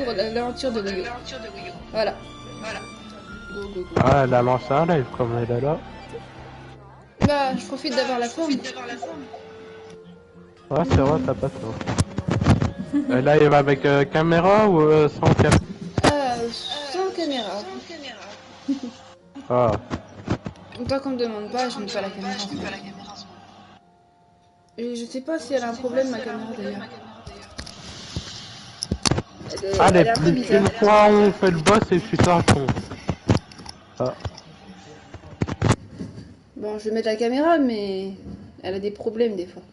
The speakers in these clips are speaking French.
pour l'aventure de Rio. Voilà. Go, go, go. Ah, elle a lancé un live comme elle est là. Bah, je profite d'avoir la forme. Ouais, c'est vrai, t'as pas tort. Là, il va avec caméra ou sans caméra? Sans caméra. Ah. Tant qu'on me demande pas, je mets pas la caméra. Et je sais pas si elle a un problème, ma caméra d'ailleurs. Allez, Elle est un peu plus bizarre. qu'une fois on fait le boss et je suis sur con. Ah. Bon, je vais mettre la caméra, mais elle a des problèmes des fois.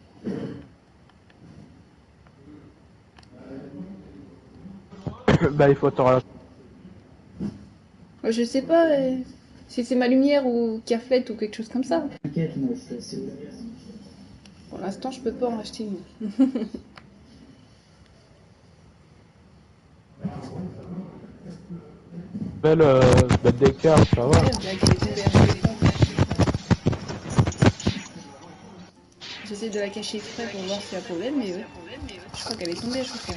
Bah, il faut t'en... Je sais pas si c'est ma lumière ou qui a fait ou quelque chose comme ça. Pour l'instant, je peux pas en acheter une. Belle d'écart, ça va. J'essaie de la cacher exprès pour voir s'il y a un problème, mais je crois qu'elle est tombée à chaque fois.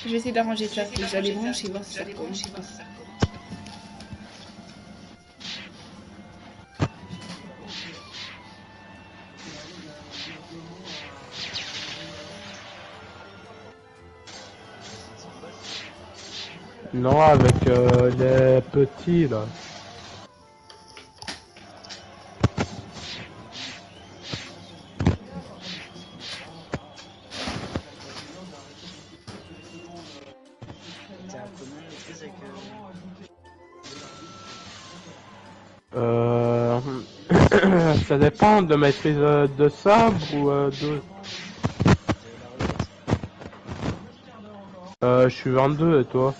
Je vais essayer d'arranger ça, je vais aller brancher et voir si ça recommence. Non, avec les petits là. Ça dépend de maîtrise de sabre ou de... je suis 22 et toi?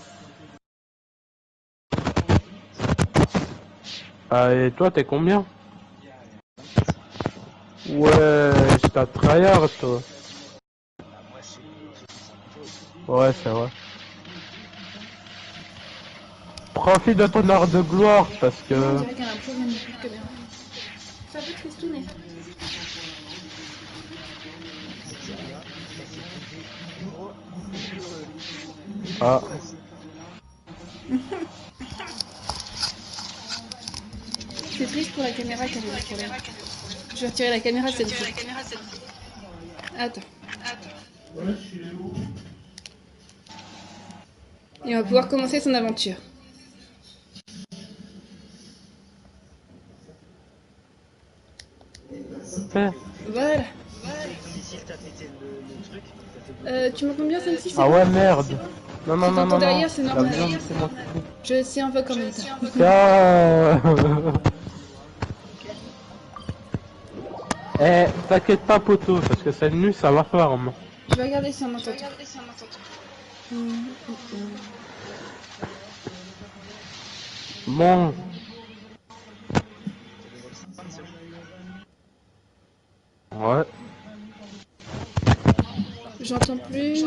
Ah, et toi t'es combien? Ouais, t'as tryhard toi. Ouais, c'est vrai. Profite de ton heure de gloire parce que... On dirait qu'elle a un problème de caméra. C'est un peu tristouné. Ah. C'est triste pour la caméra qu'elle a des problèmes. Je vais retirer la caméra cette fois. Attends. Et on va pouvoir commencer son aventure. Voilà. Tu m'entends bien, celle-ci, c'est Ah bon? ouais, merde. Non, non, Si non, t'entends non, non. derrière, c'est normal. Moi. Je sais un peu comme ça. Ah. Eh, t'inquiète pas, poteau, parce que celle nue, ça va farm. Je vais regarder si on m'entend. Bon. Ouais. J'entends plus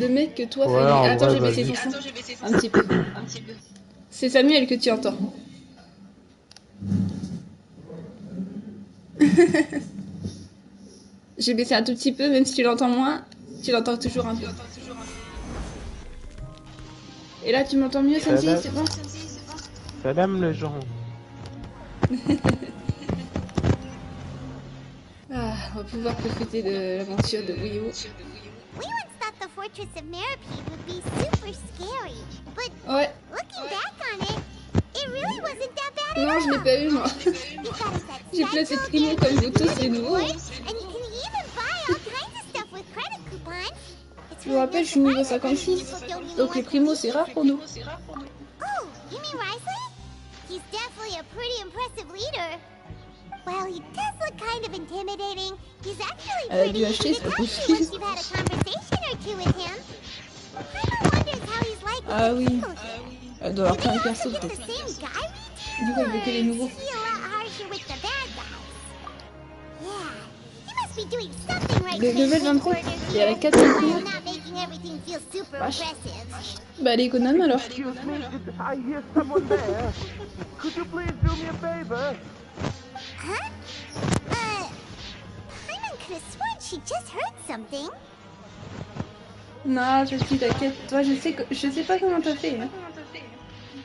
le mec que toi, Ouais, Fanny. en Attends, vrai, je vais baisser vas-y. son son. Un petit peu. C'est Samuel que tu entends. J'ai baissé un tout petit peu, même si tu l'entends moins, tu l'entends toujours un peu. Et là, tu m'entends mieux, Sensi, c'est bon? Salam les gens. Ah, on va pouvoir profiter de l'aventure de Wii U. We once thought the fortress of Maripede would be super scary, but Ouais. looking back on it, it really wasn't that bad at Non, all. je l'ai pas eu, moi. J'ai placé Primo comme vous tous, les nouveaux. And you can even buy all kinds of stuff with credit coupons. Je vous rappelle, je suis niveau 56. Donc les Primos, c'est rare pour nous. Oh, you mean Risley? He's definitely a pretty impressive leader. Well, he does look kind of intimidating. He's actually Elle a pretty dû acheter, easy c'est to pas talk to possible. once you've had a conversation or two with him. Paimon wonders how he's like with Ah the oui. people. Elle doit avoir Do plein they de also persos, get peut-être. the same guy routine, Du coup, elle veut que les or nouveaux. is he a lot harsher with the bad guys? Yeah, he must be doing something right Le to make level quick 27, orders et elle a here, 4 while Primo. not making everything feel super Vache. impressive. Bah, elle est économe alors. Excuse me, I hear someone there. Could you please do me a favor? Huh? Paimon could have sworn she just heard something. Non, je suis t'inquiète. Toi, je sais pas comment t'as fait. Hein.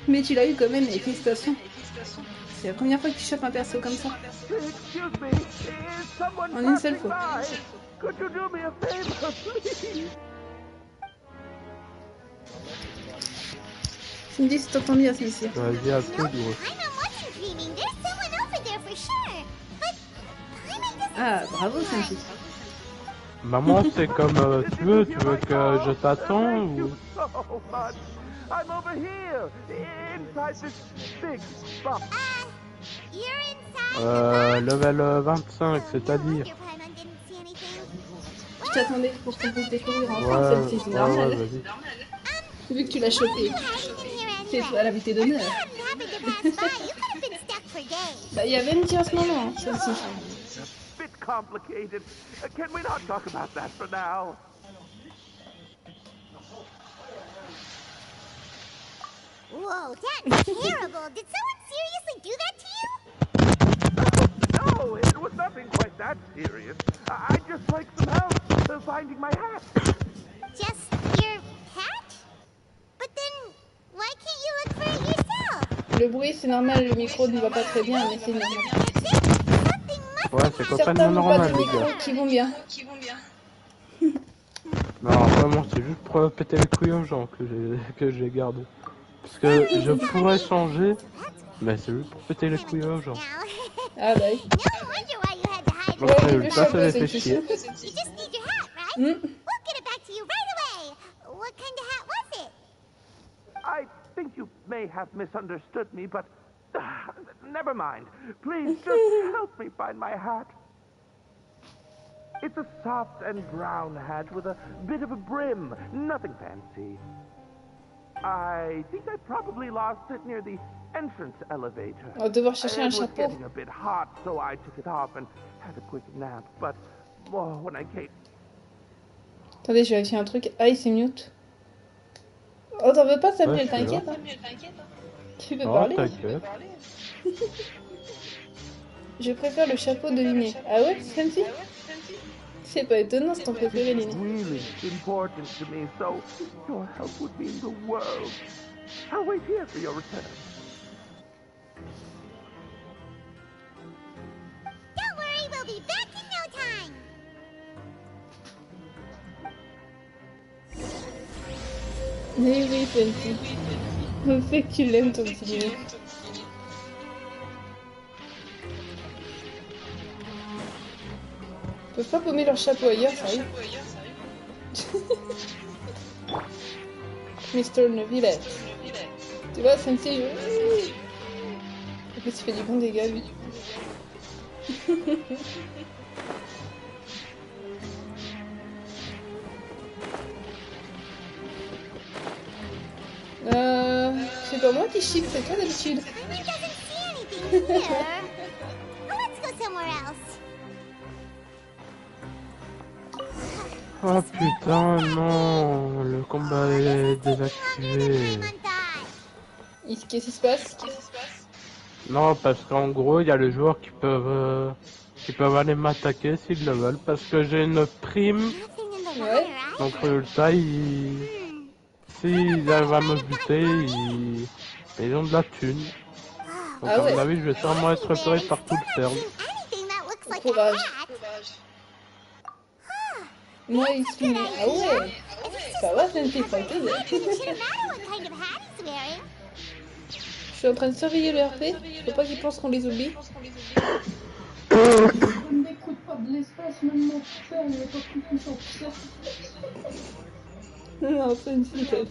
Mais tu l'as eu quand même, et félicitations. C'est la première fois que tu chopes un perso comme ça. En une seule fois. Tu me dis si t'entends bien, c'est ici. Vas-y, à tout, gros. Ah, bravo, Santi. Maman, c'est comme tu veux que je t'attends ou... Level 25, c'est-à-dire. Je t'attendais pour qu'on puisse découvrir enfin Ouais, celle-ci, c'est normal. ouais, vas-y. Vu que tu l'as chopé, c'est toi l'invité d'honneur. Bah, il y a même dit en ce moment, hein, celle-ci. Complicated. Can we not talk about that for now? Whoa, that's terrible. Did someone seriously do that to you? No, it was nothing quite that serious. I just like some help finding my hat. Just your hat? But then, why can't you look for it yourself? Le bruit, c'est normal, le micro ne va pas très bien, mais c'est normal. Ouais, c'est Certains complètement n'ont pas normal, de les micro gars. qui vont bien. Non, vraiment, c'est juste pour péter les couilles aux gens que j'ai gardé. Parce que je pourrais changer, mais c'est juste pour péter les couilles aux gens. Ah bah oui. Donc, Ouais, le le ça chapeau, les c'est fait le chier. You just need your hat, right? Mm. We'll get it back to you right away. What kind of hat was it? I think you may have misunderstood me, but never mind. Please just help me find my hat. It's a soft and brown hat with a bit of a brim. Nothing fancy. I think I probably lost it near the entrance elevator. On va devoir chercher un It was chapeau. getting a bit hot, so I took it off and had a quick nap. But when I came... Attendez, je vais vérifier un truc. Ah, il s'est mute. Oh, t'en veux pas, Samuel, Ouais, t'inquiète. Hein. Tu peux Oh, parler. t'inquiète. Je préfère le chapeau de Liné. Ah ouais, Santi? C'est pas étonnant, c'est ton préféré, Liné. Really important to me, so your help would mean the world. I'll wait here for your return. Don't worry, we'll be back in no time. Mais oui, Santi. On sait que tu l'aimes, ton petit Liné. Ils peuvent pas paumer leur chapeau ailleurs, ça arrive. Mr. Neville. Tu vois, Santi, je... En plus, il fait du bon dégât, lui. C'est pas moi qui chic, c'est toi d'habitude. It doesn't see anything here. Let's go somewhere else. Oh putain, non, le combat est désactivé. Qu'est-ce qui se passe? Non, parce qu'en gros, il y a les joueurs qui peuvent aller m'attaquer s'ils le veulent, parce que j'ai une prime. Ouais. Donc résultat, s'ils arrivent à me buter, ils ont de la thune. Donc Ah à ouais. mon avis, je vais sûrement être repéré par tout le serve. Courage. Moi, il se met. Ah ouais. Ça va, Santi, tranquille. Je suis en train de surveiller le RP. Faut pas qu'ils pensent qu'on les oublie. On n'écoute pas de l'espace maintenant. On n'est pas plus puissant que ça. Non, Santi, ça. Why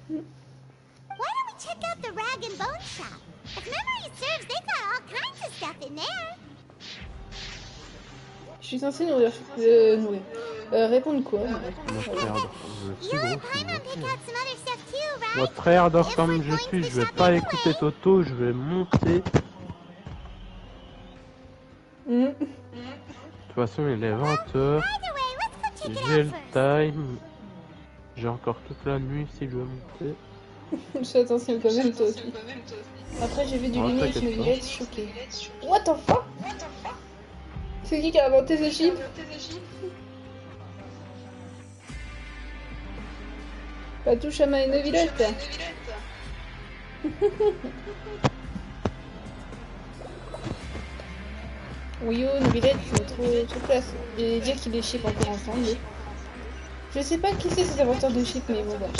don't we check out the rag and bone shop? If memory serves, they've got all kinds of stuff in there. Je suis censée nourrir. Répondre quoi? Mon frère dort comme je suis, You and gros, Paimon pick out some other stuff too, right? Mon frère dort comme je suis, je vais pas écouter Toto, je vais monter. De toute façon, il est 20h, Either way, let's go check it j'ai out le first. time. J'ai encore toute la nuit si je veux monter. Je fais attention quand même, toi aussi. Après, j'ai vu du Ouais, lignage, je t'inquiète me pas. disais, choqué. What the fuck? C'est qui a inventé ce chip? Pas touche à ma novilette. Oui, oh, novilette, c'est trop classe. Et dire qu'il est chip encore ensemble. Je sais pas qui c'est ces avatars de chip, mais bon, voilà.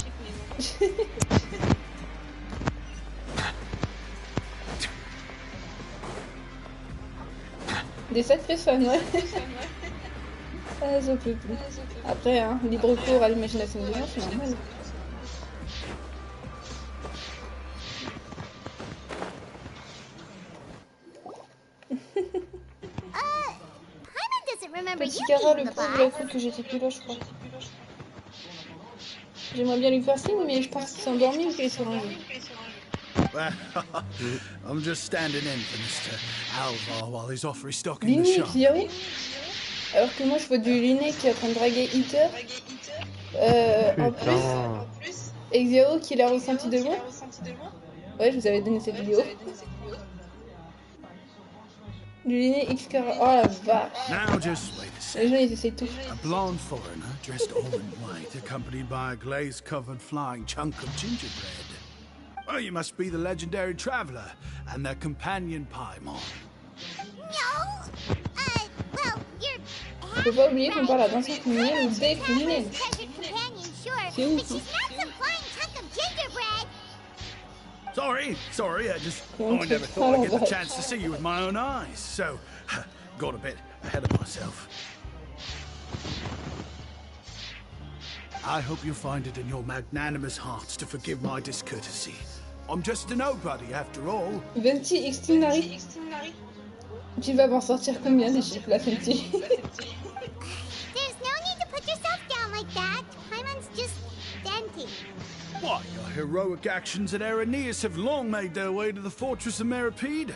Des sacrés fans, ouais. Ah, j'en peux plus. Après, hein, libre cours à l'imagination des gens, c'est normal. Petit Cara, le pauvre, il a cru que j'étais plus là, je crois. J'aimerais bien lui faire signe, mais je pense qu'il s'est endormi ou qu'il s'est rangé. I'm just standing in for Mr. Alvar while he's off restocking the Limite, shop. Xiao. Alors que moi, je vois du Liné qui est en train de draguer Hitter. En plus, et Xiao qui l'a ressenti de loin. Ouais, je vous avais donné cette vidéo. Du Liné X Cara. Oh la vache. Now just wait a Les second. gens, ils essaient tout. A blonde foreigner dressed all in white, accompanied by a glaze-covered flying chunk of gingerbread. Oh, you must be the legendary traveler and their companion Paimon. No! Well, you're Faut pas oublier qu'on parle à Vincent Cougnier ou Dave Cougnier. treasured companion, sure, C'est but ouf. she's not some flying chunk of gingerbread. Sorry, I never thought I'd get the chance to see you with my own eyes, so got a bit ahead of myself. I hope you find it in your magnanimous hearts to forgive my discourtesy. I'm just a nobody after all. Venti Extinari. Tu vas m'en sortir combien des chiffres là, Venti? There's no need to put yourself down like that. Paimon's just venting. Why, your heroic actions at Araneus have long made their way to the fortress of Meripede.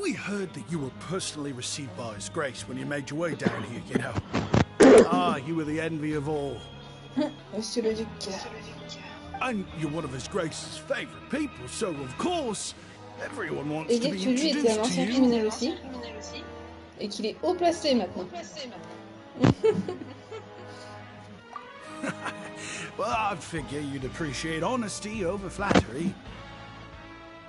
We heard that you were personally received by His Grace when you made your way down here, you know. Ah, you were the envy of all. Monsieur le Duc. And you're one of His Grace's favorite people, so of course, everyone wants Et to dire be que lui était un introduced to ancien you. criminel aussi. Et qu'il est haut placé maintenant. Well, I'd figure you'd appreciate honesty over flattery.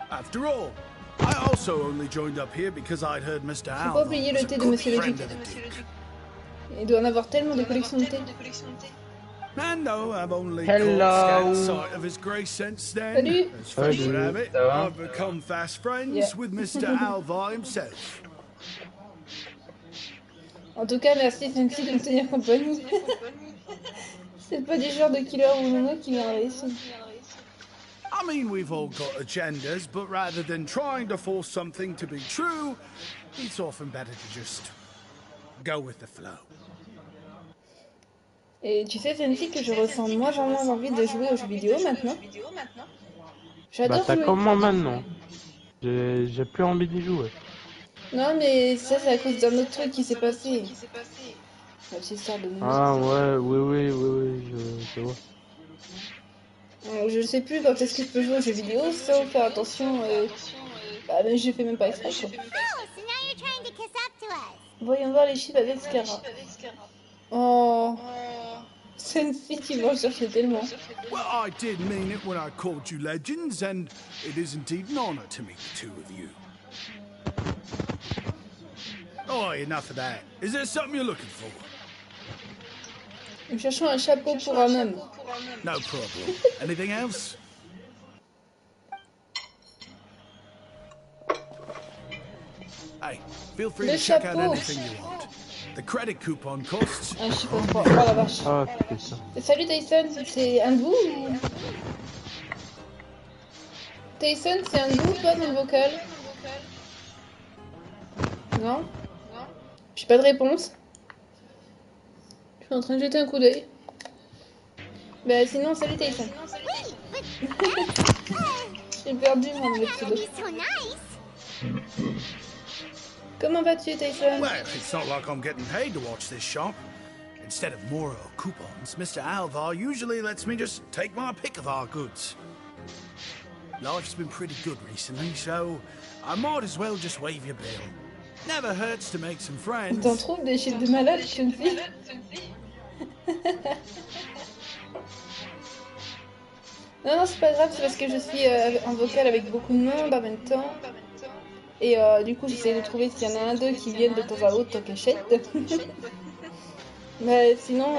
After all, I also only joined up here because I'd heard Mr. Faut pas Alvar oublier was le a thé de good Monsieur le friend Duc. of the Duke. Il doit en avoir tellement de collections de thé. And no, I've only Hello. caught scant sight of His Grace since then. Salut. As fate would have it, Ça va? I've become fast friends Yeah. with Mr. Alvar himself. En tout cas, merci Fancy de me tenir compagnie. C'est pas du genre de killer ou nono qui vient réussir. I mean, we've all got agendas, but rather than trying to force something to be true, it's often better to just go with the flow. Et tu sais, Fancy, que je ressens de moins en moins envie de jouer aux jeux vidéo maintenant. Bah J'adore t'as jouer. comment maintenant? J'ai plus envie d'y jouer. Non, mais ça, c'est à cause d'un autre truc qui s'est passé. La petite histoire de nous. Ah ouais, oui, je vois. Je sais plus quand est-ce que je peux jouer aux jeux vidéo sans faire attention. Bah, mais je fais même pas exprès, quoi. Oh, so now you're trying to kiss up to us. Voyons voir les chiffres avec Scara. Oh. Sensi, tu vas en chercher tellement. Well, I did mean it when I called you legends, and it is indeed an honor to meet the two of you. Oh, enough of that. Is there something you're looking for? Nous cherchons un chapeau pour un homme. No problem. Anything else? Hey, feel free Le to check out chapeau. anything you want. The credit coupon costs. Un chiffre 3. Oh la vache. Ah putain. Salut Tyson, c'est un goût ou... Tyson, c'est un goût ou pas dans le vocal? Non? J'ai pas de réponse. Je suis en train de jeter un coup d'œil. Bah sinon, salut Tyson. Wait, but J'ai perdu mon that pseudo. would be so nice. Comment vas-tu Tyson? Well, it's not like I'm getting paid to watch this shop. Instead of more coupons, Mr. Alvar usually lets me just take my pick of our goods. Life's been pretty good recently, so I might as well just waive your bill. Never hurts to make some T'en friends. trouves des chiffres de malade, Chunfi? Non, non, c'est pas grave, c'est parce que je suis en vocal avec beaucoup de monde en même temps. Et du coup, j'essaie de trouver s'il y en a un d'eux qui viennent de temps à autre en cachette. Mais sinon,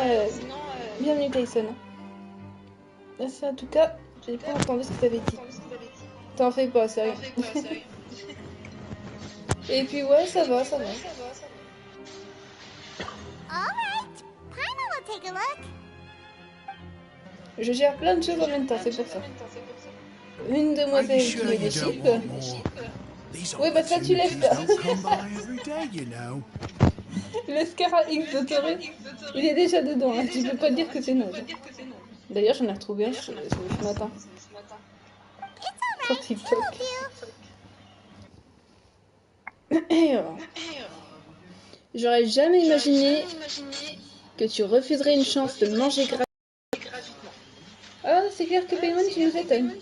bienvenue Tyson. Merci en tout cas, j'ai pas entendu ce que t'avais dit. T'en fais pas, c'est rien. Et puis ouais, ça va, ça va. Alright, Paimon will take a look. Je gère plein de choses en même temps, c'est pour ça. Une Are you demoiselle qui sure met you des don't chips. want more? These Oui, bah ça tu lèves opportunities pas. don't come by every day, you know. Le Scara X de Toré, il est déjà dedans, hein. Tu peux pas dire que c'est naze. D'ailleurs, j'en ai retrouvé un ce matin. It's Sur alright, TikTok. two of you. Et j'aurais jamais imaginé que tu refuserais une chance de manger gratuitement. Ah, c'est clair que Paymon, tu nous étonnes. It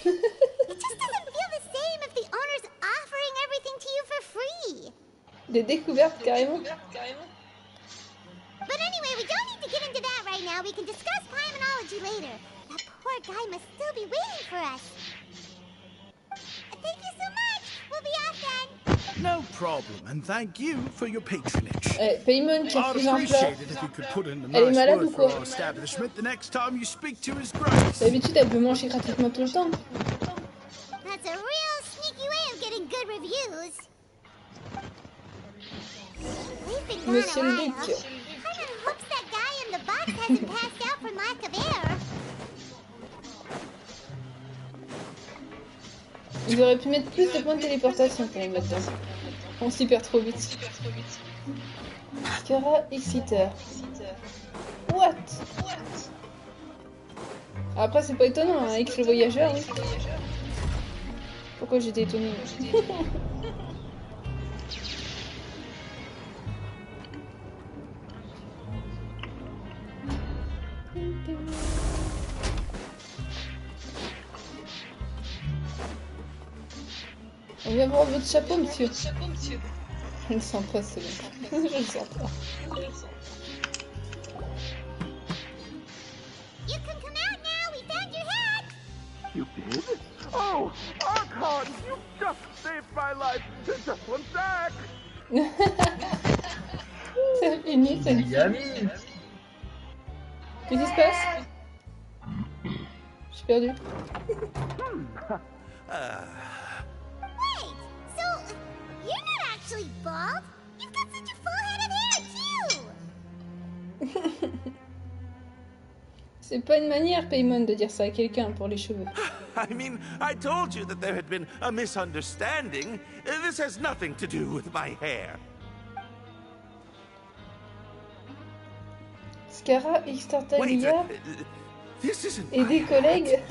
just doesn't feel the same if the owner's offering everything to you for free. Des découvertes, carrément. But anyway, we don't need to get into that right now. We can discuss Paimanology later. That poor guy must still be waiting for us. Thank you so much. We'll be off then. No problem, and thank you for your patronage. Paymon qui I'd refuse un plat. appreciate it if you could put in a Elle est nice malade ou word for quoi? our establishment the next time you speak to His Grace. D'habitude, elle peut manger gratuitement tout le temps. That's a real sneaky way of getting good reviews. We've been gone Monsieur a le while. Duc. Paimon hopes that guy in the box hasn't passed out from lack of air. Ils auraient pu mettre plus de points de téléportation pour les mettre dedans. On s'y perd trop vite. Scara Exciter. What? Après, c'est pas étonnant, hein, X le voyageur. Oui. Pourquoi j'étais étonnée? On vient voir votre chapeau, monsieur. Je le sens pas, c'est bon. Je le sens pas. You can come out now. We found your hat. You did? Oh, Archon, you just saved my life. Just one sec. C'est fini, c'est fini. Qu'est-ce qui se passe? Je suis perdue. Wait, so you're not actually bald? You've got such a full head of hair, too. C'est pas une manière, Paymon, de dire ça à quelqu'un pour les cheveux. I mean, I told you that there had been a misunderstanding. This has nothing to do with my hair. Scara Wait, Extartaglia this isn't et my des hat. collègues.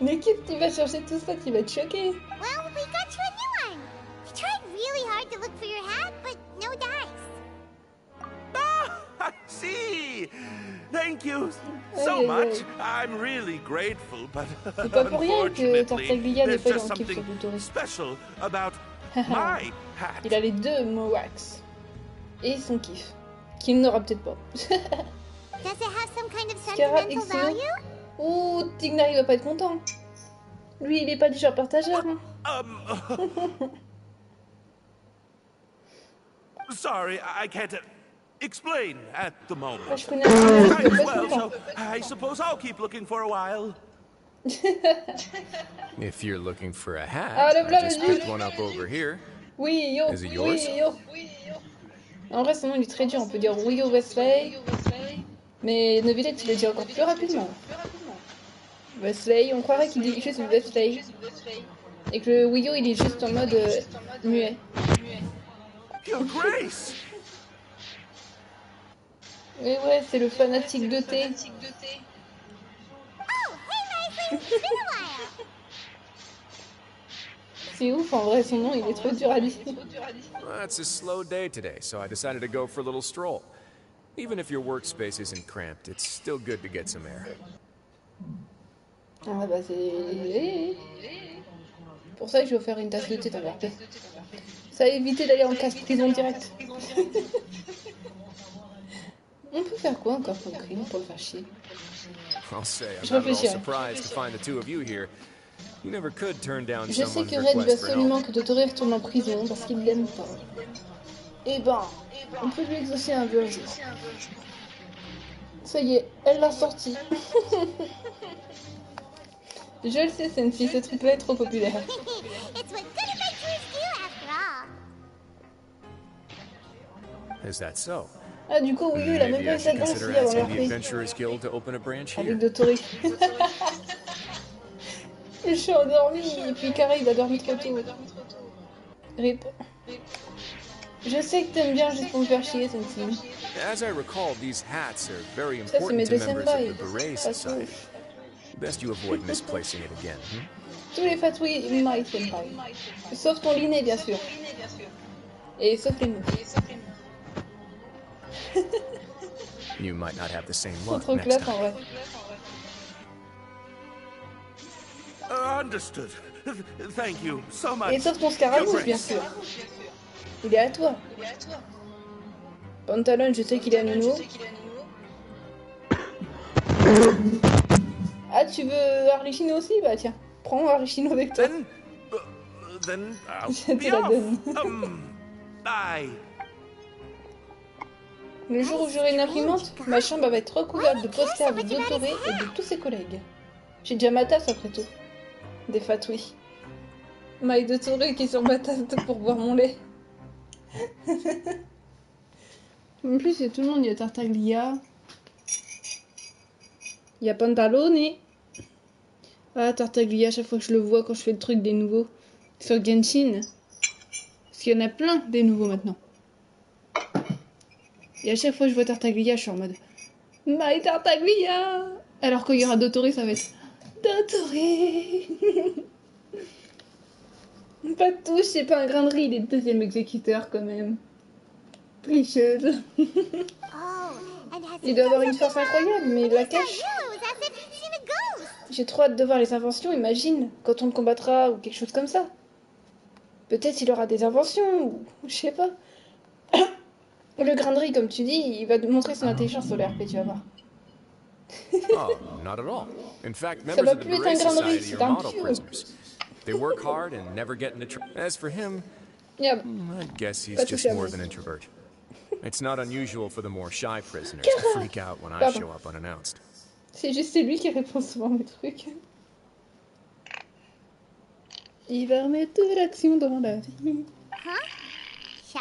L'équipe qui va changer tout ça, qui va être choquée. Well, we got you a new one. We tried really hard to look for your hat, but no dice. Ah, I see. Thank you Aïe, so aïe, much. aïe. I'm really grateful, but C'est pas pour rien que unfortunately, Tartaglia n'est there's pas just dans l'équipe sur something le touriste. special about my hat. Il a les deux Mowax. Et son kiff. Qu'il n'aura peut-être pas. Does it have some kind of Scara sentimental excellent. value? Ouh, Tignar il va pas être content. Lui, il est pas du genre partageur. Hein. Sorry, I can't explain at the Moi, moment. je connais un personnage qui Might peut as pas être well, content. so I suppose I'll keep looking for a while. If you're looking for a hat, Ah, le I blanc, just le picked duc. one up over here. Oui, yo. Is it Oui, yours? yo. En vrai, son nom il est très dur. On peut dire oui au Wesley. Mais Neuvillette, il le dit encore plus rapidement. Wesley, on croirait qu'il dit juste Wesley. Et que le Wii U, il est juste en mode muet. Your Grace! Mais ouais, c'est le fanatique de thé. Oh, hey, Leslie. It's been a while. C'est ouf, en vrai, son nom, il est trop dur à dire. Well, it's a slow day today, so I decided to go for a little stroll. Even if your workspace isn't cramped, it's still good to get some air. Ah bah c'est... Pour ça que je vais faire une tasse de thé dans leur paix. Ça a évité d'aller en casse prison direct. On peut faire quoi encore comme crime pour le faire chier? I'll say, I'm Je not at all réfléchirai. surprised to find the two of you here. You never could turn down Je sais someone's que Red veut request for absolument help. que Dotori retourne en prison parce qu'il l'aime pas. Eh ben, on peut lui exaucer un vœu un jour. Ça y est, elle l'a sorti. Je le sais, Sensi, ce truc-là est trop populaire. It's what good adventurers do after all. Is that so? Ah, du coup, oui, il a même Maybe pas I eu sa should danse consider avant asking the l'RP. Adventurers Guild to open a branch Avec here. Dotori. Je suis endormie, et puis Kara, il a dormi trop tôt. Rip. Je sais que t'aimes bien juste pour me faire chier, Sensi. As I recall, these hats are very Ça, c'est mes important to deux members of senpai. the Beret Pas Society. tout. Best you avoid misplacing it again. Tous les fatouilles, my senpai. Sauf ton liné, bien sûr. Et sauf les mots. You might not have the same C'est luck trop next classe en time. vrai. Understood. Thank you so much. Et sauf ton scaramouche, bien sûr. Il est à toi. Pantalon, je sais qu'il est à nouveau. Ah, tu veux Arlecchino aussi? Bah tiens, prends Arlecchino avec toi. Then Je I'll te be la off. donne. Bye. Le jour où j'aurai une imprimante, ma chambre va être recouverte de posters de Dotori et de tous ses collègues. J'ai déjà ma tasse après tout. Des fatouilles. My Dotori qui est sur ma tasse pour boire mon lait. En plus, il y a tout le monde, il y a Tartaglia. Il y a Pantalone. Ah, Tartaglia, à chaque fois que je le vois quand je fais le truc des nouveaux. Sur Genshin. Parce qu'il y en a plein des nouveaux maintenant. Et à chaque fois que je vois Tartaglia, je suis en mode My Tartaglia. Alors qu'il y aura Dotori, ça va être Dotori. Pas de touche, c'est pas un grain de riz, il est deuxième exécuteur quand même. Plicheuse. Oh, and has Il doit avoir une force incroyable, mais il la cache. It was as if he'd seen a ghost. J'ai trop hâte de voir les inventions, imagine, quand on le combattra ou quelque chose comme ça. Peut-être il aura des inventions, ou je sais pas. Le grain de riz, comme tu dis, il va te montrer son intelligence sur l'RP, tu vas voir. Oh, not at all. In fact, Ça members va of the plus être Beret un grain de riz, Society c'est are un model pieu. prisoners. They work hard and never get into trouble. As for him, Yep. I guess he's Pas just touché à more moi. of an introvert. It's not unusual for the more shy prisoners Kara! to freak out when I Pardon. show up unannounced. C'est juste c'est lui qui répond souvent à mes trucs. Il va remettre de l'action dans la vie. Huh? Shy?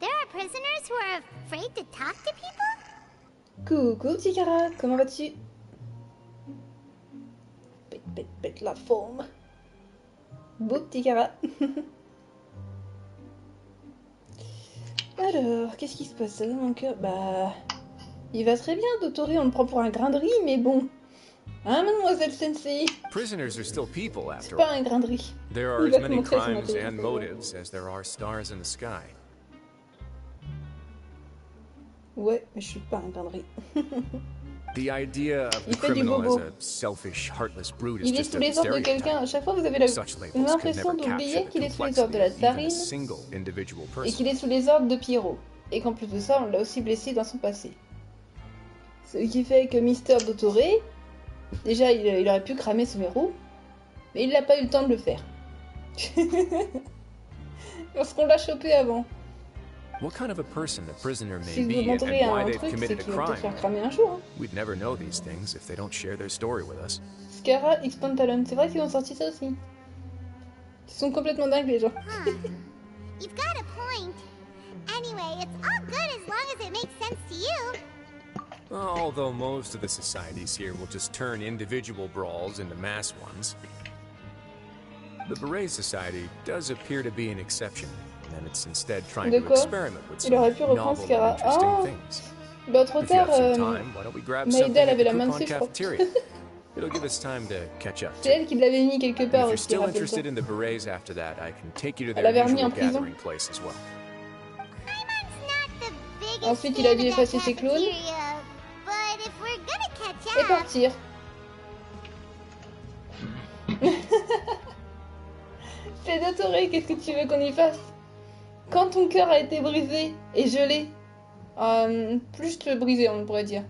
There are prisoners who are afraid to talk to people? Coucou petit Kara, comment vas-tu? Pète la forme. Beau petit Kara. Alors, qu'est-ce qui se passe dans mon cœur? Bah... Il va très bien, Dotori, on le prend pour un grain de riz, mais bon... Hein, mademoiselle Sensei? Prisoners are still people, C'est after pas all. un grain de riz. There are Il as va te many montrer son crimes intelligence. and motives as there are stars in the sky. Ouais, mais je suis pas un grain de riz. The idea of Il the fait du criminal as bobo. a selfish, heartless brute is Il est just sous a les ordres de quelqu'un. À stereotype. chaque fois, vous avez Such labels could l'impression never d'oublier capture the qu'il est sous les ordres de la complexity of even a tsarine single individual et person. qu'il est sous les ordres de Pierrot. Et qu'en plus de ça, on l'a aussi blessé dans son passé. Ce qui fait que Mister Dotori, déjà, il aurait pu cramer ce verrou, mais il n'a pas eu le temps de le faire. Parce qu'on l'a chopé avant. What kind of a person a prisoner may Si vous be and montrez why un they've truc, c'est committed a qu'il va te crime, faire cramer un jour. Hein. we'd never know these things if they don't share their story with us. Scara X Pantalon, c'est vrai qu'ils ont sorti ça aussi. Ils sont complètement dingues les gens. Huh. You've got a point. Anyway, it's all good as long as it makes sense to you. Although most of the societies here will just turn individual brawls into mass ones. The Beret Society does appear to be an exception, and it's instead trying De to quoi? experiment with Il some aurait pu reprendre novel Scara. and interesting Ah, things. bah trop If you tard, have some time, why don't we grab Maïda, something elle at avait the la main coupon dessus, je crois. cafeteria? It'll give us time to catch up. C'est elle qui l'avait mis quelque And if part you're aussi, still rappelle-toi. interested in the Berets after that, I can take you to Elle their avait remis usual en prison. gathering place as well. Paimon's not the biggest Ensuite, il a fan dû of that effacer ses clones. cafeteria, but if we're gonna catch Et up, partir. C'est Dotori, qu'est-ce que tu veux qu'on y fasse? Quand ton cœur a été brisé et gelé, Plus te briser, on pourrait dire.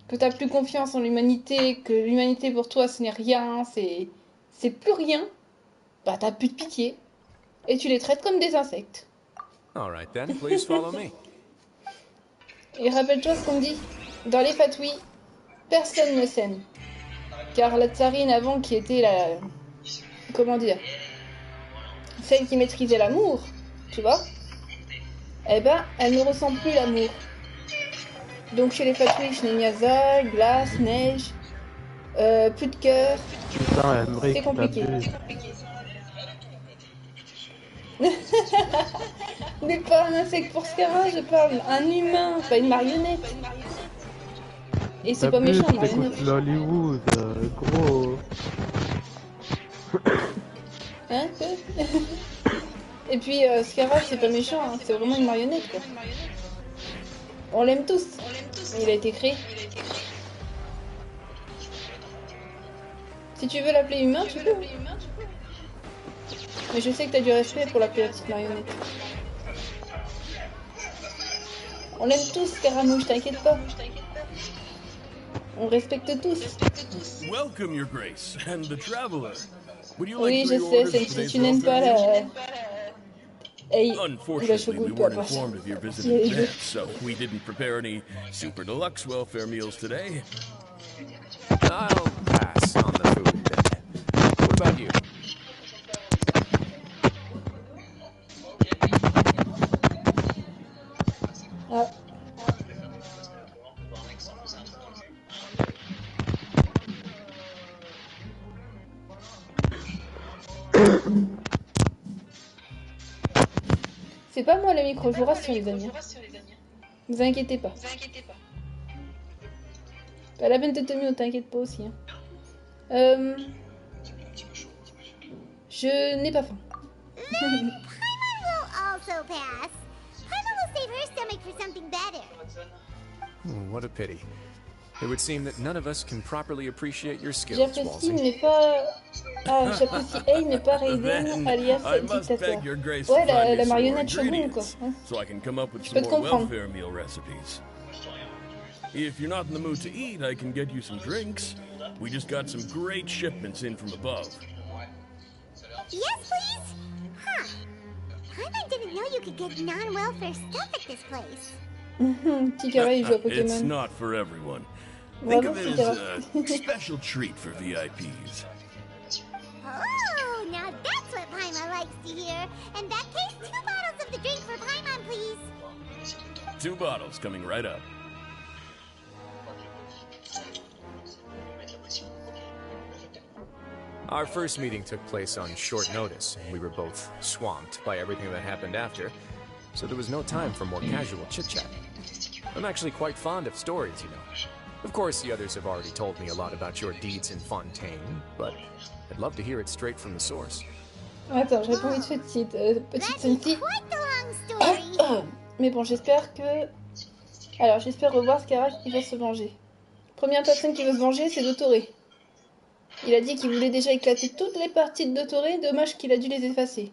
Que t'as plus confiance en l'humanité, que l'humanité pour toi ce n'est rien, c'est plus rien. Bah t'as plus de pitié. Et tu les traites comme des insectes. All right then, please follow me. Et rappelle-toi ce qu'on dit. Dans les fatouilles, personne ne s'aime. Car la tsarine avant qui était la... Comment dire, celle qui maîtrisait l'amour, tu vois, eh ben, elle ne ressent plus l'amour. Donc chez les fatouilles, Shnenyaza, glace, neige, plus de cœur, Putain, Emmerich, c'est compliqué. Mais pas un insecte pour Scara, je parle, un humain, pas une marionnette. Et c'est pas méchant, marionnette. T'écoutes l'Hollywood, gros. Hein quoi. Et puis Scara, c'est pas méchant, hein, c'est vraiment une marionnette quoi. On l'aime tous. Il a été créé. Si tu veux l'appeler humain, tu peux. Mais je sais que t'as du respect pour l'appeler la petite marionnette. On l'aime tous, Scaramouche, t'inquiète pas. On respecte tous. Welcome, Your Grace, and the traveler. Would you Oui, like je 3 sais, orders c'est of si today's tu n'aimes pas welfare meal? la... Hey, Unfortunately, we weren't informed of your visit in advance, so we didn't prepare any super deluxe welfare meals today. I'll pass on the food then. What about you? Ah. C'est pas moi le micro, je vous rassure les amis. Vous inquiétez pas. Pas la peine de te on t'inquiète pas aussi. Hein. Je n'ai pas faim. Paimon will also pass. Paimon will save her stomach for something better. What a pity. It would seem that none of us can properly appreciate your skills, J'apprécie, Walsey. mais pas... Ah, j'apprécie Hey, mais pas Raiden, alias I must dictateur. beg Your Grace Ouais, to find la me some more marionnette shogun, quoi. ingredients, Hein. so I can come up with Je some peux te more comprendre. welfare meal recipes. If you're not in the mood to eat, I can get you some drinks. We just got some great shipments in from above. Yes, please? Huh. Paimon didn't know you could get non-welfare stuff at this place. Petit carré, il joue à It's Pokémon. not for everyone. Think Vraiment, of petit it as carré. a special treat for VIPs. Oh, now that's what Paimon likes to hear. In that case, 2 bottles of the drink for Paimon, please. 2 bottles coming right up. Our first meeting took place on short notice, and we were both swamped by everything that happened after, so there was no time for more casual chit-chat. I'm actually quite fond of stories, you know. Of course, the others have already told me a lot about your deeds in Fontaine, but I'd love to hear it straight from the source. Attends, je réponds vite fait, petite That'd be Sensi. quite the long story. Mais bon, j'espère que... Alors, j'espère revoir Scara qui va se venger. Première personne qui veut se venger, c'est Dotoré. Il a dit qu'il voulait déjà éclater toutes les parties de Dotoré, dommage qu'il a dû les effacer.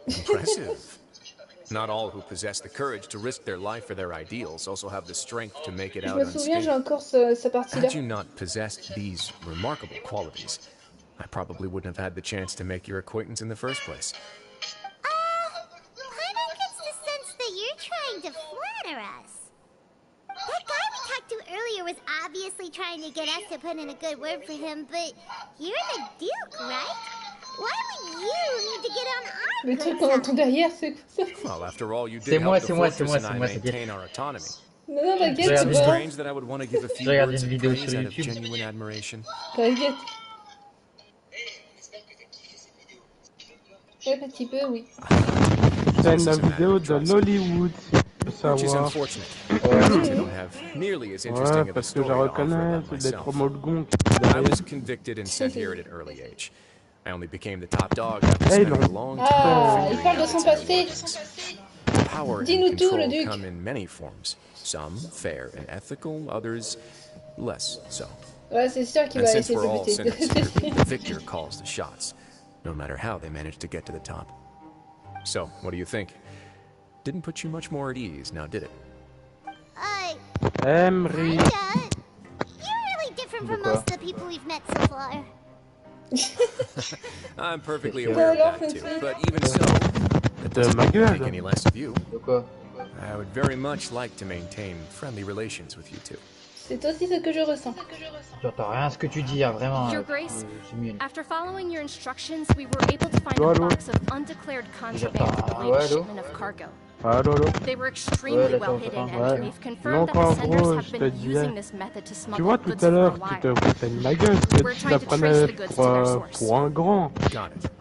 Impressive. Not all who possess the courage to risk their life for their ideals also have the strength to make it Je out me souviens, j'ai unscathed. encore sa partie-là. Had you not possessed these remarkable qualities, I probably wouldn't have had the chance to make your acquaintance in the first place. Paimon gets the sense that you're trying to flatter us. That guy we talked to earlier was obviously trying to get us to put in a good word for him, but you're the Duke, right? Why would you need to get on our Le good truc qu'on entend side? derrière, c'est quoi ça? Well, after all, you C'est did moi, help the c'est moi, fortress and I t'inquiète. maintain our autonomy. Non, non, t'inquiète, Regarde, c'est pas... Strange that I would want to give a few regarde words une of vidéo praise sur out of YouTube. genuine admiration. T'inquiète. Un petit peu, oui. C'est la vidéo de l'Hollywood, si tu veux Which is savoir. unfortunate. Since I don't have nearly as interesting Ouais, of a parce que je story to offer reconnais, about c'est des myself. trois mots de gong qui I derrière. was convicted and sent here at an early age. I only became the top dog after Hey, spending non. a long time Ah, il figuring parle de out son its inner passé. workings. Power and Dis-nous tout, le control duc. come in many forms. Some fair and ethical, others less so. Ouais, c'est sûr qu'il And va since essayer we're de all buter. sinners here, the victor calls the shots, no matter how they manage to get to the top. So, what do you think? Didn't put you much more at ease, now did it? Emery. You're really different from most of the people we've met so far. I'm perfectly aware of that too, but even so, that doesn't ma make me gueule. think any less of you. De quoi? I would very much like to maintain friendly relations with you two. C'est aussi ce que je ressens. J'entends rien à ce que tu dis, hein, vraiment. Your Grace, c'est mieux. after following your instructions, we were able to find a box of undeclared contraband for the latest shipment of cargo. Allô, allô. They were extremely well hidden, and we've confirmed that the senders have been using this method to Tu smuggle vois, goods tout à for a l'heure, tu while. te foutais de ma gueule, parce que tu la prenais pour un grand. Got it.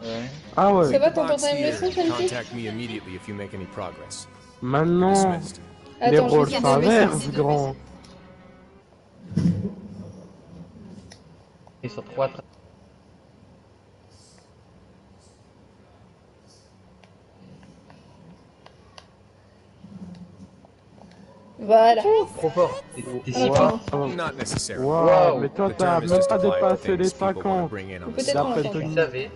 Ah ouais. Ça va, t'entends Box ta here, leçon, Fancy? contact me immediately if you make any progress. Maintenant, Dismissed. les Attends, je vais rôles essayer de s'inversent, baisser. grand. Ils sont trois. Voilà. Trop fort. T'es si Ouais. fort. Not necessarily. Waouh, Wow. mais toi, The t'as term is même just pas applied to dépassé les things people want to 50. bring in on the Peut-être side. qu'on D'après l'entend. tout Tu le savais.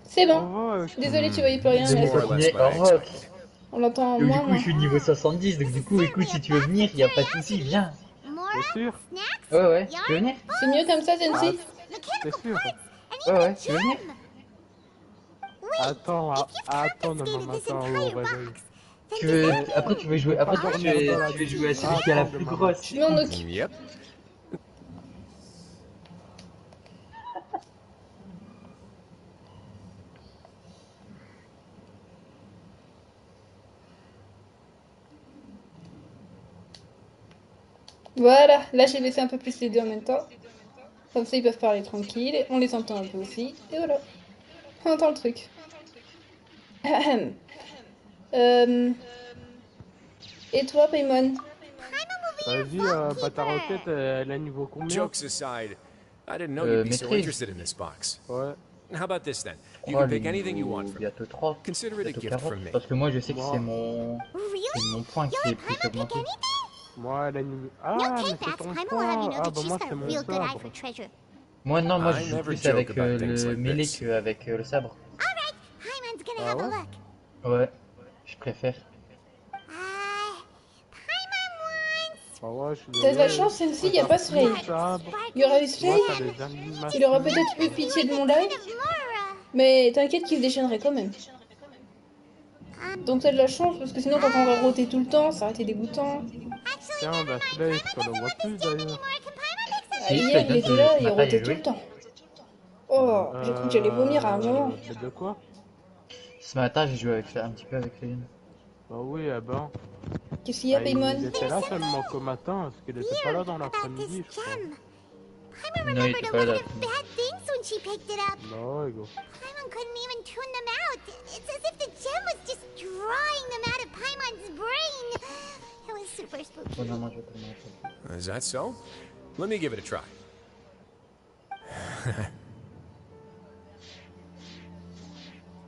C'est bon. Oh, Désolé, tu voyais plus rien. It's mais more or c'est- less Au what I revoir. expected. On l'entend Donc, moins, du coup, moins. je suis niveau 70, donc du coup, écoute, si tu veux venir, y a pas de souci, viens. Mora, T'es sûr? snacks, Ouais, ouais, tu veux yarn, venir? C'est mieux comme ça, Sensi? T'es mechanical sûr? parts, and Ouais, even ouais, a tu veux venir? gem. Attends, If you've attends, confiscated demain this matin au entire réveil. box, then Tu does veux, that après tu veux jouer, après tu veux jouer à celui qui a la plus grosse. Je m'en occupe. Yep. Voilà, là j'ai baissé un peu plus les deux en même temps. Comme ça ils peuvent parler tranquille, on les entend un peu aussi, et voilà. On entend le truc. Ahem. Et toi, Paimon? Vas-y, bah ta requête, elle est niveau combien? Jokes aside, I didn't know you'd be so maîtrise. interested in this box. Ouais. How about this then? You Oh, can pick anything you want from it. bientôt 3, Consider it a bientôt gift 40, from me. parce que moi je sais que Wow. c'est mon point qui est plus augmenté. Moi, elle est niveau... Ah, No mais take c'est backs. ton Paimon will point. have you know Ah, that bah she's moi, got c'est a mon real good eye sabre. for treasure. Moi non, moi I je joue never plus joke avec about things le like mêlée this. qu'avec le sabre. Alright, Hyman's gonna Ah have a ouais? look. Ouais, je préfère. Paimon wants Ah ouais, je suis T'as de la désolé. chance, Sensi, y a pas Slay. Sabre. Il y aura eu Toi, Slay, t'as des animations. il aura peut-être eu pitié de mon live, Mora. mais t'inquiète qu'il se déchaînerait quand même. Donc t'as de la chance, parce que sinon t'entendrais rôter tout le temps, ça aurait été dégoûtant. Tiens, bah celui-là, je te le vois plus d'ailleurs. Ah, hier il était là, il rôtait tout le temps. Oh, j'ai cru que j'allais vomir à un moment. Mais de quoi? Ce matin j'ai joué avec un petit peu avec Céline. Bah oui, eh ben. Qu'est-ce qu'il y a, Bah, il Paimon? était là seulement qu'au matin, parce qu'il était pas là dans About l'après-midi, this je crois. gem. Paimon Non, il remembered était a pas lot là. of bad things when she picked it up. Non, Ego. Paimon couldn't even tune them out. It's as if the gem was just drawing them out of Paimon's brain. It was super spooky. Oh non, moi je vais te le montrer. Is that so? Let me give it a try.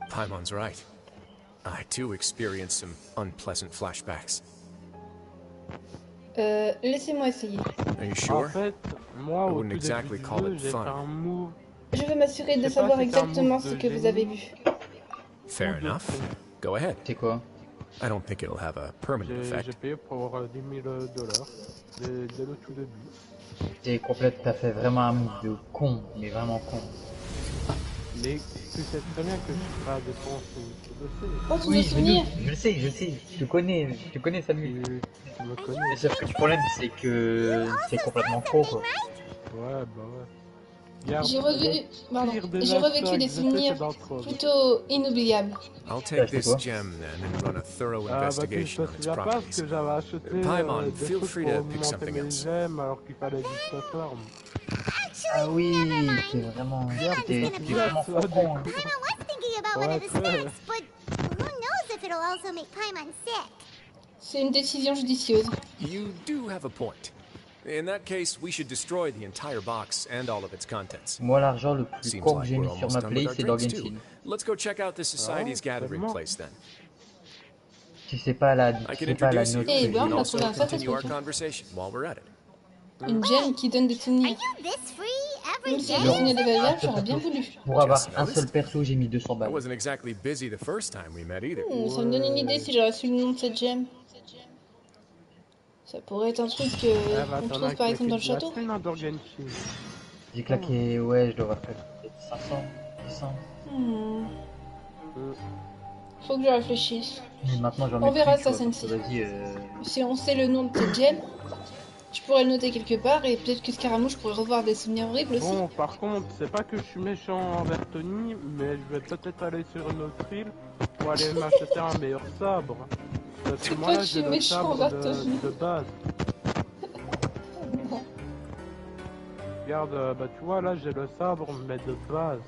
Paimon's right. I too experienced some unpleasant flashbacks. Laissez-moi essayer. Are you En sure? fait, moi, I au wouldn't tout exactly début call du jeu, it j'ai fait fun. un move. Je veux m'assurer de Je sais pas savoir si c'est un exactement move ce de que vous génie. avez vu. Fair enough. Go ahead. C'est quoi? I don't think it'll have a permanent J'ai effect. payé pour avoir 10 000 $, dès le tout début. C'est complète, t'as fait vraiment un move de con, mais vraiment con. Mais tu sais très bien que je suis pas à dépenser, tu le sais. Oh, tu veux Oui, souvenir? je le sais, je te connais Samu. Tu me connais. Mais sauf que le problème c'est que c'est complètement con quoi. Ouais, bah ouais. Regarde, J'ai revu, le pardon, pire des j'ai revécu achats des que j'ai fait, souvenirs c'est d'entre eux. plutôt inoubliables. I'll Ah, take c'est this quoi? gem then and run a thorough Ah bah tu te investigation on its souviens pas parce properties. que j'avais acheté Paimon, des feel trucs free pour to pick augmenter something mes else. gemmes alors qu'il fallait juste la forme. Ah oui, c'est vraiment, t'es vraiment ça, trop con. Hein. Paimon was thinking about one of the Ouais, snacks, but who knows if it'll also make Paimon sick. C'est une décision judicieuse. You do have a point. In that case, we should destroy the entire box and all of its contents. Moi l'argent le plus Seems con que like j'ai we're mis sur almost ma done play with our c'est dans drinks Genshin. too. Let's go check out the society's gathering tellement. place then. Tu sais pas la I can note introduce you, Eh que ben, and on a also trouvé un sacré continue our truc. conversation while we're at it. Une gemme qui donne des Are souvenirs. you this free every Même si day? j'ai signé des variables, j'aurais bien voulu. Pour avoir un seul perso, j'ai mis 200 I balles. wasn't exactly busy the first time we met either. Ça me donne une idée si j'aurais su le nom de cette gemme. Ça pourrait être un truc qu'on trouve par exemple dans le château. J'ai claqué, ouais, je dois avoir claqué 500, 600. Faut que je réfléchisse. Mais maintenant j'en ai On verra plus, ça, tu vois, Sensi. vas-y, Si on sait le nom de cette gemme, je pourrais le noter quelque part et peut-être que Scaramouche pourrait revoir des souvenirs horribles aussi. Bon, par contre, c'est pas que je suis méchant envers Tony, mais je vais peut-être aller sur une autre île pour aller m'acheter un meilleur sabre. Parce que moi là j'ai le sabre de base. Regarde, bah tu vois là j'ai le sabre mais de base.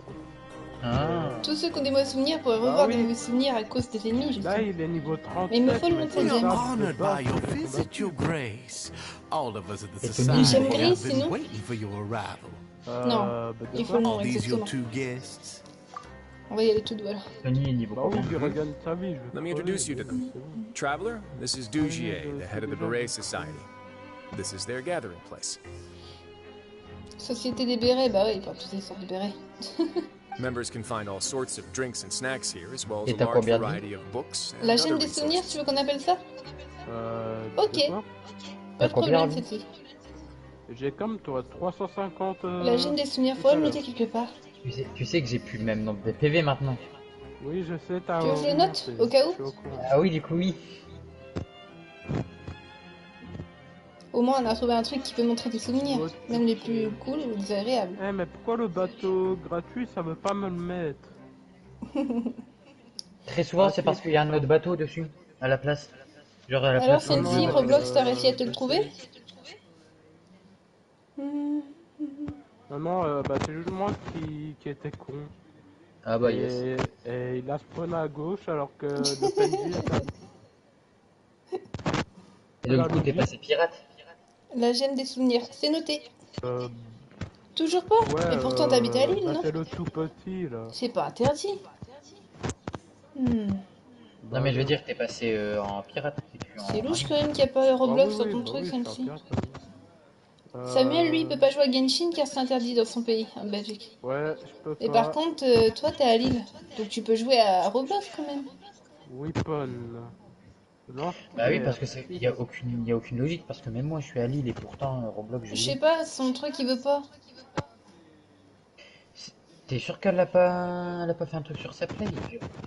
Tous ceux qui ont des mauvais souvenirs pourraient revoir des mauvais souvenirs à cause des ennemis, je Là sais. il est niveau 30. Mais il me faut le nom de cette gemme. Honored by your visit, Your Grace. All of us at the Une society gemme have grise, been sinon waiting for your arrival. Non, il faut le nom Are these your exactement. two guests? On va y aller tout doux alors. Tony est niveau combien? Let me introduce you to them. Traveler, this is Dugier, the head of the Beret Society. This is their gathering place. Société des bérets, bah ouais, ils parlent tous des sortes de bérets. Members can find all sorts of drinks and snacks here, as well as Et a t'as large combien de variety of books and La other chaîne des resources. souvenirs, tu veux qu'on appelle ça? Ok, pas T'as de combien, problème, Ravi? c'est tout. J'ai comme toi 350. La chaîne des souvenirs, faut le noter quelque part. Tu sais que j'ai plus le même nombre de PV maintenant. Oui, je sais, t'as. Tu veux que je le note, au cas où? Ah oui, du coup, oui. Au moins, on a trouvé un truc qui peut montrer des souvenirs, même les plus cool ou désagréables. Eh, mais pourquoi le bateau gratuit ça veut pas me le mettre? Très souvent, c'est parce qu'il y a un autre bateau dessus, à la place. Genre à la Alors, place. Sensi, Roblox, t'as réussi à te le trouver? Non, bah c'est juste moi qui était con. Ah bah yes. Et il a spawn à gauche alors que le PNJ est à... Et donc, du coup, t'es passé pirate. La gemme des souvenirs, c'est noté. Toujours pas? Ouais, Et pourtant, t'habites à Lille, bah, non? c'est le tout petit là. C'est pas interdit. Non, mais je veux dire, t'es passé en pirate. C'est louche quand même qu'il n'y a pas Roblox sur ton truc, Sensi. Samuel, lui, il peut pas jouer à Genshin car c'est interdit dans son pays, en Belgique. Ouais, je peux pas. Et par contre, toi, t'es à Lille, donc tu peux jouer à Roblox quand même. Weapon. Non, Bah oui, parce que il y a aucune logique, parce que même moi, je suis à Lille et pourtant Roblox. Je sais pas, son truc, il veut pas. T'es sûr qu'elle a pas fait un truc sur sa play?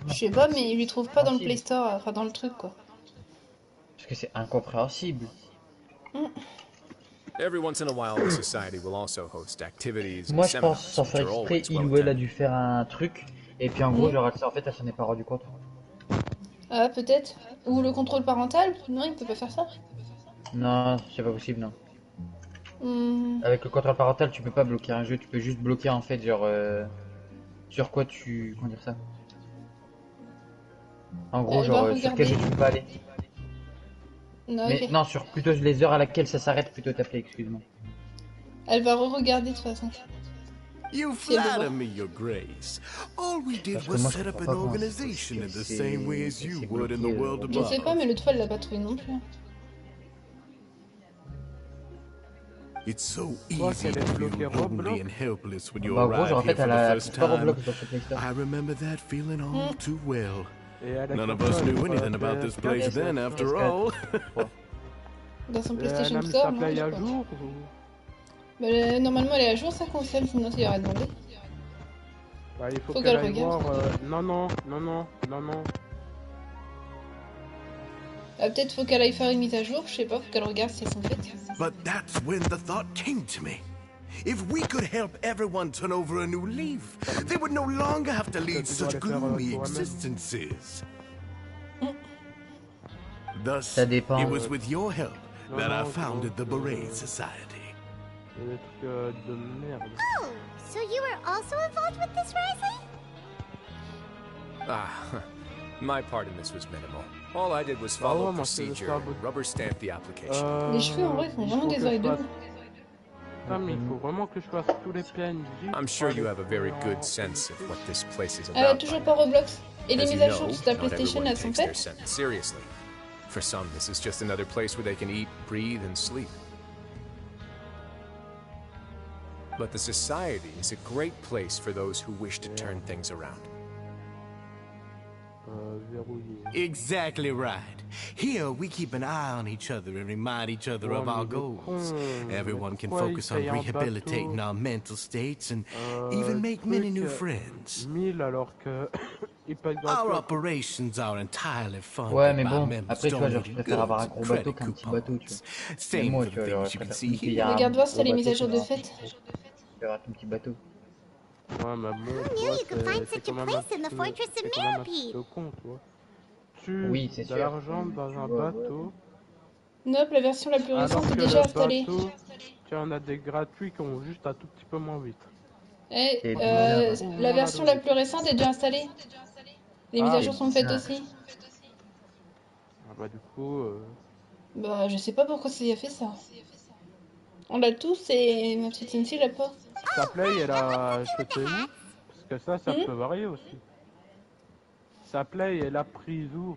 Je sais pas, mais il lui trouve pas dans le Play Store, enfin dans le truc quoi. Parce que c'est incompréhensible. Every once in a while, the society will also host activities Moi, and je pense, seminars sans which faire are exprès, always il well ou elle a attended. dû faire un truc, et puis en gros, genre, en fait, elle s'en est pas rendu compte. Ah, peut-être. Ou le contrôle parental? Non, il peut pas faire ça. Non, c'est pas possible, non. Avec le contrôle parental, tu peux pas bloquer un jeu, tu peux juste bloquer en fait, genre, sur quoi tu. Comment dire ça? En gros, genre, sur quel jeu tu peux pas aller. Non, Mais ok. non, sur plutôt les heures à laquelle ça s'arrête, plutôt ta play, excuse-moi. Elle va re-regarder de toute façon. You flatter me, Your Grace. All we did was set up an organization in the same way as you would in the world Je above. sais pas, mais l'autre fois, elle l'a pas trouvé non plus. It's so easy to feel lonely and helpless when you Bah, en gros, genre, en arrive here fait, for elle the a first pas time. Roblox dans ce Play Store. I remember that feeling all too well. Et None of us knew anything about this place then, after all. Dans son PlayStation Store, non, je sais pas. Bah, normalement, elle est à jour sa console, sinon tu aurais demandé. Bah, il faut Faut qu'elle qu'elle aille regarde. voir. Non. Ah, peut-être faut qu'elle aille faire une mise à jour, je sais pas, faut qu'elle regarde si elles sont faites. But that's when the thought came to me. If we could help everyone turn over a new leaf, they would no longer have to lead such gloomy existences. Thus, it was with your help that I founded the Beret Society. Des trucs de merde. Oh, so you were also involved with this rising? My part in this was minimal. All I did was follow procedure and rubber stamp the application. Les cheveux en vrai font vraiment des oreilles de ouf. Putain, mais il faut vraiment que je fasse tous les PNJ. I'm sure you have a very good sense of what this place is Elle a about. toujours pas Roblox. Et les As you mises à know, jour sur ta not PlayStation, everyone elles sont takes their faites? sentence seriously. For some, this is just another place where they can eat, breathe, and sleep. But the society is a great place for those who wish to turn things around. Exactly right. Here we keep an eye on each other and remind each other of our goals. Everyone can focus on rehabilitating our mental states and even make many new friends. Our operations are entirely funded by members donating goods and credit coupons. Same for the things you can see here. Regarde voir si t'as les mises à jour de fête. Tu verras ton petit bateau. Ouais, mais bon, Who knew you could find such a place in the fortress of Millipede? Oui, c'est sûr. De l'argent dans un bateau. Nope, la version la plus récente est déjà installée. Tu en as des gratuits qui vont juste un tout petit peu moins vite. Eh, la version la plus récente est déjà installée. Les mises à jour sont faites aussi. Ah bah du coup... Bah je sais pas pourquoi ça y a fait ça. On l'a tous et ma petite Cincy l'a pas. Sa play elle a acheté où? Parce que ça peut varier aussi. Sa play elle a pris où?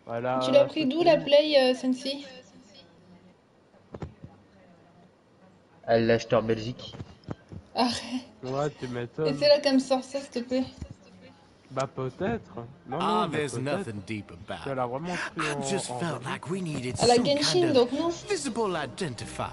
Tu l'as pris d'où la play, Cincy? Elle l'a acheté en Belgique. Arrête. Ouais, tu m'étonnes. Et c'est là qu'elle me sort ça, s'il te plaît. Bah peut-être. Non, Ah, there's nothing deep about it. I just felt like we needed à la some Genshin, kind donc non. of visible identifier.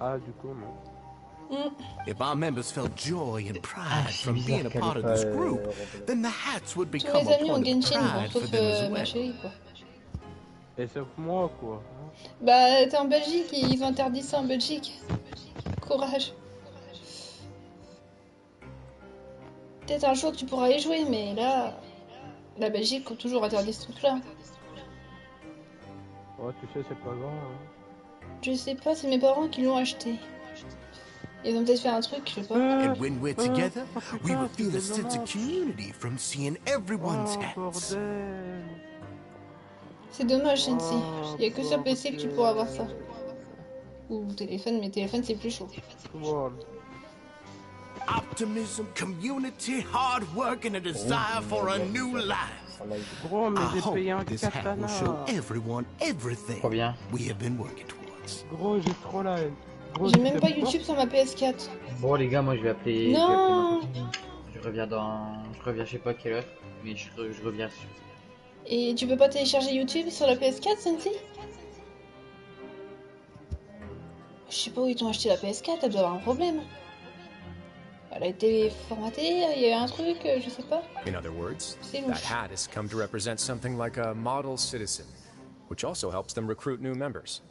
Ah, du coup, non. If our members felt joy and pride from being a part of this group, then the hats would become a point of pride for them as well. Chérie, quoi. Et sauf moi, quoi. Bah, t'es en Belgique et ils ont interdit ça en Belgique. Courage. Peut-être un jour tu pourras y jouer, mais là, la Belgique a toujours interdit ce truc-là. Ouais, tu sais, c'est pas grave. Hein. Je sais pas, c'est mes parents qui l'ont acheté. Ils ont peut-être fait un truc, je sais pas. And when we're together, we will feel a sense of community from seeing everyone's hats. C'est dommage, Shensi. Il y a que sur PC que tu pourras avoir ça. Ou téléphone, mais téléphone c'est plus chaud. Optimism, community, hard work, and a desire for a new life. Gros, mais j'ai payé un this hat will show everyone everything we have been working towards. Gros, j'ai trop la haine. J'ai même pas YouTube sur ma PS4. Bon les gars, moi je vais appeler. Non. Je reviens je sais pas quelle heure, mais je reviens dessus. Et tu peux pas télécharger YouTube sur la PS4, Sensei? Je sais pas où ils t'ont acheté la PS4, elle doit avoir un problème. Elle a été formatée, il y a eu un truc, je sais pas. In other words, that hat has come to represent something like a model citizen, which also helps them recruit new members.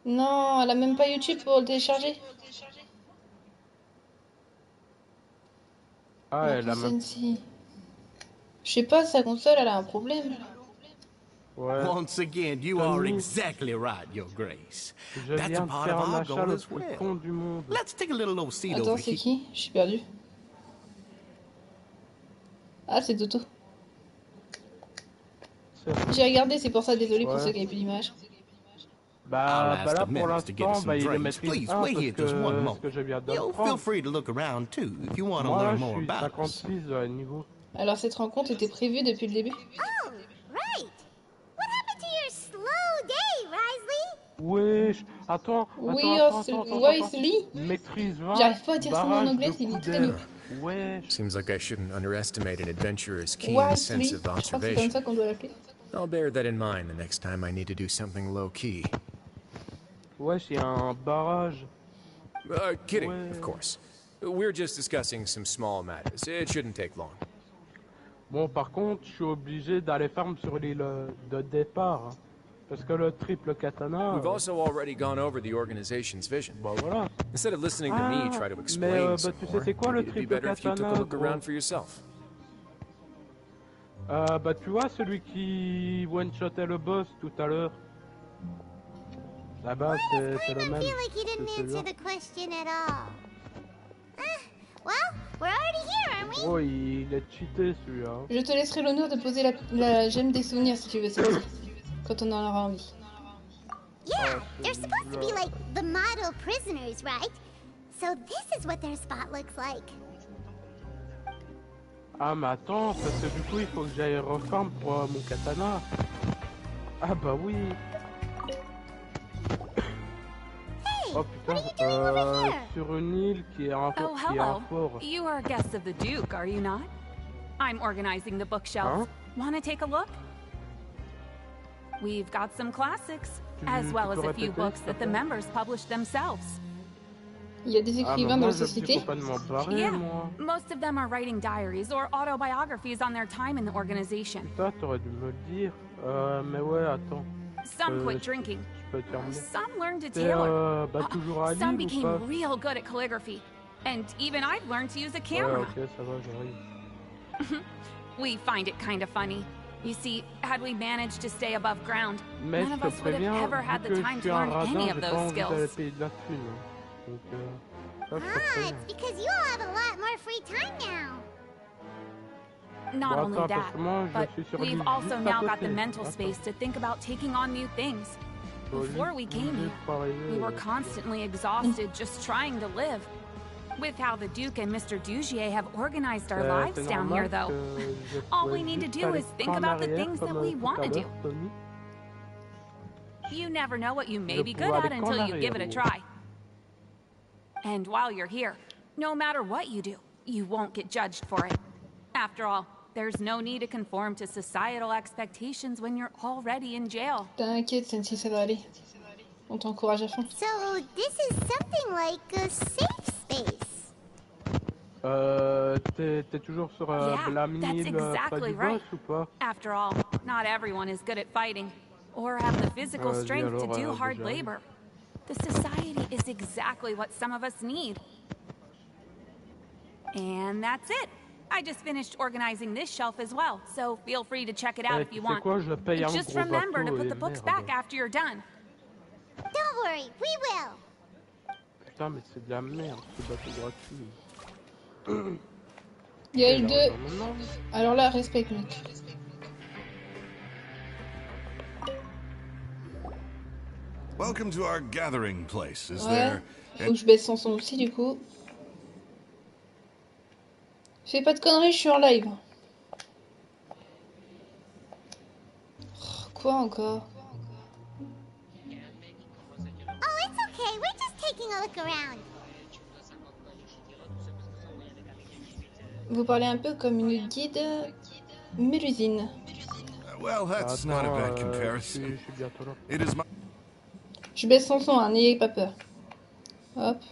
Non, elle a même pas YouTube pour le télécharger. Ah, elle a même... Je sais pas, sa console, elle a un problème. Ouais. Once again, you are exactly right, Your Grace. That's a part of our goal as well. Let's take a little old seat over here. Attends, c'est qui? Je suis perdu. Ah, c'est Toto. J'ai regardé, c'est pour ça, désolé pour ceux qui avaient plus d'image. Bah là pour l'instant, bah il est maîtrise 1 parce que je viens d'apprendre. Moi, je suis 56 niveau. Alors cette rencontre était prévue depuis le début? Oh, right. What happened to your slow day, Risley? Wesh, attends. Wesley. Maîtrise 20. J'arrive pas à dire son nom en anglais, c'est très nul. Wesh. Seems like I shouldn't underestimate an adventurer's keen sense of observation. Je crois que c'est comme ça qu'on doit l'appeler. I'll bear that in mind the next time I need to do something low-key. Wesh, il y a un barrage. Kidding, of course. We're just discussing some small matters. It shouldn't take long. Bon, par contre, je suis obligé d'aller farm sur l'île de départ. Hein, parce que le triple katana... We've also already gone over the organization's vision. Bah voilà. Instead of listening to me try to explain some tu sais c'est quoi le it'd be triple better if you took a katana, look around for yourself. Bah tu vois celui qui one-shotait le boss tout à l'heure. Là-bas c'est le même. I feel like you didn't answer the question at all. Well, we're already here, aren't we? Oh, il est cheaté celui-là. Je te laisserai l'honneur de poser la gemme des souvenirs si tu veux, Cécile, quand on en aura envie. Yeah, they're supposed to be like the model prisoners, right? So this is what their spot looks like. Ah mais attends, parce que du coup il faut que j'aille refarm pour mon katana. Ah bah oui. Oh putain, sur une île qui est un fort. Oh, hello. You are guests of the Duke, are you not? I'm organizing the bookshelf. Want to take a look? We've got some classics, as well as a few books that the members publish themselves. Il y a des écrivains dans la société? Yeah, most of them are writing diaries or autobiographies on their time in the organization. Ça, t'aurais dû me le dire. Mais ouais, attends. Some quit drinking. Some learned to tailor. Some became real good at calligraphy. And even I've learned to use a camera. Ouais, ok, ça va, j'arrive. We find it kind of funny. You see, had we managed to stay above ground, mais none of us would have ever had the time to learn any of those skills. It's because you all have a lot more free time now. Not only that, but we've also now got the mental space to think about taking on new things. Before we came here, we were constantly exhausted just trying to live. With how the Duke and Mr. Dugier have organized our lives down here, though, all we need to do is think about the things that we want to do. You never know what you may be good at until you give it a try. And while you're here, no matter what you do, you won't get judged for it. After all, there's no need to conform to societal expectations when you're already in jail. T'inquiète, Sensi, ça va aller. On t'encourage à fond. So, this is something like a safe space. T'es toujours sur la mini-île près du boss ou pas? After all, not everyone is good at fighting, or have the physical strength to do hard labor. The society is exactly what some of us need. And that's it. I just finished organizing this shelf as well, so feel free to check it out if you want. Just remember to put the books back after you're done. Don't worry, we will. Putain, mais c'est de la merde, ce bateau gratuit. Il y a eu deux. Alors là, respect, mec. Welcome to our gathering place. Is ouais. There... Faut que je baisse son aussi du coup. Fais pas de conneries, je suis en live. Oh, quoi encore? Oh, it's okay. We're just taking a look around. Vous parlez un peu comme une guide mélusine. Well, that's not a bad comparison. It is my... Je baisse son son, hein, n'ayez pas peur. Hop.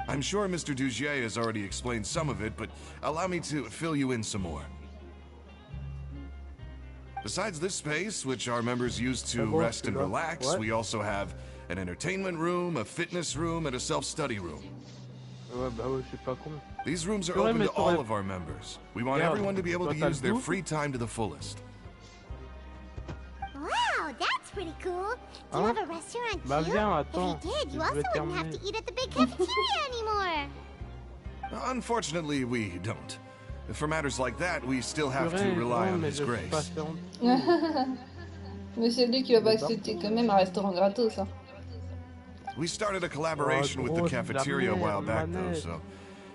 I'm sure Mr. Dugier has already explained some of it, but allow me to fill you in some more. Besides this space, which our members use to rest and relax, we also have an entertainment room, a fitness room, and a self-study room. These rooms are open to all of our members. We want everyone to be able to use their free time to the fullest. Wow, that's pretty cool. Do you have a restaurant too? If you did, you also wouldn't have to eat at the big cafeteria anymore. Unfortunately, we don't. For matters like that, we still have to rely on His grace. Monsieur Luc, il va pas accepter quand même un restaurant gratos, hein. We started a collaboration with the cafeteria a while back, though, so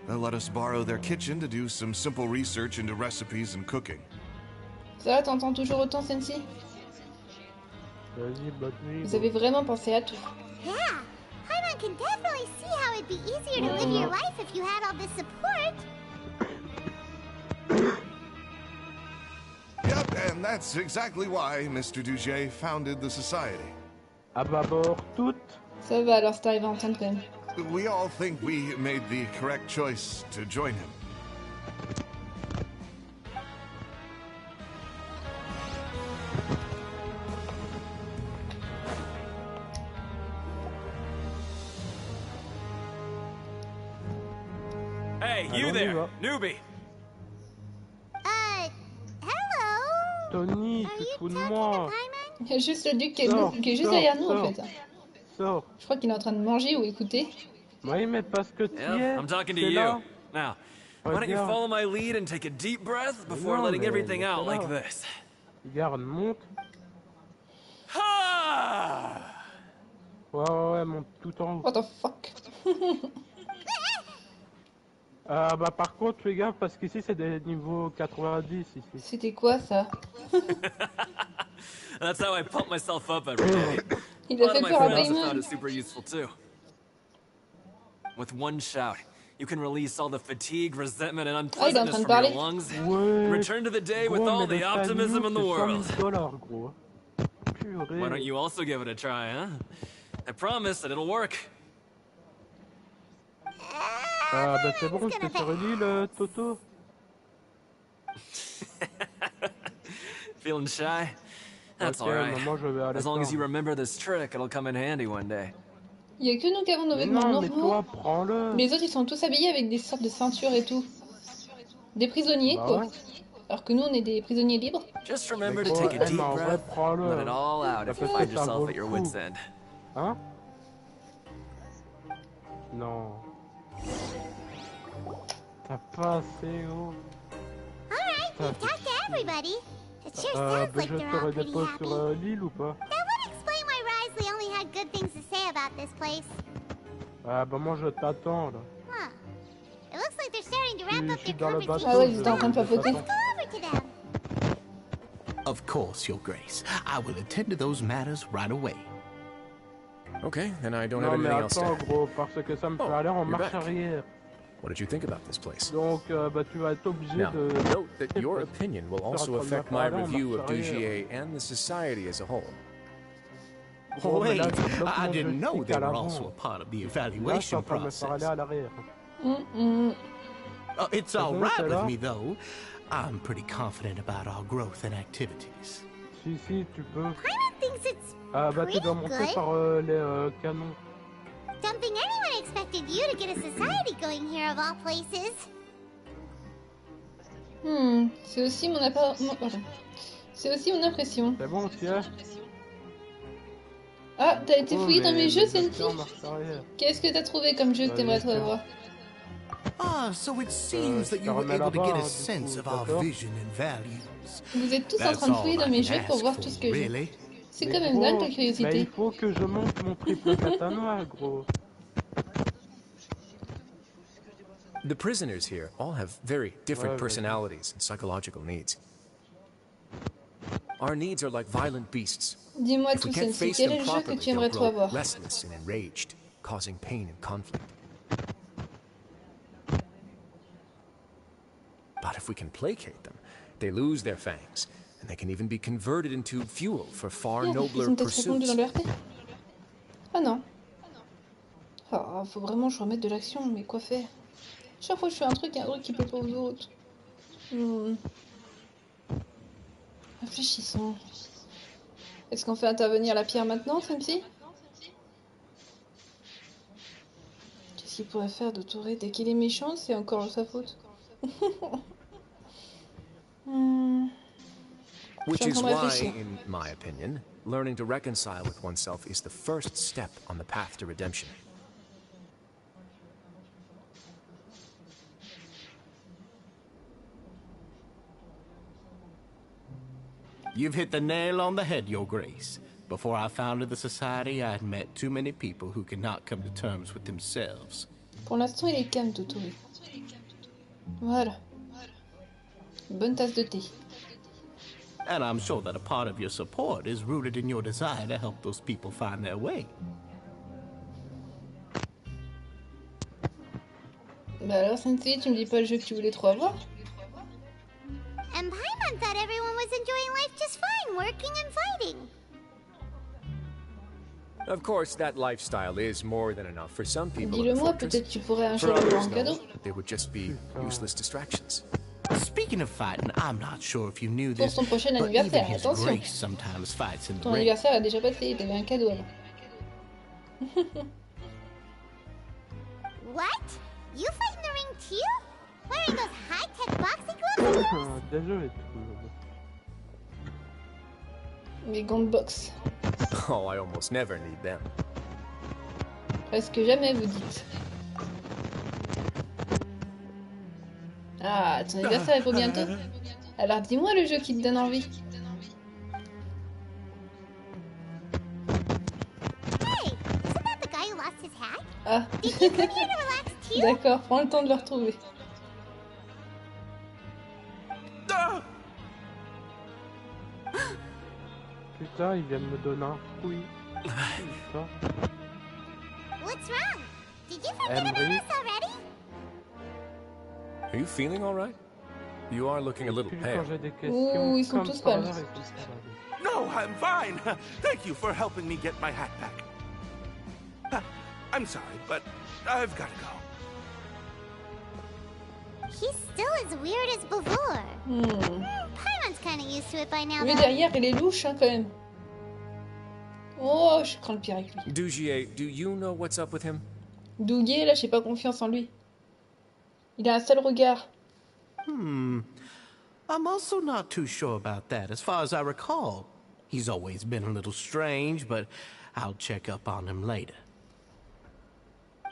they'll let us borrow their kitchen to do some simple research into recipes and cooking. Ça va, t'entends toujours autant, Sensi? Vous avez vraiment pensé à tout. Yeah, Paimon can definitely see how it'd be easier to live your life if you had all this support. Yep, and that's exactly why Mr. Dugier founded the society. À bâbord toutes. Ça va, alors c'est arrivé à entendre quand même. We all think we made the correct choice to join him. Hey, you there, newbie. Hello. Tony, tu te fous de moi. Il y a juste le Duc qui est juste derrière nous en fait. Je crois qu'il est en train de manger ou écouter. Oui, mais parce que tu es. I'm talking to you. Now, why don't you follow my lead and take a deep breath before letting everything out like this? Regarde, monte. Ouais, monte tout en haut. What the fuck? Bah par contre, fais gaffe parce qu'ici c'est des niveaux 90 ici. C'était quoi ça? That's how I pump myself up every day. Il a fait peur à Paimon. With one shout, you can release all the fatigue, resentment, and unpleasantness from your lungs. Return to the day with all the optimism in the world. Why don't you also give it a try, huh? I promise that it'll work. Ah bah c'est bon, t'es sur une île, Toto. Feeling shy? That's alright. As long as you remember this trick, it'll come in handy one day. Il y a que nous qui avons nos vêtements normaux. Les autres ils sont tous habillés avec des sortes de ceintures et tout. Des prisonniers quoi. Alors que nous on est des prisonniers libres. Just remember to take a deep breath, let it all out if you find yourself at your wit's end. Hein? Non. T'as pas assez haut. Alright, we've talked to everybody. It sure sounds like they're all pretty happy. Sur l'île ou pas? That would explain why Risley only had good things to say about this place. Ah bah moi je t'attends là. Huh. It looks like they're starting to wrap up their conversation. Ah ouais, ils étaient en train de papoter. Let's go over to them. Of course, Your Grace. I will attend to those matters right away. Okay, then I don't have anything else to add. Gros, parce que ça me fait aller en marche arrière. What did you think about this place? Donc, bah, tu vas être obligé now, de... note that your opinion will also affect my review of Dugier and the society as a whole. Wait, I didn't know they were also a part of the evaluation process. It's all right with me, though. I'm pretty confident about our growth and activities. Si, tu peux. Paimon thinks it's bah, tu dois monter par les canons. Don't think anyone expected you to get a society going here of all places. C'est aussi mon C'est aussi mon impression. C'est bon, tiens. Ah, t'as été fouillé dans mes jeux, Senpi? Qu'est-ce que t'as trouvé comme jeu que t'aimerais trop avoir? Ah, so it seems that you were able to get a sense of our vision and values. Vous êtes tous en train de fouiller dans mes jeux pour voir tout ce que j'ai. C'est quand même dingue ta curiosité. Mais il faut que je monte mon triple katana, gros. The prisoners here all have very different personalities and psychological needs. Our needs are like violent beasts. Dis-moi tout, Sensi, quel est le jeu que tu aimerais trop avoir? Restless and enraged, causing pain and conflict. But if we can placate them, they lose their fangs, and they can even be converted into fuel for far nobler pursuits. Ah non. Ah, faut vraiment que je remette de l'action, mais quoi faire? Chaque fois que je fais un truc, il y a un truc qui plaît pas aux autres. Réfléchissons. Est-ce qu'on fait intervenir la pierre maintenant, Sensi? Qu'est-ce qu'il pourrait faire de Touré dès qu'il est méchant? C'est encore sa faute. Which is why, in my opinion, learning to reconcile with oneself is the first step on the path to redemption. You've hit the nail on the head, Your Grace. Before I founded the society, I had met too many people who could not come to terms with themselves. Pour l'instant, il est calme, Totori. Voilà. Bonne tasse de thé. And I'm sure that a part of your support is rooted in your desire to help those people find their way. Bah alors, Sensei, tu me dis pas le jeu que tu voulais trop avoir? And Paimon thought everyone was enjoying life just fine, working and fighting. Of course, that lifestyle is more than enough for some people. Dis-le-moi, peut-être tu pourrais un jour avoir un cadeau. They would just be useless distractions. Speaking of fighting, I'm not sure if you knew this, Pour son prochain but even anniversaire, his attention. grace sometimes fights in the Ton ring. anniversaire a déjà passé, t'avais un cadeau avant. What? You fight in the ring too? Wearing those high-tech boxing gloves? Désolé. Les gants de boxe. Oh, I almost never need them. Presque jamais, vous dites. Ah, ton anniversaire est pour bientôt? Alors dis-moi le jeu qui te donne envie. Hey, isn't that the guy who lost his hat? Ah. Did you come here to relax too? D'accord, prends le temps de le retrouver. Putain, ils viennent me donner un fruit. What's wrong? Did you forget about us already? Are you feeling all right? You are looking a little pale. Ouh, ils sont tous pâles. No, I'm fine. Thank you for helping me get my hat back. I'm sorry, but I've got to go. He's still as weird as before. Paimon's kind of used to it by now. Lui derrière, il est louche hein, quand même. Oh, je crains le pire avec lui. Dougier, do you know what's up with him? Dougier, là, j'ai pas confiance en lui. Il a un seul regard. I'm also not too sure about that. As far as I recall, he's always been a little strange, but I'll check up on him later.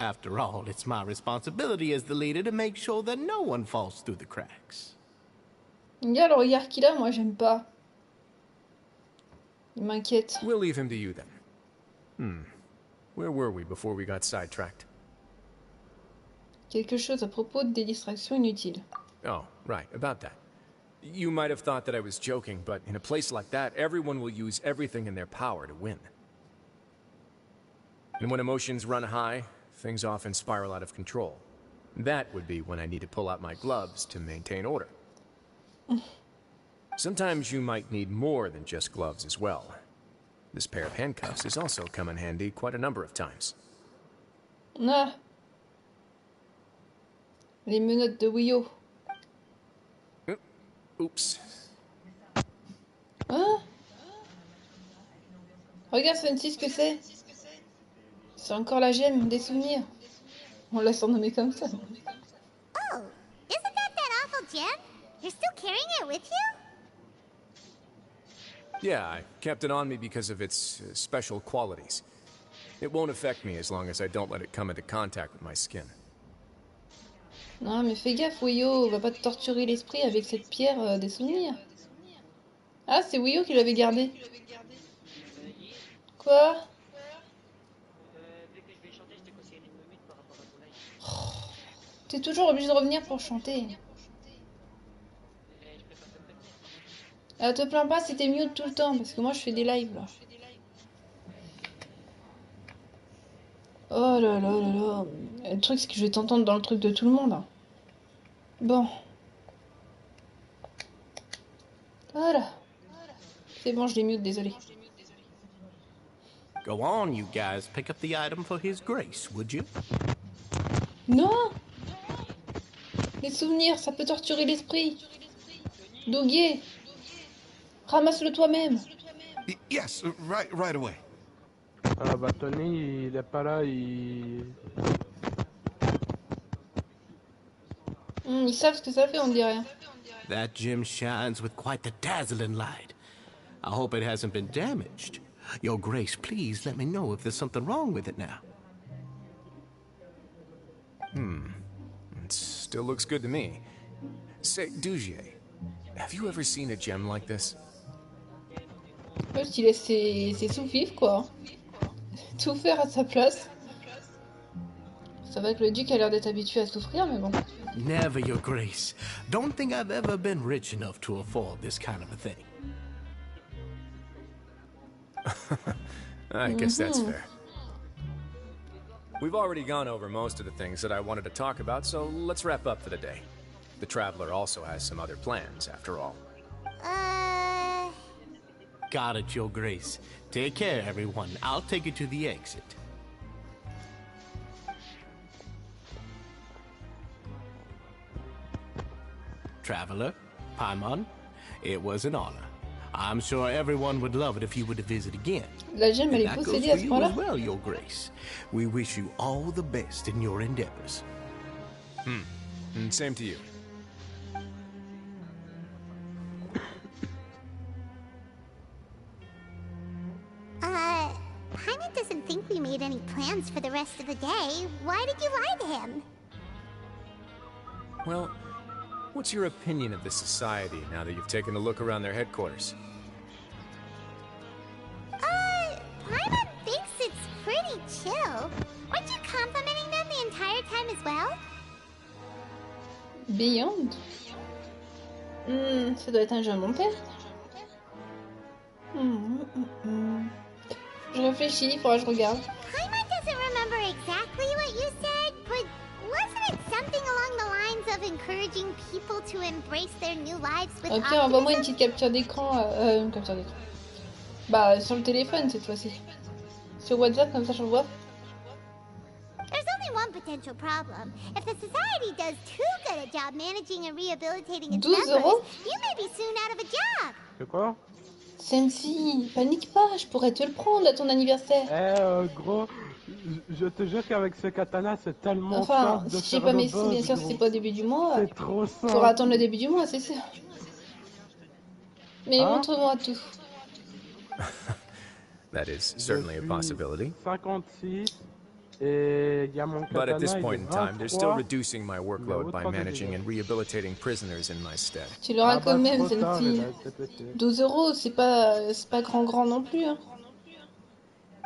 After all, it's my responsibility as the leader to make sure that no one falls through the cracks. Il y a le regard qu'il a, moi j'aime pas. Il m'inquiète. We'll leave him to you then. Where were we before we got sidetracked? Quelque chose à propos des distractions inutiles. Oh, right, about that. You might have thought that I was joking, but in a place like that, everyone will use everything in their power to win. And when emotions run high, things often spiral out of control. That would be when I need to pull out my gloves to maintain order. Sometimes you might need more than just gloves as well. This pair of handcuffs has also come in handy quite a number of times. Ah. Les menottes de Wio. Oops. Hein? Regarde Fancy ce que c'est. C'est encore la gemme des souvenirs. On l'a surnommé comme ça. Oh, isn't that awful gem? You're still carrying it with you? Yeah, I kept it on me because of its special qualities. It won't affect me as long as I don't let it come into contact with my skin. Non, mais fais gaffe, Wio, va pas te torturer l'esprit avec cette pierre des souvenirs. Ah, c'est Wio qui l'avait gardé. Quoi? T'es toujours obligé de revenir pour chanter. Te plains pas si t'es mute tout le temps, parce que moi je fais des lives là. Oh là là là là. Le truc c'est que je vais t'entendre dans le truc de tout le monde. Hein. Bon. Voilà. C'est bon, je l'ai mute, désolé. Go on, you guys. Pick up the item for his grace, would you? Non! Les souvenirs, ça peut torturer l'esprit. Dougier, ramasse-le toi-même. Yes, right away. Ah bah Tony, il est pas là, il... Ils savent ce que ça fait, on dirait. That gem shines with quite the dazzling light. I hope it hasn't been damaged. Your Grace, please let me know if there's something wrong with it now. It still looks good to me. Say, Dougier, have you ever seen a gem like this? Juste, il laisse ses sous-fifs, quoi. Tout faire à sa place. C'est vrai que le duc a l'air d'être habitué à souffrir, mais bon. Never, Your Grace. Don't think I've ever been rich enough to afford this kind of a thing. I guess that's fair. We've already gone over most of the things that I wanted to talk about, so let's wrap up for the day. The Traveler also has some other plans, after all. Got it, Your Grace. Take care, everyone. I'll take you to the exit. Traveler, Paimon, it was an honor. I'm sure everyone would love it if you were to visit again. La gemme, elle est possédée à ce point-là. As well, Your Grace. We wish you all the best in your endeavors. And same to you. Paimon doesn't think we made any plans for the rest of the day. Why did you lie to him? Well, what's your opinion of the society now that you've taken a look around their headquarters? Paimon thinks it's pretty chill. Weren't you complimenting them the entire time as well? Beyond? Ça doit être un jeu à mon père. Je réfléchis, il faudra que je regarde. Paimon doesn't remember exactly what you said, but wasn't it something along the lines of encouraging people to embrace their new lives with Ok, envoie-moi une petite capture d'écran. Une capture d'écran. Bah, sur le téléphone cette fois-ci. Sur WhatsApp, comme ça je vois. There's only one potential problem. If the society does too good a job managing and rehabilitating its members, you may be soon out of a job. C'est quoi? Sensi, panique pas, je pourrais te le prendre à ton anniversaire. Gros, je te jure qu'avec ce katana, c'est tellement enfin, simple de si j'ai faire pas le mes sous, boss, bien sûr, gros. c'est pas au début du mois. C'est trop simple. Faudra attendre le début du mois, c'est sûr. Mais montre-moi tout. That is certainly a possibility. 56 et il y a mon katana. But at this point in time, they're still reducing my workload by managing and rehabilitating prisoners in my stead. Tu l'auras quand même, Sensi. 12 €, c'est pas grand non plus. Hein.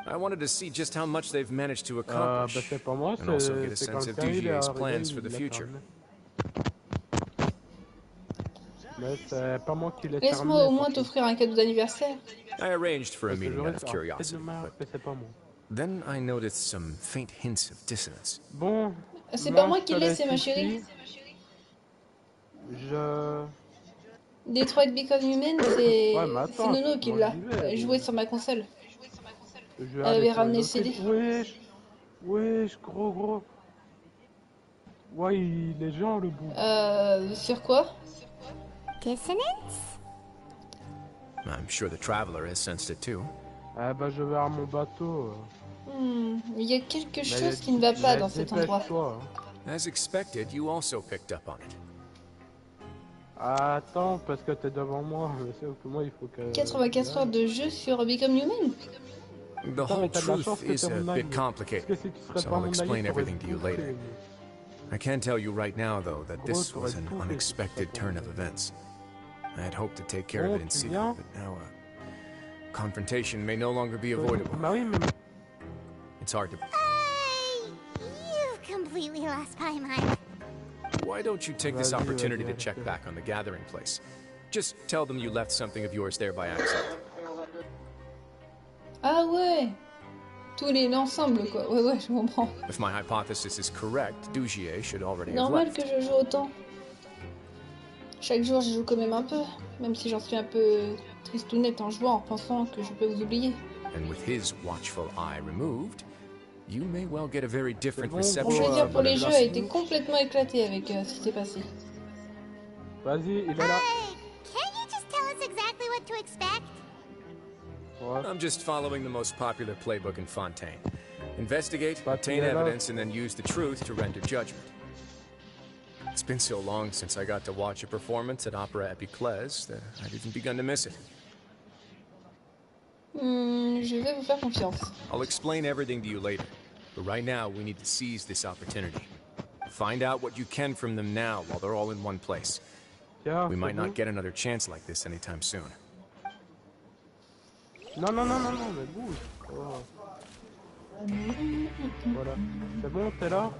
I wanted to see just how much they've managed to accomplish, and also get a sense of DGA's plans for the future. Laisse-moi au moins t'offrir un cadeau d'anniversaire. I arranged for a meeting out of curiosity, but then I noticed some faint hints of dissonance. Bon. C'est pas moi qui l'ai, c'est ma chérie. Detroit Become Human, c'est Nono qui l'a joué sur ma console. Elle avait ramené le CD. Wesh, gros. Ouais, il est genre le bout. Sur quoi? Dissonance? I'm sure the traveler has sensed it too. Ah bah je vais à mon bateau. Il y a quelque chose qui ne va pas dans cet endroit. As expected, you also picked up on it. Attends, parce que t'es devant moi. Moi, il faut que... 84 heures de jeu sur Become Human. The whole truth is a bit complicated, so I'll explain everything to you later. I can tell you right now, though, that this was an unexpected turn of events. I had hoped to take care of it in secret, but now confrontation may no longer be avoidable. It's hard to... You've completely lost Paimon. Why don't you take this opportunity to check back on the gathering place? Just tell them you left something of yours there by accident. Ah ouais, l'ensemble quoi. Ouais, je comprends. If my hypothesis is correct, Dugier should already have normal left. Que je joue autant. Chaque jour, je joue quand même un peu, même si j'en suis un peu tristounette en jouant, en pensant que je peux vous oublier. And with his watchful eye removed, you may well get a very different reception. Bon, je veux dire, pour les jeux, a été complètement éclaté avec ce qui s'est passé. Vas-y, il est là. Can't you just tell us exactly what to expect? I'm just following the most popular playbook in Fontaine. Investigate, obtain evidence, and then use the truth to render judgment. It's been so long since I got to watch a performance at Opera Epiclese that I've even begun to miss it. Je vais vous faire confiance. I'll explain everything to you later, but right now we need to seize this opportunity. Find out what you can from them now while they're all in one place. We might not get another chance like this anytime soon. Non, mais bouge. Oh. Voilà. C'est bon, t'es là?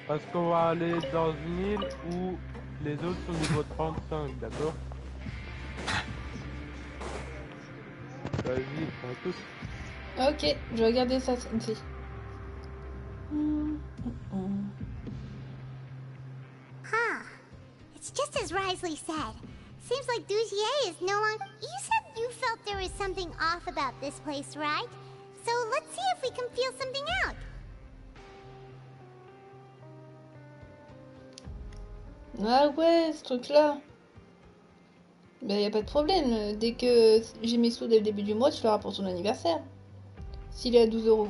Parce qu'on va aller dans une île où les autres sont niveau 35, d'accord? Vas-y, prends tout. Ok, je vais regarder ça ici. It's just as Risley said. Seems like Dugier is no longer... You said you felt there was something off about this place, right? So let's see if we can feel something out. Ah ouais, ce truc-là. Ben y a pas de problème. Dès que j'ai mes sous dès le début du mois, tu feras pour ton anniversaire. S'il est à 12 €.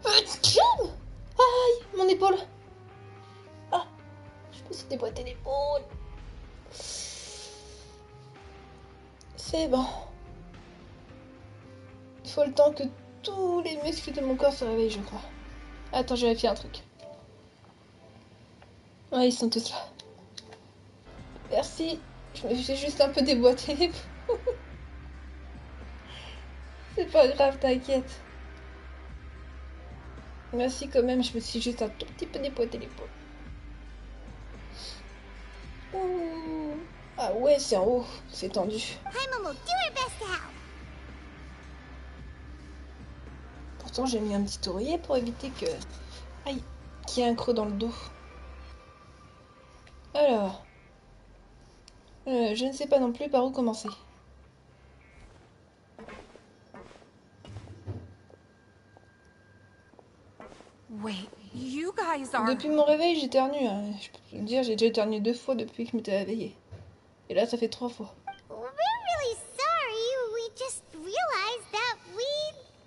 Aïe, mon épaule. Ah, je me suis déboîté l'épaule. C'est bon. Il faut le temps que tous les muscles de mon corps se réveillent, je crois. Attends, je vais vérifier un truc. Ouais, ils sont tous là. Merci. Je me suis juste un peu déboîté l'épaule. C'est pas grave, t'inquiète. Merci quand même, je me suis juste un tout petit peu déboîté l'épaule. Ah ouais, c'est en haut, c'est tendu. Paimon will do her best to help. Pourtant, j'ai mis un petit oreiller pour éviter que... Aïe, qu'il y ait un creux dans le dos. Alors... je ne sais pas non plus par où commencer. Wait, you guys are... Depuis mon réveil, j'éternue. Hein. Je peux te le dire, j'ai déjà éternué 2 fois depuis que je m'étais réveillée. Et là, ça fait 3 fois. We're really sorry. We just realized that we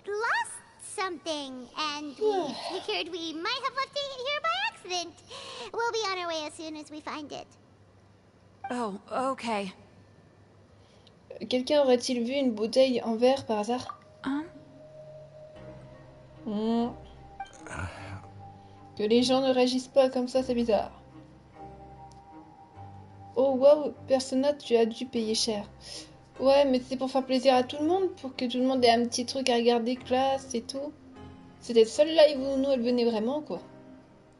lost something, and we figured we might have left it here by accident. We'll be on our way as soon as we find it. Oh, okay. Quelqu'un aurait-il vu une bouteille en verre par hasard? Que les gens ne réagissent pas comme ça, c'est bizarre. Oh waouh, personna, tu as dû payer cher. Ouais, mais c'est pour faire plaisir à tout le monde, pour que tout le monde ait un petit truc à regarder, classe et tout. C'était le seul live où nous, elle venait vraiment, quoi.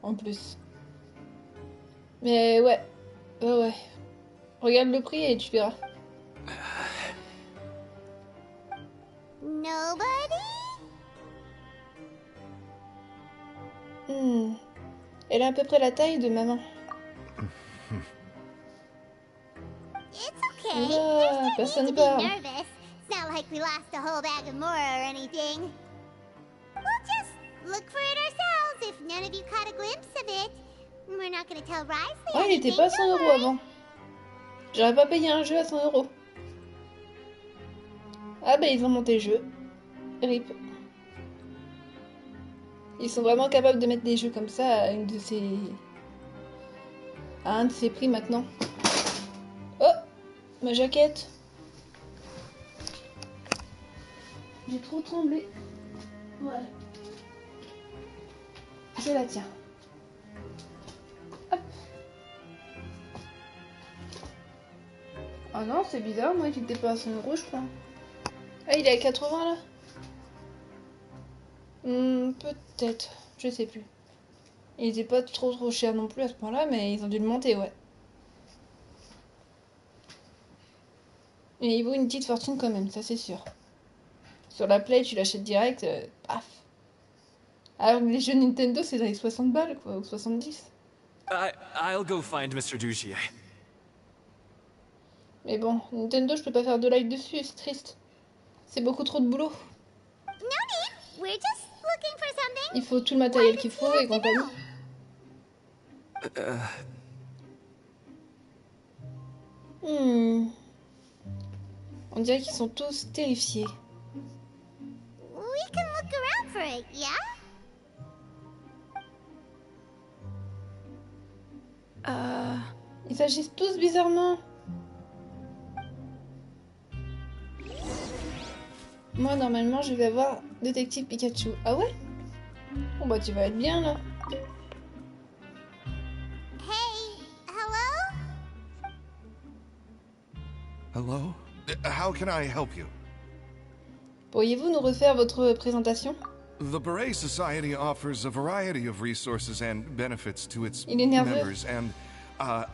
En plus. Mais ouais. Ouais. Regarde le prix et tu verras. Nobody? Elle a à peu près la taille de maman. It's okay. Ah, personne parle. Nervous. It's not like we lost a whole bag of more or anything. We'll just look for it ourselves if none of you caught a glimpse of it. We're not gonna tell Risley. Ah, il était pas à 100 € avant. J'aurais pas payé un jeu à 100 €. Ah bah ils ont monté le jeu. RIP. Ils sont vraiment capables de mettre des jeux comme ça à un de ces prix maintenant. Oh, ma jaquette. J'ai trop tremblé. Ouais. Je la tiens. Hop. Ah non, c'est bizarre, moi il était pas à 100 €, je crois. Ah, il est à 80 là? Peut-être, je sais plus. Il était pas trop cher non plus à ce point-là, mais ils ont dû le monter, ouais. Et il vaut une petite fortune quand même, ça c'est sûr. Sur la Play, tu l'achètes direct, paf. Alors les jeux Nintendo, c'est dans les 60 balles, quoi, ou 70. I'll go find Mr. Douchier. Mais bon, Nintendo, je peux pas faire de live dessus, c'est triste. C'est beaucoup trop de boulot. No need. We're just looking for something. Il faut tout le matériel qu'il faut et compagnie. On dirait qu'ils sont tous terrifiés. We can look around for it, yeah? Ils agissent tous bizarrement. Moi, normalement, je vais avoir Détective Pikachu. Ah ouais? Bon bah tu vas être bien là. Hey, hello? Hello? How can I help you? Pourriez-vous nous refaire votre présentation? The Beret Society offers a variety of resources and benefits to its Il est nerveux. members, and I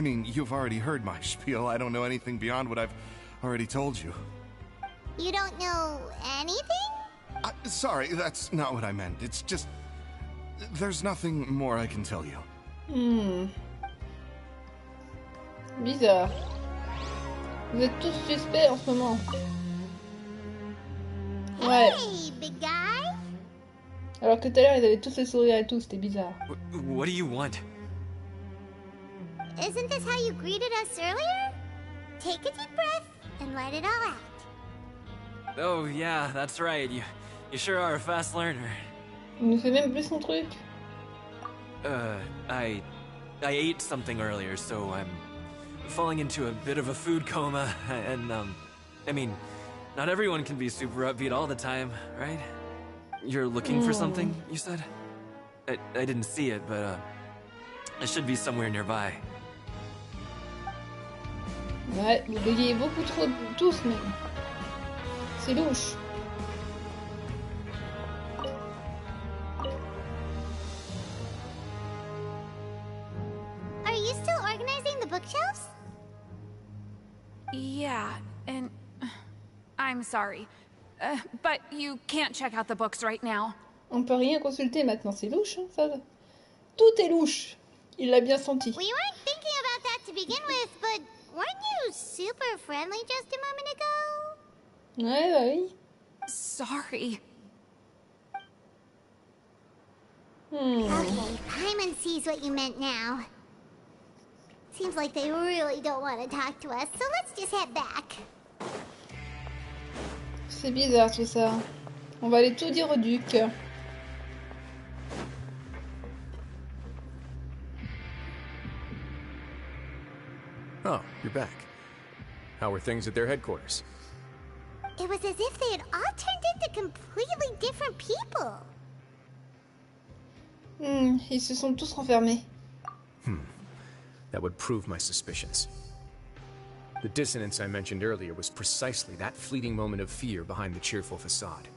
mean, you've already heard my spiel. I don't know anything beyond what I've already told you. You don't know anything? Sorry, that's not what I meant. It's just... there's nothing more I can tell you. Bizarre. Vous êtes tous suspects en ce moment. Ouais. Hey, big guy. Alors que tout à l'heure, ils avaient tous le sourire et tout, c'était bizarre. What do you want? Isn't this how you greeted us earlier? Take a deep breath and let it all out. Oh yeah, that's right. You sure are a fast learner. Il nous fait même plus son truc. I ate something earlier, so I'm falling into a bit of a food coma, and I mean, not everyone can be super upbeat all the time, right? You're looking for something, you said? I didn't see it, but it should be somewhere nearby. Ouais, vous bégayez beaucoup trop, tous même. C'est louche. Are you still organizing the bookshelves? Yeah, and I'm sorry. but you can't check out the books right now. On peut rien consulter maintenant, c'est louche, hein, ça. Tout est louche. Il l'a bien senti. We weren't thinking about that to begin with, but weren't you super friendly just a moment ago? Ouais, bah oui. Sorry. Okay, Paimon sees what you meant now. Seems like they really don't want to talk to us, so let's just head back. C'est bizarre tout ça. On va aller tout dire au duc. Oh, you're back. How were things at their headquarters? It was as if they had all turned into completely different people. Ils se sont tous renfermés. That would prove my suspicions. The dissonance I mentioned earlier was precisely that fleeting moment of fear behind the cheerful facade.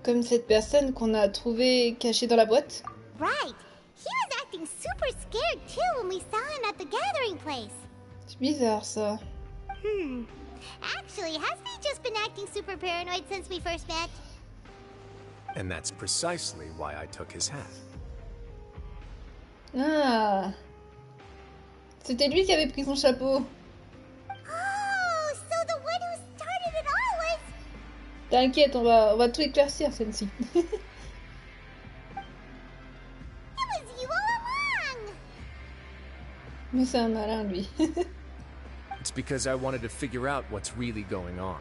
Comme cette personne qu'on a trouvée cachée dans la boîte. Right. He was acting super scared too when we saw him at the gathering place. C'est bizarre ça. Actually, hasn't he just been acting super paranoid since we first met? And that's precisely why I took his hat. Ah. C'était lui qui avait pris son chapeau. Oh, so the one who started it all was... T'inquiète, on va tout éclaircir, celle-ci. It was you all along! Mais c'est un malin, lui. It's because I wanted to figure out what's really going on.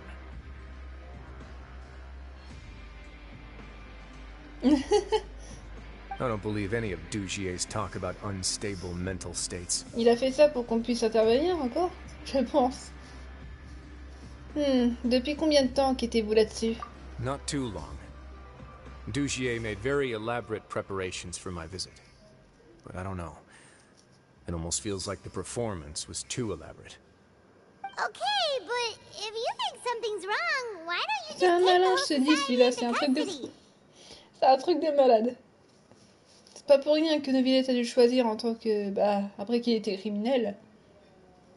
I don't believe any of Dugier's talk about unstable mental states. Il a fait ça pour qu'on puisse intervenir encore, je pense. Depuis combien de temps qu'étiez-vous là-dessus? Not too long. Dugier made very elaborate preparations for my visit. But I don't know. It almost feels like the performance was too elaborate. Okay, but if you think something's wrong, why don't you just C'est un take malin, the je whole te dis, society celui-là, into c'est un truc de... custody? C'est un truc de malade. C'est pas pour rien que Nevillette a dû choisir en tant que... après qu'il était criminel.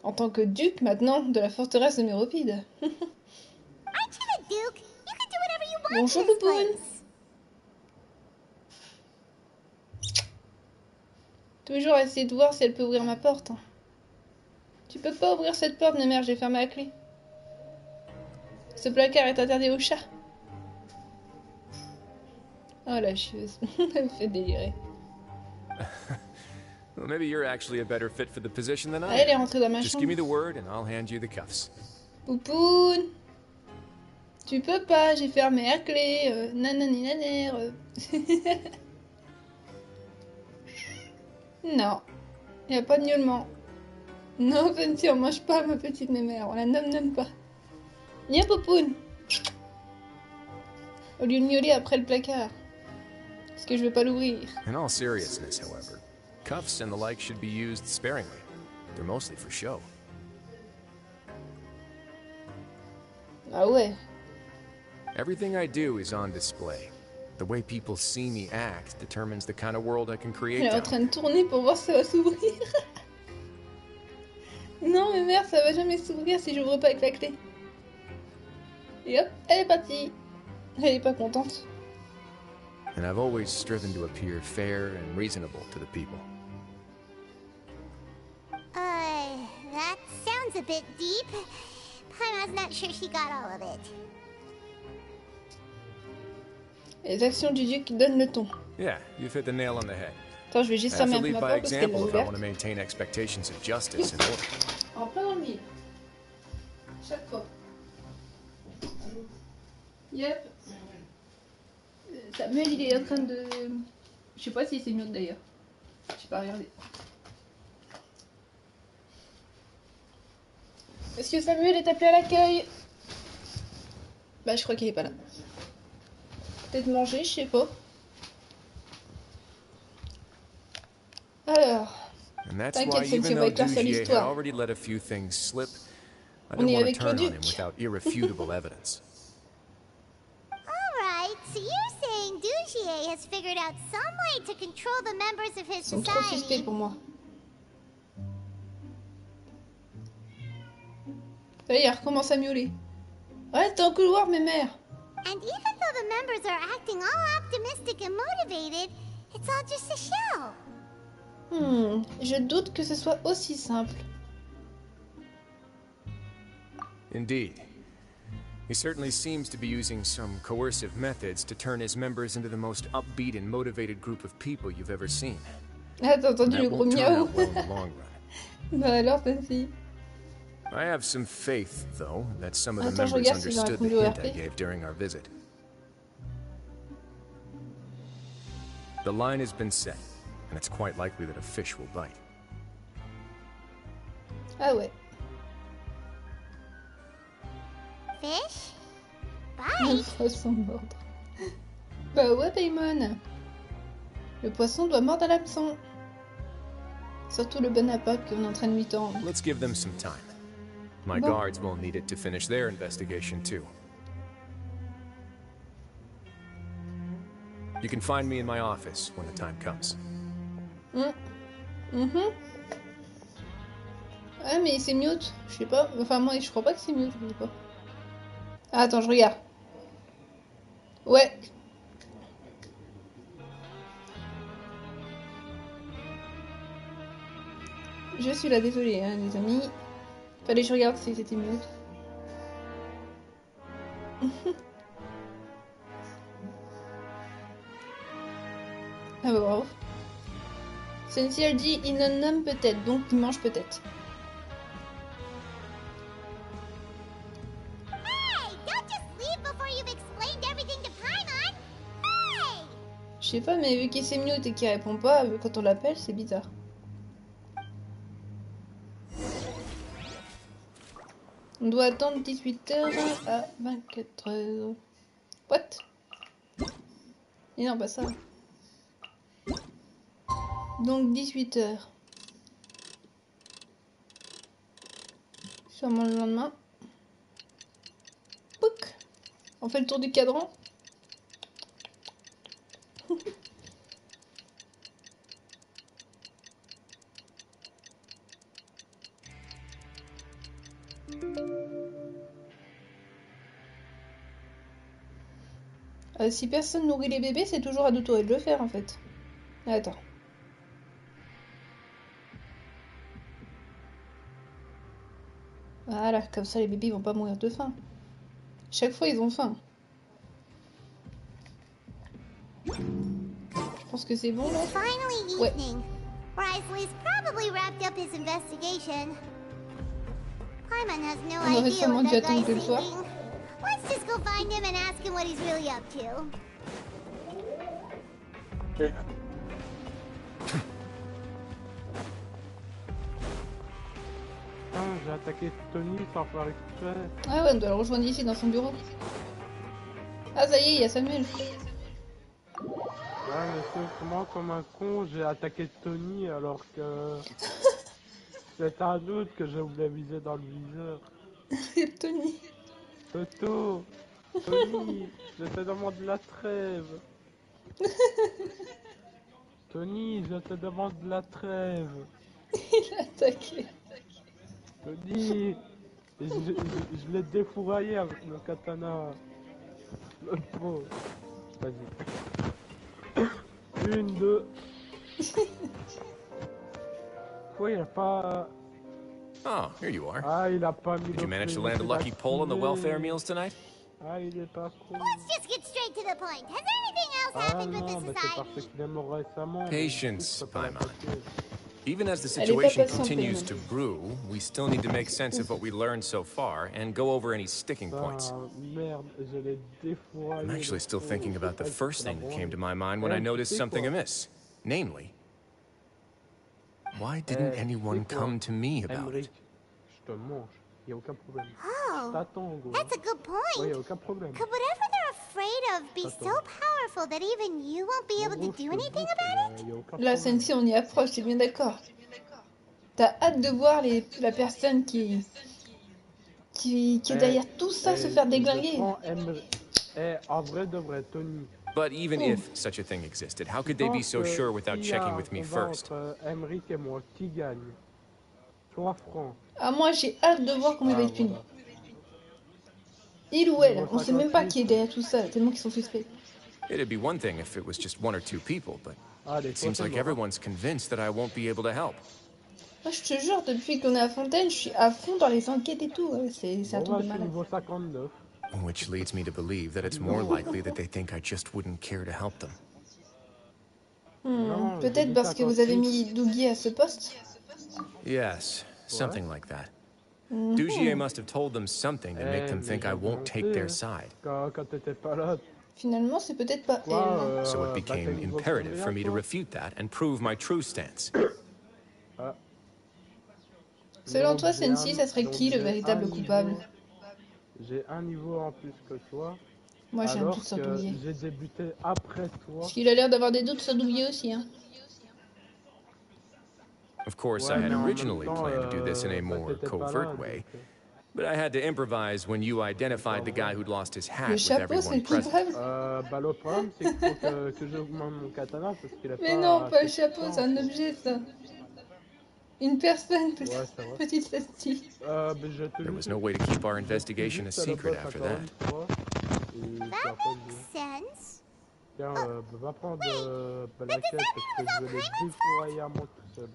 En tant que duc, maintenant, de la forteresse de Méropide. Aren't you the Duke? You can do whatever you want Bonjour, in this Poupoune. place. Toujours essayer de voir si elle peut ouvrir ma porte. Tu peux pas ouvrir cette porte, ma mère, j'ai fermé la clé. Ce placard est interdit aux chats. Oh la chieuse, elle me fait délirer. Well, maybe you're actually a better fit for the position than I Elle est am. rentrée dans ma Just chambre. give me the word and I'll hand you the cuffs. Poupoune, tu peux pas, j'ai fermé la clé. Nanani nanère. Non, y a pas de miaulement. Non, Fancy, on mange pas ma petite mémère, on la nomme pas. Viens, Poupoune. Au lieu de miauler après le placard. Parce que je veux pas l'ouvrir. In all seriousness, however, cuffs and the like should be used sparingly. They're mostly for show. Ah ouais. Everything I do is on display. The way people see me act determines the kind of world I can create. Elle est en train de tourner pour voir si ça va s'ouvrir. Non, mais merde, ça va jamais s'ouvrir si j'ouvre pas avec la clé. Et hop, elle est partie. Elle est pas contente. And I've always striven to appear fair and reasonable to the people. That sounds a bit deep. Paimon's not sure she got all of it. Les actions du duc donnent le ton. Yeah, you've hit the nail on the head. Attends, je vais juste I have fermer to un peu lead ma by porte parce qu'elle l'a example if I want ouverte. to maintain expectations of justice and order. En plein dans le mille. Chaque fois. Yep. Samuel, il est en train de... Je sais pas si c'est mieux d'ailleurs. J'ai pas regardé. Monsieur Samuel est appelé à l'accueil. Bah, je crois qu'il est pas là. Peut-être manger, je sais pas. Alors... And that's T'inquiète, why Fancy, even on va though éclaircir Dugier had l'histoire. already let a few things slip, I On didn't est want to avec le turn on him duc. without irrefutable evidence. Alright, so you're saying Dugier has figured out some way to control the members of his Ils sont trop suspects society. pour moi. Ça y est, elle recommence à miauler. Ouais, t'es en couloir, mes mères. And even though the members are acting all optimistic and motivated, it's all just a show. Je doute que ce soit aussi simple. Indeed. He certainly seems to be using some coercive methods to turn his members into the most upbeat and motivated group of people you've ever seen. Ah, t'as entendu le gros miaou? Well in the long run. Bah alors, celle-ci. I have some faith, though, that some of the members understood the hint I gave during our visit. The line has been set, and it's quite likely that a fish will bite. Ah ouais. Fish? Le Bite? poisson mordre. Bah ouais, Paimon. Le poisson doit mordre à l'hameçon. Surtout le bon appât qu'on est en train de lui tendre. Let's give them some time. My guards will need it to finish their investigation, too. You can find me in my office when the time comes. Ah, mais c'est mute. Je sais pas. Enfin, moi, je crois pas que c'est mute. Je sais pas. Ah, attends, je regarde. Ouais. Je suis là, désolée, hein, les amis. Fallait que je regarde si c'était mute. Ah bah bravo. Celle-ci elle dit il en nomme peut-être, donc il mange peut-être. Je sais pas, mais vu qu'il s'est mute et qu'il répond pas, quand on l'appelle, c'est bizarre. On doit attendre 18h à 24h. What? Et non, pas ça. Donc 18h. Sûrement le lendemain. Pouc. On fait le tour du cadran. Si personne nourrit les bébés, c'est toujours à deux tours de le faire en fait. Attends. Voilà, comme ça les bébés vont pas mourir de faim. Chaque fois ils ont faim. Je pense que c'est bon là. Ouais. On aurait sûrement dû attendre que le soir. Let's just go find him and ask him what he's really up to. J'ai attaqué Tony sans faire exprès. Ah ouais, on doit le rejoindre ici dans son bureau. Ah ça y est, il y a Samuel. Ouais, mais c'est moi comme un con, j'ai attaqué Tony alors que c'est un autre que je voulais viser dans le viseur. C'est Tony. Toto, Tony, je te demande la trêve. Tony, je te demande la trêve. Il a attaqué. Tony, je l'ai défouraillé avec le katana. Le pro. Vas-y. 1, 2. Oui, il a pas... Oh, here you are. Ah, il a pas mis. Did you manage to land a lucky pull on the welfare meals tonight? Ah, il est pas con. Let's just get straight to the point. Has anything else happened with this society? Patience, Paimon. Even as the situation continues to brew, we still need to make sense of what we learned so far and go over any sticking points. I'm actually still thinking about the first thing that came to my mind when I noticed something amiss. Namely, why didn't anyone come to me about it? Oh, that's a good point. Could whatever they're afraid of be so powerful that even you won't be able to do anything about it? Là, Sensi, on y approche, t'es bien d'accord. T'as hâte de voir la personne qui est derrière tout ça se faire déglinguer. En vrai de vrai, Tony. But even if such a thing existed, how could they be so sure without checking with me first? Emric et moi, qui gagne? 3 francs. Ah, moi, j'ai hâte de voir comment il va être puni. Il ou elle, on sait même pas qui est derrière tout ça, tellement qu'ils sont suspects. It'd be one thing if it was just one or two people, but it seems like everyone's convinced that I won't be able to help. Moi, je te jure, depuis qu'on est à Fontaine, je suis à fond dans les enquêtes et tout. Ouais, c'est un truc de malade. Which leads me to believe that it's more likely that they think I just wouldn't care to help them. Peut-être parce que vous avez mis Dougie à ce poste? Yes, something like that. Dugier must have told them something to make them think I won't take their side. Finalement, c'est peut-être pas elle. So it became imperative for me to refute that and prove my true stance. Selon toi, Sensi, ça serait qui le véritable coupable? J'ai un niveau en plus que toi. Moi, j'ai un doute sur Dougie. J'ai débuté après toi. Parce qu'il a l'air d'avoir des doutes sur Dougie aussi, hein. Of course, I had originally planned to do this in a more covert way, but I had to improvise when you identified the guy who'd lost his hat with everyone present. Bah, le problème, c'est qu'il faut que j'augmente mon katana parce qu'il a pas... Mais non, pas le chapeau, c'est un objet, ça. Une personne, petite Sensi. There was no way to keep our investigation a secret after that. That makes sense. Tiens, va prendre la quête parce que je vais les défourailler à moi tout seul.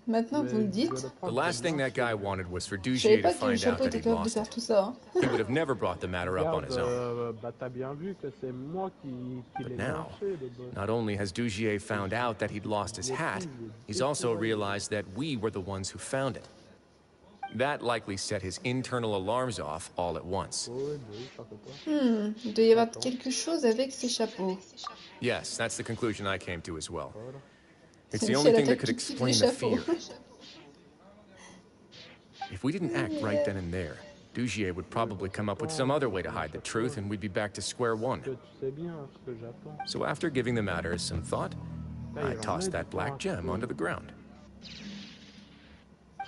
Maintenant vous le dites. The last thing that guy wanted was for Dugier to find out that he'd lost it. He would have never brought the matter up on his own. But now, not only has Dugier found out that he'd lost his hat, he's also realized that we were the ones who found it. That likely set his internal alarms off all at once. Il doit y avoir quelque chose avec ces chapeaux. Yes, that's the conclusion I came to as well. It's the only thing that could explain the fear. If we didn't act right then and there, Dugier would probably come up with some other way to hide the truth and we'd be back to square one. So after giving the matter some thought, I tossed that black gem onto the ground.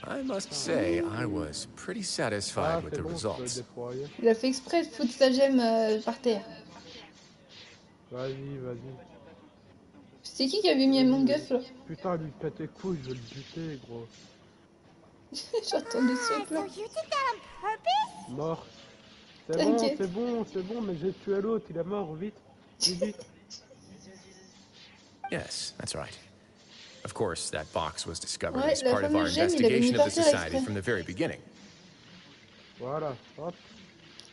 I must say, I was pretty satisfied with the results. Il a fait exprès de foutre sa gemme par terre. Vas-y. C'est qui avait mis un mongueuf là? Putain, lui pète les couilles, je vais le buter, gros. J'attendais ce plan. Mort. C'est bon, mais j'ai tué l'autre, il est mort, vite. Yes, that's right. Of course, that box was discovered as part of our investigation of the society from the very beginning. Voilà, hop.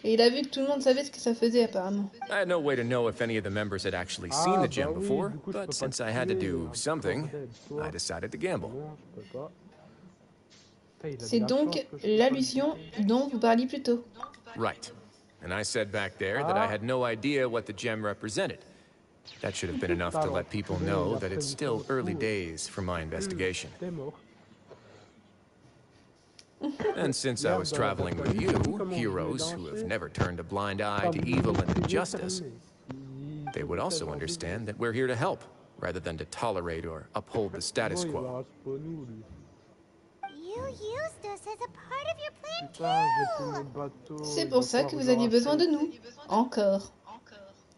Et il a vu que tout le monde savait ce que ça faisait apparemment. I had no way to know if any of the members had actually seen the gem before, but since I had to do something, I decided to gamble. C'est donc l'allusion dont vous parliez plus tôt. Right. And I said back there that I had no idea what the gem represented. That should have been enough to let people know that it's still early days for my investigation. And since I was traveling with you, heroes who have never turned a blind eye to evil and injustice, they would also understand that we're here to help, rather than to tolerate or uphold the status quo. You used us as a part of your plan too. C'est pour ça que vous aviez besoin de nous. Encore.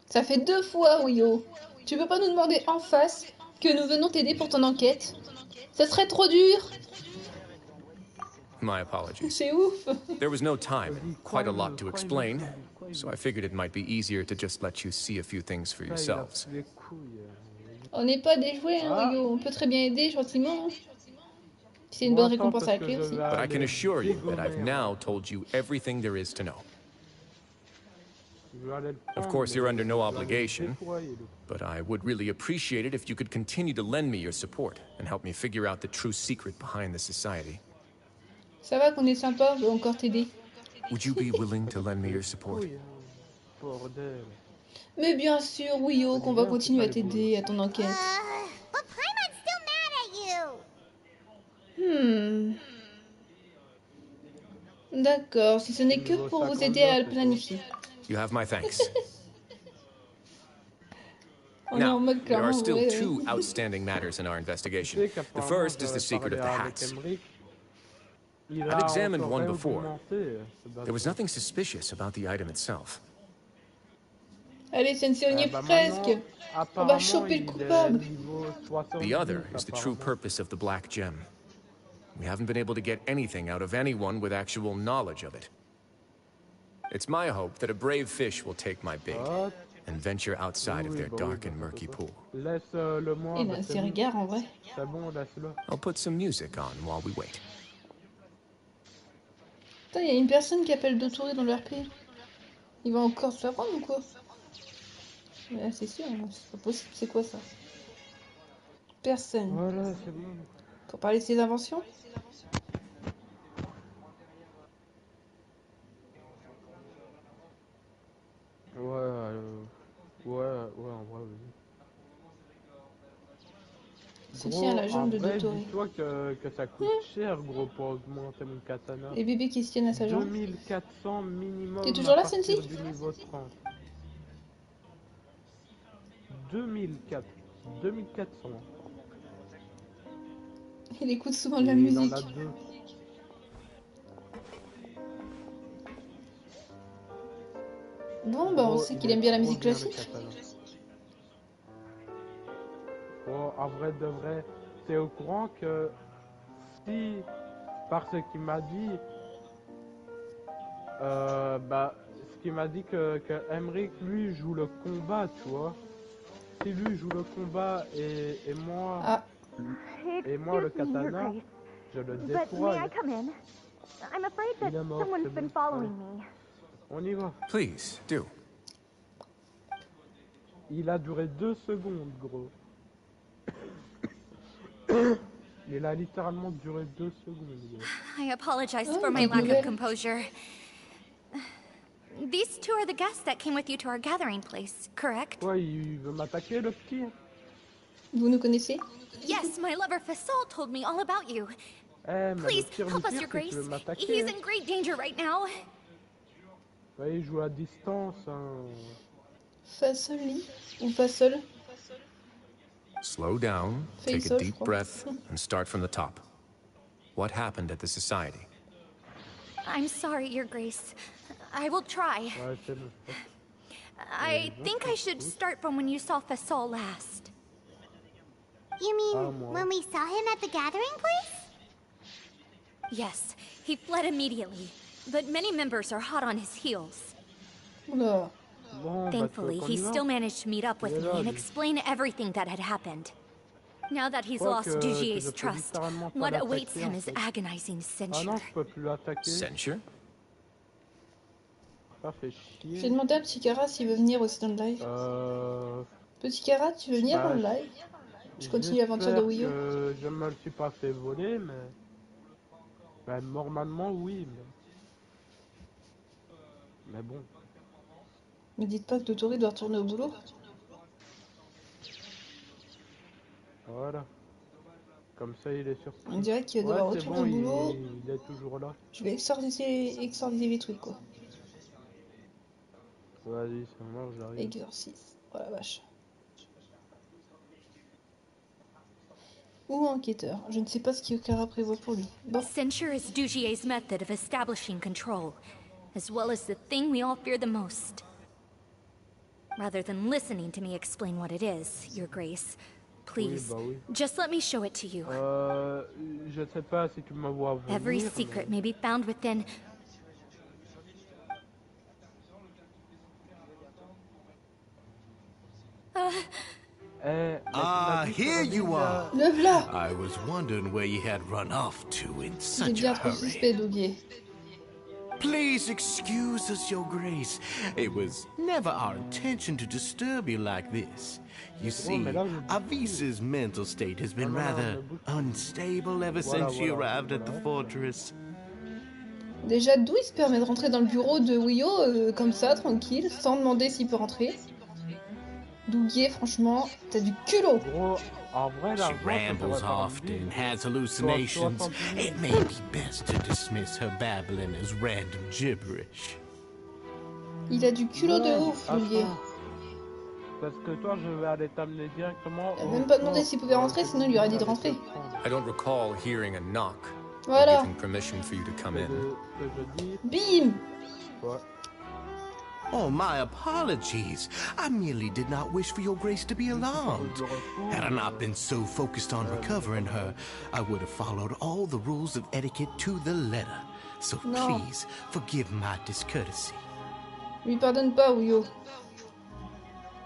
Ça fait 2 fois, Rio. Tu peux pas nous demander en face que nous venons t'aider pour ton enquête? Ça serait trop dur. My apologies. C'est ouf. There was no time and quite a lot to explain, so I figured it might be easier to just let you see a few things for yourselves. On n'est pas des jouets, hein, Rio. On peut très bien aider gentiment. C'est une bonne récompense à la clé aussi. But I can assure you that I've now told you everything there is to know. Of course, you're under no obligation, but I would really appreciate it if you could continue to lend me your support and help me figure out the true secret behind the society. Ça va qu'on est sympa, on veut encore t'aider. Would you be willing to lend me your support? Mais bien sûr, Wio, qu'on va continuer à t'aider à ton enquête. But Paimon's still mad at you. D'accord, si ce n'est que pour vous aider à le planifier. You have my thanks. Now, there are still 2 outstanding matters in our investigation. The first is the secret of the hats. I've examined one before. There was nothing suspicious about the item itself. Allez, Sensei, on y est presque. On va choper le coupable. The other is the true purpose of the black gem. We haven't been able to get anything out of anyone with actual knowledge of it. It's my hope that a brave fish will take my bait and venture outside of their dark and murky pool. Il a ses regards en vrai. I'll put some music on while we wait. Putain, il y a une personne qui appelle Dotori dans le RP. Il va encore se la prendre ou quoi? Ouais, c'est sûr, c'est pas possible, c'est quoi ça? Personne. Voilà, c'est bon. Pour parler de ses inventions? Ouais, en vrai, oui. Soutien à la jambe de Dotori. Dis-toi que ça coûte cher, gros, pour augmenter mon katana. Et bébé qui se tienne à sa jambe. 2400 minimum. T'es toujours là, Sensi? Du niveau 30. 2400. Il écoute souvent de la musique. Il en a 2. Bon, bah on sait qu'il aime bien la musique classique. Bon, en vrai de vrai, t'es au courant que si, par ce qu'il m'a dit, ce qu'il m'a dit que Emmerich, lui, joue le combat, tu vois. Si lui joue le combat et moi, le katana, je le déploie. Il est mort, c'est bon. On y va. Please, do. Il a duré 2 secondes, gros. Il a littéralement duré 2 secondes, gros. I apologize for my lack of composure. These two are the guests that came with you to our gathering place, correct? Ouais, il veut m'attaquer, le petit. Vous nous connaissez? Yes, my lover Fasol told me all about you. Please, help us, Your Grace. He's in great danger right now. Ouais, il joue à distance. Fasoli ou Fasol? Slow down, take a deep breath, and start from the top. What happened at the society? I'm sorry, Your Grace. I will try. I think I should start from when you saw Fasol last. You mean when we saw him at the gathering place? Yes, he fled immediately, but many members are hot on his heels. Oula. Thankfully, he still managed to meet up with me and explain everything that had happened. Now that he's lost Dugier's trust, what awaits him is agonizing censure. Censure? J'ai demandé à Petit Cara s'il veut venir aussi dans le live. Petit Cara, tu veux venir dans le live? Je continue l'aventure de Wii U. Je me le suis pas fait voler, mais... Ben, normalement, oui, mais bon. Ne dites pas que Dotori doit retourner au boulot. Voilà. Comme ça, il est sur. On dirait qu'il va devoir retourner au boulot. Il est toujours là. Je vais exorciser les trucs, quoi. Vas-y, ça marche, j'arrive. Exorcise. Oh la vache. Ou enquêteur. Je ne sais pas ce qu'Yokara prévoit pour lui. Bon. Censure is Dugier's method of establishing control, as well as the thing we all fear the most. Rather than listening to me explain what it is, Your Grace, please, just let me show it to you. Je sais pas si tu me vois venir. Every secret may be found within. Here you are. Le v'là. I was wondering where you had run off to in such a hurry. Suspect, Dougier. Please excuse us, Your Grace. It was never our intention to disturb you like this. You see, Avisa's mental state has been rather unstable ever since she arrived at the fortress. Déjà, d'où il se permet de rentrer dans le bureau de Wii U comme ça, tranquille, sans demander s'il peut rentrer? Dougier, franchement, t'as du culot. She rambles often, has hallucinations. It may be best to dismiss her babbling as random gibberish. Il a du culot de ouf, Dougier. Parce que toi, je vais aller t'amener directement. Il a même pas demandé s'il pouvait rentrer, sinon il lui aurait dit de rentrer. I don't recall hearing a knock. Voilà. Giving permission for you to come in. Bim. Oh, my apologies. I merely did not wish for Your Grace to be alarmed. Had I not been so focused on recovering her, I would have followed all the rules of etiquette to the letter. So please, forgive my discourtesy. Lui pardonne pas, Wuyo.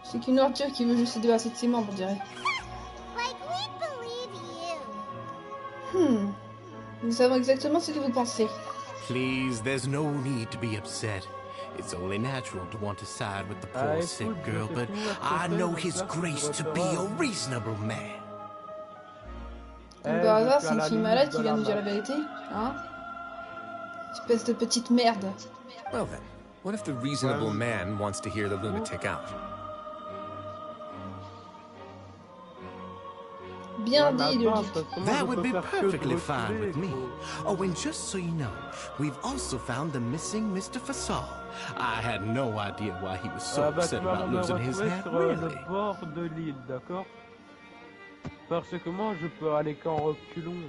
C'est qu'une ordure qui veut juste se débarrasser de ses membres, on dirait. Nous savons exactement ce que vous pensez. Please, there's no need to be upset. It's only natural to want to side with the poor sick girl, but I know His Grace to be a reasonable man. Comme par hasard, c'est une fille malade qui vient nous dire la vérité, hein? Espèce de petite merde. Well then, what if the reasonable man wants to hear the lunatic out? Bien dit, le duc. That would be perfectly fine with me. Oh, and just so you know, we've also found the missing Mr. Fasal. I had no idea why he was so upset about losing his hat, really. Le bord de l'île, d'accord? Parce que moi, je peux aller qu'en reculons.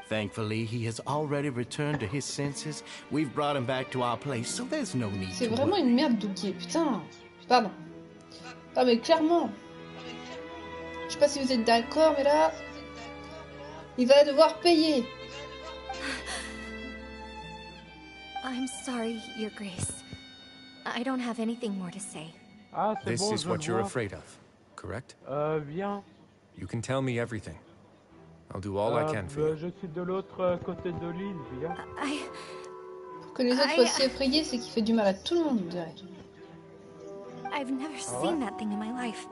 Thankfully, he has already returned to his senses. We've brought him back to our place, so there's no need to C'est vraiment une merde, Doukier, putain. Pardon. Ah, mais clairement. Je sais pas si vous êtes d'accord, mais là... Il va devoir payer. I'm sorry, Your Grace. I don't have anything more to say. Ah, This bon, is what you're afraid of, correct? Viens. You can tell me everything. I'll do all I can for you. Je suis de l'autre côté de l'île, viens. Pour que les autres soient si effrayés, c'est qu'il fait du mal à tout le monde, on dirait. I've never seen that thing in my life.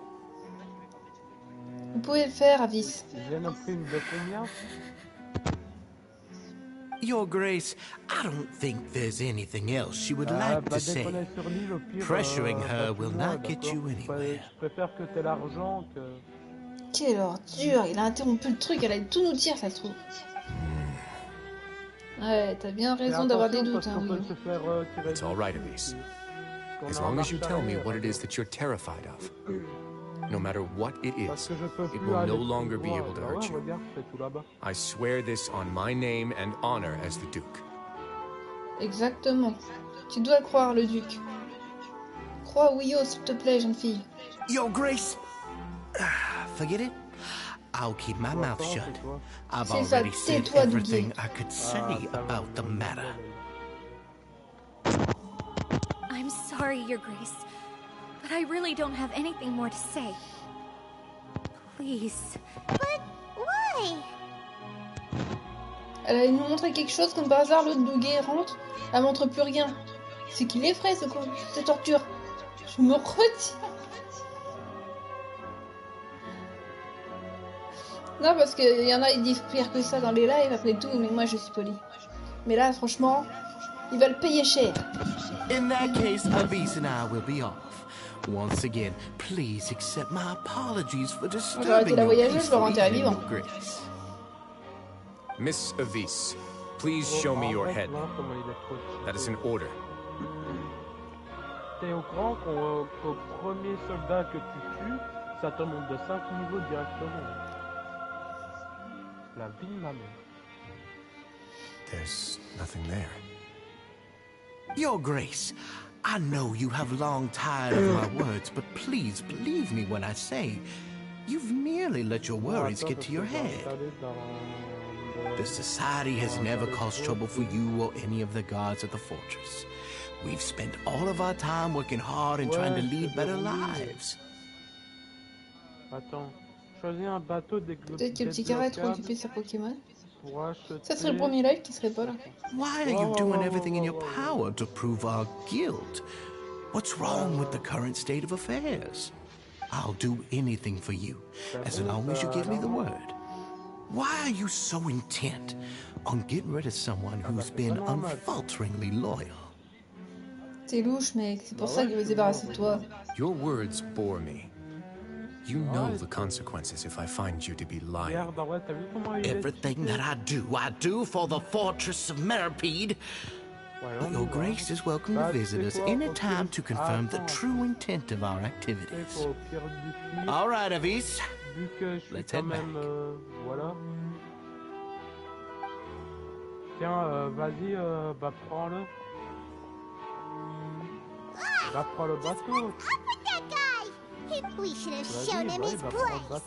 Vous pouvez le faire, Avis. Il vient au prime de combien? Your Grace, I don't think there's anything else she would like to say. Pressuring her will not get you anywhere. Je préfère que t'aies l'argent que... Quelle ordure, il a interrompu le truc, elle allait tout nous dire, ça se trouve. Ouais, t'as bien raison d'avoir des doutes, hein, oui. It's all right, Elise. As long as you tell me what it is that you're terrified of. No matter what it is, it will no longer be able to hurt you. I swear this on my name and honor as the Duke. Exactement. Tu dois croire, le duc. Crois, Wuyo, s'il te plaît, jeune fille. Your Grace! Forget it. I'll keep my mouth shut. I've already said everything I could say about the matter. I'm sorry, Your Grace, but I really don't have anything more to say. Please. But why? Elle allait nous montrer quelque chose, comme par hasard, l'autre douguet rentre. Elle montre plus rien. C'est qu'il est frais, cette torture. Je me retiens. Non, parce qu'il y en a, ils disent pire que ça dans les lives, après tout, mais moi je suis poli. Mais là, franchement, ils veulent payer cher. In that case, Avis and I will be off. Once again, please accept my apologies for disturbing your peaceful evening, Grace. Miss Avis, please show me your head. That is an order. T'es au courant qu'au premier soldat que tu tues, ça te monte de 5 niveaux directement. La vie de ma mère. There's nothing there. Your Grace, I know you have long tired of my words, but please believe me when I say you've merely let your worries get to your head. The Society has never caused trouble for you or any of the guards at the fortress. We've spent all of our time working hard and trying to lead better lives. Attends, choisis un bateau dès que peut-être que le petit carré est trop occupé sur Pokémon. Ça serait le premier live qui serait pas là. Why are you doing everything in your power to prove our guilt? What's wrong with the current state of affairs? I'll do anything for you, as long as you give me the word. Why are you so intent on getting rid of someone who's been unfalteringly loyal? T'es louche, mec. C'est pour ça qu'il veut se débarrasser de toi. Your words bore me. You know the consequences if I find you to be lying. Everything that I do for the fortress of Meripede. Your Grace is welcome to visit us any time to confirm the true intent of our activities. All right, Avis. Let's head back. Voilà. Tiens, vas-y, bah prends-le. Bah prends le bateau. We should have shown him his place.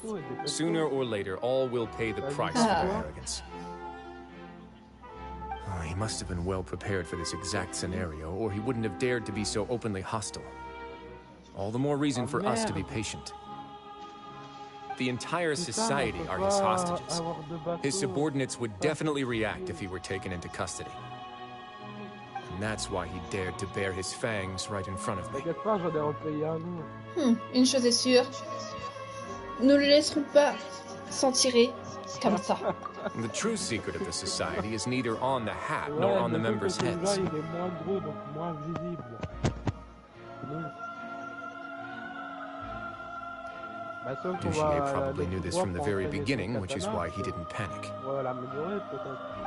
Sooner or later, all will pay the price for their arrogance. I must have been well prepared for this exact scenario, or he wouldn't have dared to be so openly hostile. All the more reason for us to be patient. The entire society are his hostages. His subordinates would definitely react if he were taken into custody. And that's why he dared to bare his fangs right in front of me. Une chose est sûre, nous le laisserons pas s'en tirer comme ça. The true secret of the society is neither on the hat nor on the members' heads. Dugier probably knew this from the very beginning, which is why he didn't panic.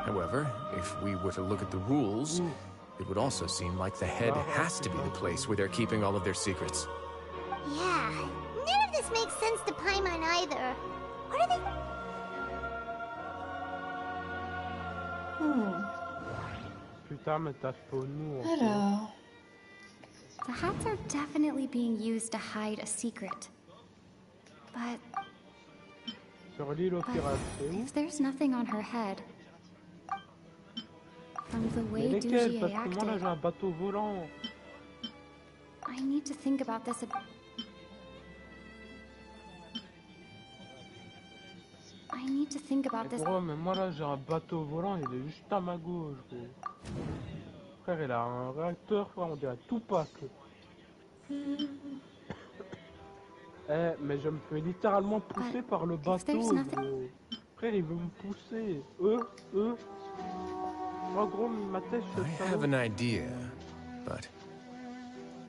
However, if we were to look at the rules, it would also seem like the head has to be the place where they're keeping all of their secrets. Yeah, none of this makes sense to Paimon either. What are they... Alors... The hats are definitely being used to hide a secret. But if there's nothing on her head, from the way Dugier acted, I need to think about this a bit. I need to think about this. Gros, mais moi là j'ai un bateau volant, il est juste à ma gauche, gros. Frère, il a un réacteur, frère, on dirait Tupac. Mais je me fais littéralement pousser par le bateau, gros. Frère, il veut me pousser. Oh, gros, ma tête, je I have an idea, but...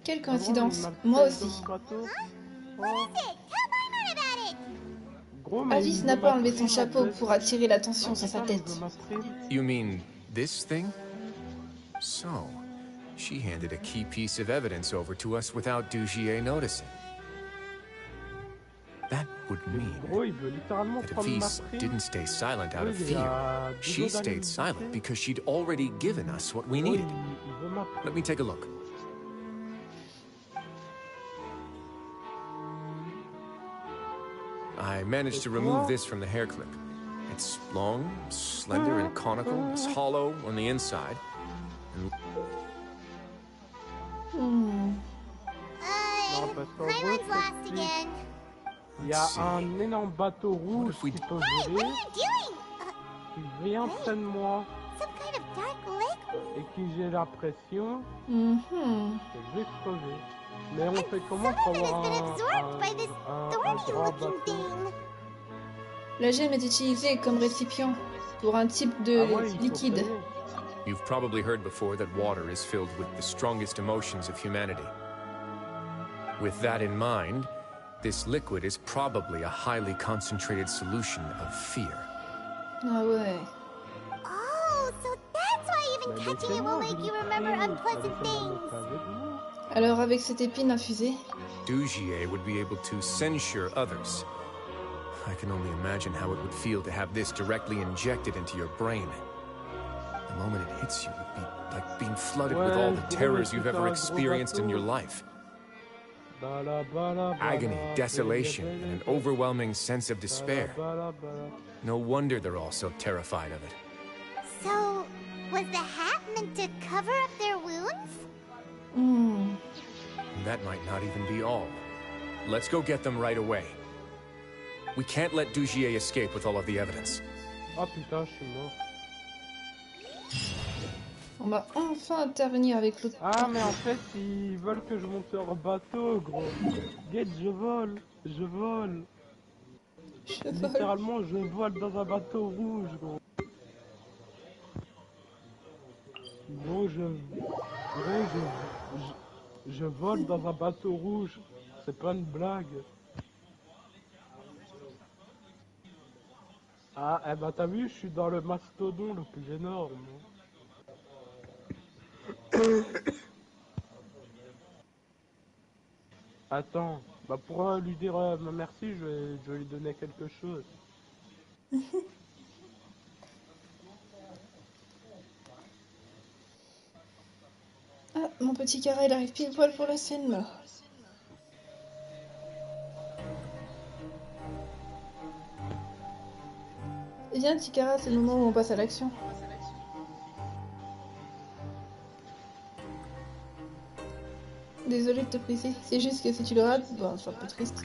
Quelle coïncidence, moi aussi. Avis n'a pas enlevé son chapeau pour attirer l'attention sur sa tête. You mean this thing? So, she handed a key piece of evidence over to us without Dugier noticing. That would mean that Avis didn't stay silent out of fear. She stayed silent because she'd already given us what we needed. Let me take a look. I managed to remove this from the hair clip. It's long, slender, and conical. It's hollow on the inside. Paimon's lost again. Il y a un énorme bateau rouge qui peut voler, qui vient près de moi et qui j'ai la pression que je vais crever. Mais on fait comment pour avoir un grand bateau? La gemme est utilisée comme récipient pour un type de liquide. You've probably heard before that water is filled with the strongest emotions of humanity. With that in mind, this liquid is probably a highly concentrated solution of fear. Ah ouais. Oh, so that's why even touching it will make you remember unpleasant things. Alors avec cette épine infusée, Dugier would be able to censure others. I can only imagine how it would feel to have this directly injected into your brain. The moment it hits you would be like being flooded with all the terrors you've ever experienced in your life. Agony, desolation, and an overwhelming sense of despair. No wonder they're all so terrified of it. So, was the hat meant to cover up their wounds? That might not even be all. Let's go get them right away. We can't let Dugier escape with all of the evidence. Oh putain, je suis mort. On va enfin intervenir avec l'autre. Ah mais en fait ils veulent que je monte sur un bateau, gros. Get, je vole. Littéralement je vole dans un bateau rouge, gros. Gros je vole dans un bateau rouge. C'est pas une blague. Ah eh ben t'as vu, je suis dans le mastodon le plus énorme. Attends, bah pour lui dire merci, je vais lui donner quelque chose. Ah, mon petit carré, il arrive pile poil pour la scène là. Eh bien, petit carré, c'est le moment où on passe à l'action. Désolée de te presser. C'est juste que si tu le rates, bon, c'est un peu triste.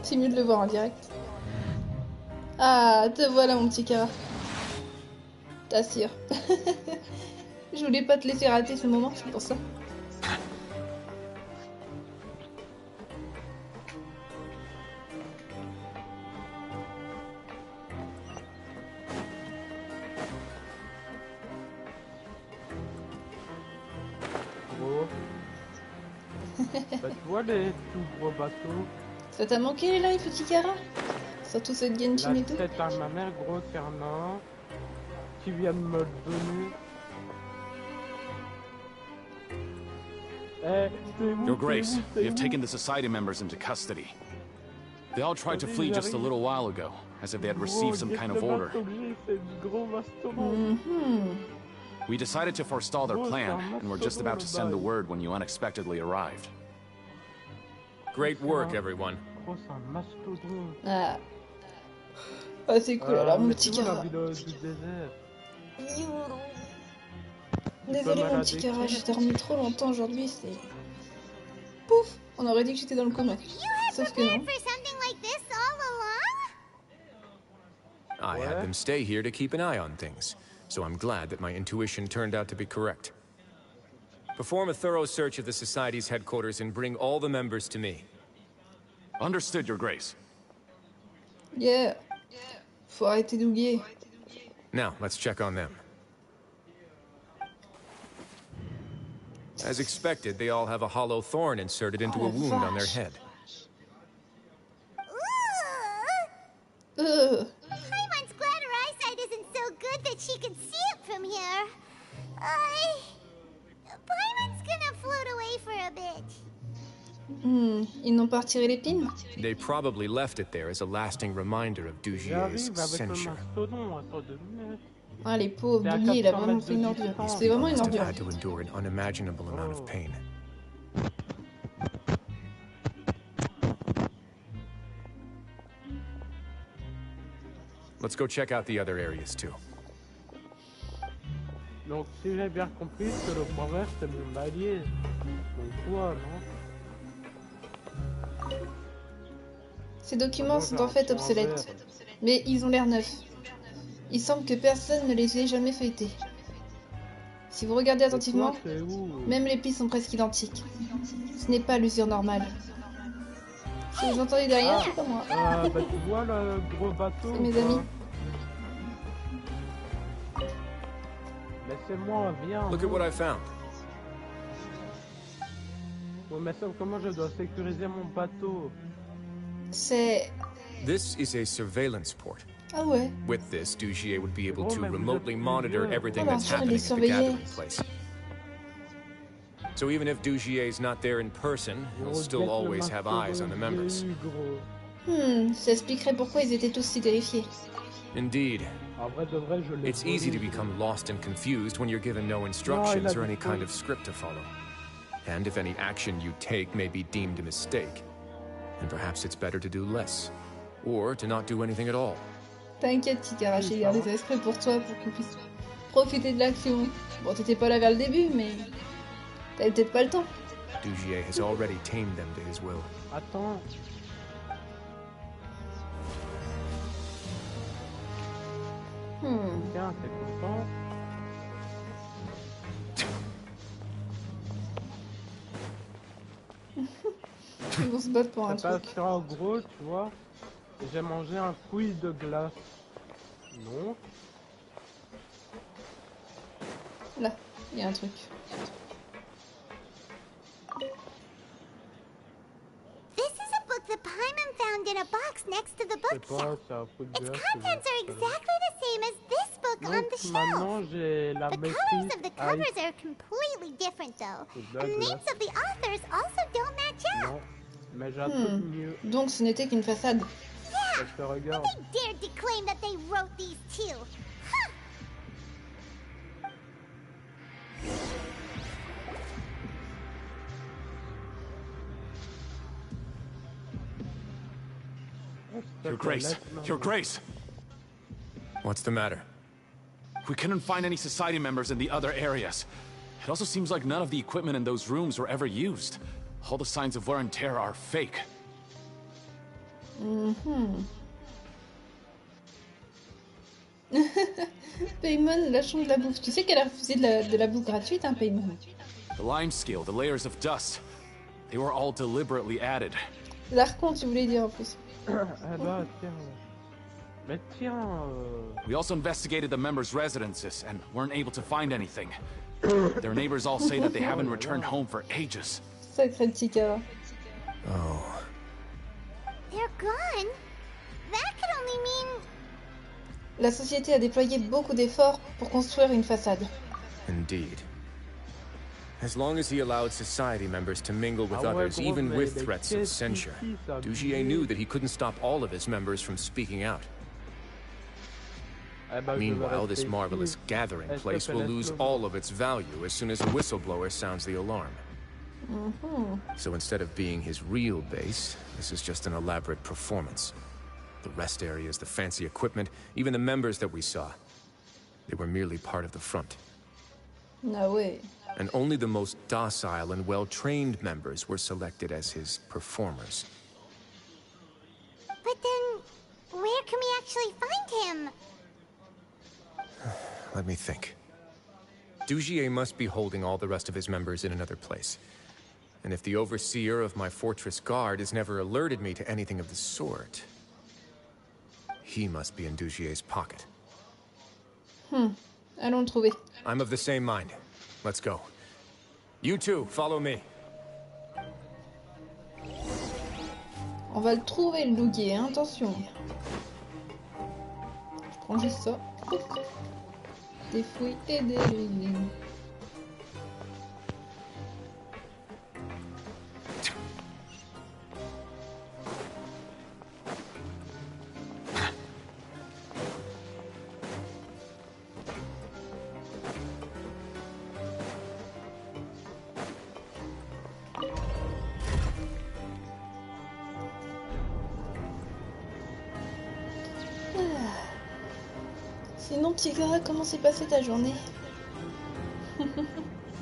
C'est mieux de le voir en direct. Ah, te voilà mon petit Kara. T'assure. Je voulais pas te laisser rater ce moment, c'est pour ça. Bah, tu vois les tout gros bateaux. Ça t'a manqué les lives, petit Kara? Surtout cette Genshin et tout. La tête à ma mère, gros Cernan, qui vient de me le donner. Your Grace, we have taken the Society members into custody. They all tried to flee just a little while ago, as if they had received some kind of order. We decided to forestall their plan, and were just about to send the word when you unexpectedly arrived. Great work, everyone. Ah, ah c'est cool alors mon petit Kara. Désolé mon petit Kara, j'ai dormi trop longtemps aujourd'hui, c'est... Pouf, on aurait dit que j'étais dans le coma. Sauf que non. I had them stay here to keep an eye on things, so I'm glad that my intuition turned out to be correct. Perform a thorough search of the Society's headquarters and bring all the members to me. Understood, Your Grace. Yeah. Faut arrêter d'oublier. Now, let's check on them. As expected, they all have a hollow thorn inserted into a wound on their head. Paimon's glad her eyesight isn't so good that she can see it from here. Paimon's gonna float away for a bit. Ils n'ont pas retiré l'épine? They probably left it there as a lasting reminder of Dugier's censure. Ah les pauvres, Dougie, il a vraiment fait une ordure. C'est vraiment une ordure. Had to endure an unimaginable amount of pain. Let's go check out the other areas too. Donc si j'ai bien compris, c'est le point vert, c'est mon allié. Donc quoi, non? Ces documents sont en fait obsolètes, mais ils ont l'air neufs. Il semble que personne ne les ait jamais feuilletés. Si vous regardez attentivement, même les plis sont presque identiques. Ce n'est pas l'usure normale. Si vous entendez derrière, c'est pas moi. Bah tu vois le gros bateau. C'est mes amis. Laissez-moi, viens. Look at what I found. Ouais, mais ça, comment je dois sécuriser mon bateau? C'est... This is a surveillance port. Ah ouais. With this, Dugier would be able to remotely monitor everything that's happening at the gathering place. So even if Dugier's not there in person, he'll still always have eyes on the members. Ça expliquerait pourquoi ils étaient tous si terrifiés. Indeed. It's easy to become lost and confused when you're given no instructions or any kind of script to follow. And if any action you take may be deemed a mistake, then perhaps it's better to do less, or to not do anything at all. T'inquiète, Tikara, j'ai gardé ça exprès pour toi, pour qu'on puisse profiter de l'action. Bon, t'étais pas là vers le début, mais t'avais peut-être pas le temps. Dugier has already tamed them to his will. Attends. Tiens, t'es content? Ils vont se battre pour un truc. Sur un gros, tu vois. J'ai mangé un couille de glace. Non. Là, il y a un truc. This is a book that Paimon found in a box next to the bookshelf. Its contents are exactly the same as this book on the shelf. The colors of the covers are completely different though. The names of the authors also don't match up. Donc ce n'était qu'une façade. Yeah, and they dared to claim that they wrote these too. Huh. Your Grace, Your Grace! What's the matter? We couldn't find any Society members in the other areas. It also seems like none of the equipment in those rooms were ever used. All the signs of wear and tear are fake. Paymon, lâchons de la bouffe. Tu sais qu'elle a refusé de la bouffe gratuite, hein, Paymon. The lime scale, the layers of dust, they were all deliberately added. L'archon, tu voulais dire en plus. Bah, tiens. Mais tiens. We also investigated the members' residences and weren't able to find anything. Their neighbors all say that they haven't returned home for ages. Sacré petit cara. Oh. They're gone? That could only mean... La société a déployé beaucoup d'efforts pour construire une façade. Indeed. As long as he allowed society members to mingle with others, even with threats of censure, Dugier knew that he couldn't stop all of his members from speaking out. Meanwhile, this marvelous gathering place will lose all of its value as soon as a whistleblower sounds the alarm. So instead of being his real base, this is just an elaborate performance. The rest areas, the fancy equipment, even the members that we saw, they were merely part of the front. No way. And only the most docile and well-trained members were selected as his performers. But then, where can we actually find him? Let me think. Dugier must be holding all the rest of his members in another place. And if the overseer of my fortress guard has never alerted me to anything of the sort, he must be in Dugier's pocket. Allons le trouver. I'm of the same mind. Let's go. You two, follow me. On va le trouver, le Dugier, hein, attention. Je prends juste ça. Des fouilles et des ruines. Sinon, Tigara, comment s'est passée ta journée?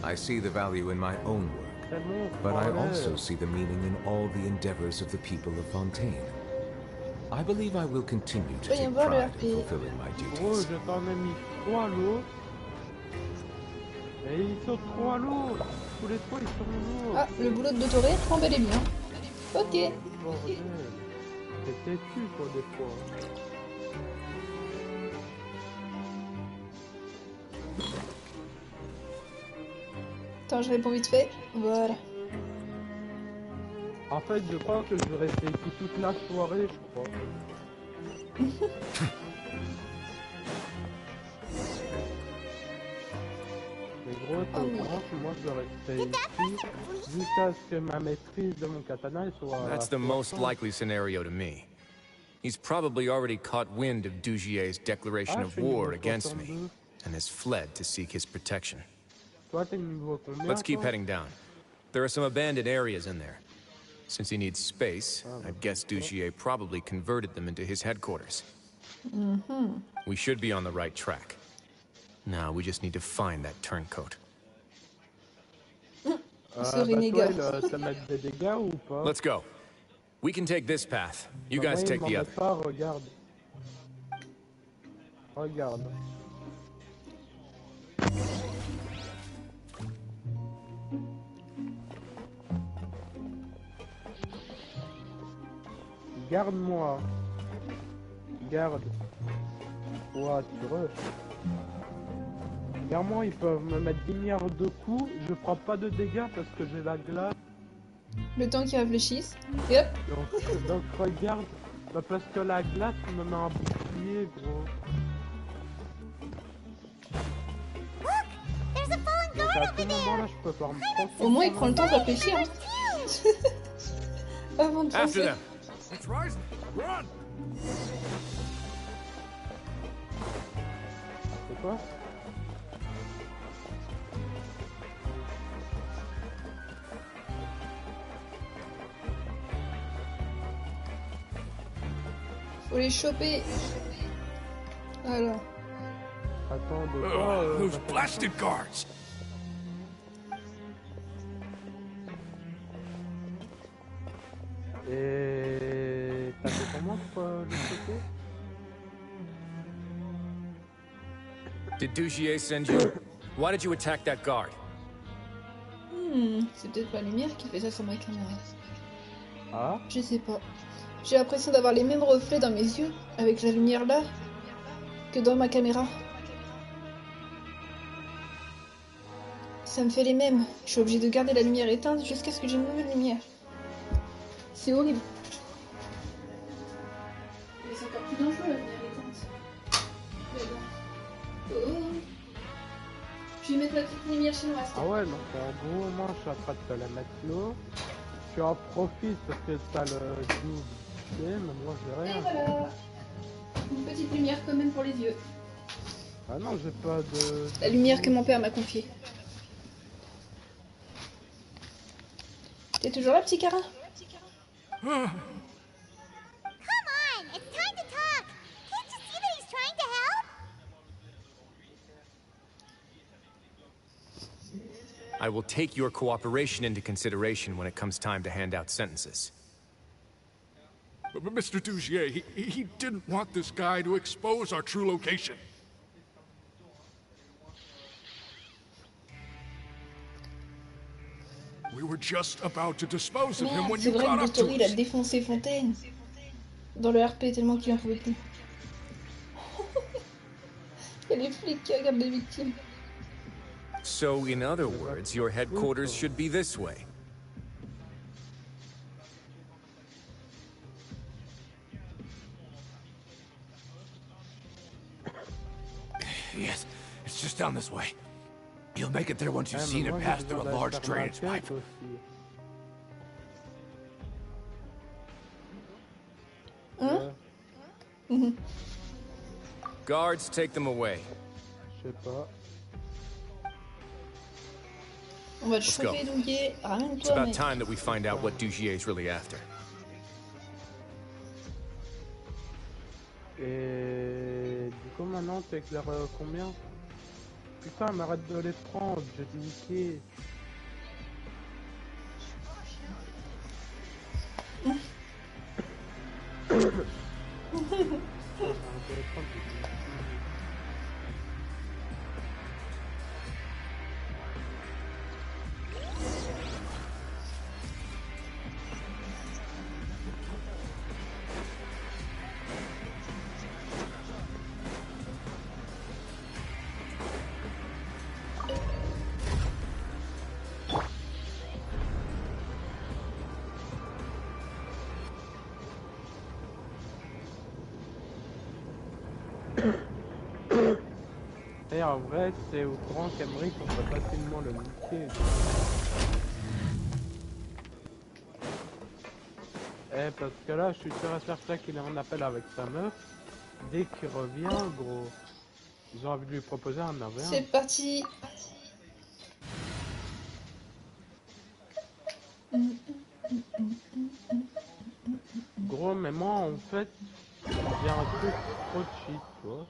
I see the value in my own work, but I also see the meaning in all the endeavors of the people of Fontaine. I believe I will continue to take pride in fulfilling my duties. Oh, je t'en ai mis 3 lots. Et ils sont 3 lots. Tous les 3 ils sont lots. Ah, le boulot de Dotoré prend bel et bien. Ok. Bordel. T'es têtu toi des fois. Attends, je réponds vite fait. Voilà. En fait, je crois que je vais rester ici toute la soirée, je crois. Mais gros, t'es au courant que moi je vais rester ici jusqu'à ce que ma maîtrise de mon katana soit... That's the most likely scenario to me. He's probably already caught wind of Dugier's declaration of war against me, and has fled to seek his protection. Let's keep heading down. There are some abandoned areas in there. Since he needs space, I'd guess Dugier probably converted them into his headquarters. We should be on the right track. Now we just need to find that turncoat. Let's go. We can take this path. You guys take the other. Regarde. Regarde. Garde-moi. Garde. Toi, sur eux. Clairement, ils peuvent me mettre 10 milliards de coups. Je prends pas de dégâts parce que j'ai la glace. Le temps qu'ils réfléchissent. Et hop. Donc regarde. Bah, parce que la glace me met un bouclier, gros. Donc à ce moment-là, je peux pas me prendre. Au moins, il prend le temps de réfléchir. Hein. Avant de foncer. C'est quoi? Faut les choper. Voilà. Attends, de quoi Those blasted guards! Et t'as fait comment pour le côté? Did Dugier send you? Why did you attack that guard? C'est peut-être pas la lumière qui fait ça sur ma caméra. Ah? Je sais pas. J'ai l'impression d'avoir les mêmes reflets dans mes yeux, avec la lumière là, que dans ma caméra. Ça me fait les mêmes. Je suis obligée de garder la lumière éteinte jusqu'à ce que j'ai une nouvelle lumière. C'est horrible. Mais c'est encore plus dangereux la lumière éteinte. Mais bon. Oh. Je vais mettre la petite lumière chinoise. Ah ouais, donc en gros, moi je suis en train de te la mettre là. Tu en profites parce que t'as le double, mais moi j'ai rien. Et voilà. Une petite lumière quand même pour les yeux. Ah non, j'ai pas de... La lumière que mon père m'a confiée. T'es toujours là, petit Cara? Come on, it's time to talk. Can't you see that he's trying to help? I will take your cooperation into consideration when it comes time to hand out sentences. But Mr. Dugier, he didn't want this guy to expose our true location. We were just about to dispose of him when you caught up to us. Il a défoncé Fontaine dans le RP tellement qu'il en pouvait plus. Il y a les flics qui regardent les victimes. So, in other words, your headquarters should be this way. Yes, it's just down this way. You'll make it there once you've seen it pass through a large drainage pipe. Guards, take them away. Je sais pas. On va te chauffer, Dougier. Ramène-toi, It's about mec. time that we find out what Dugier is really after. Et du coup maintenant t'éclaires combien? Putain, mais arrête de les prendre, je t'ai niqué. Et en vrai, c'est au courant qu'Emeric, on peut facilement le niquer. Eh, parce que là, je suis sûr et certain qu'il est en appel avec sa meuf. Dès qu'il revient, gros, j'ai envie de lui proposer un avion. C'est parti. Gros, mais moi, en fait, j'ai un truc trop cheat, tu vois.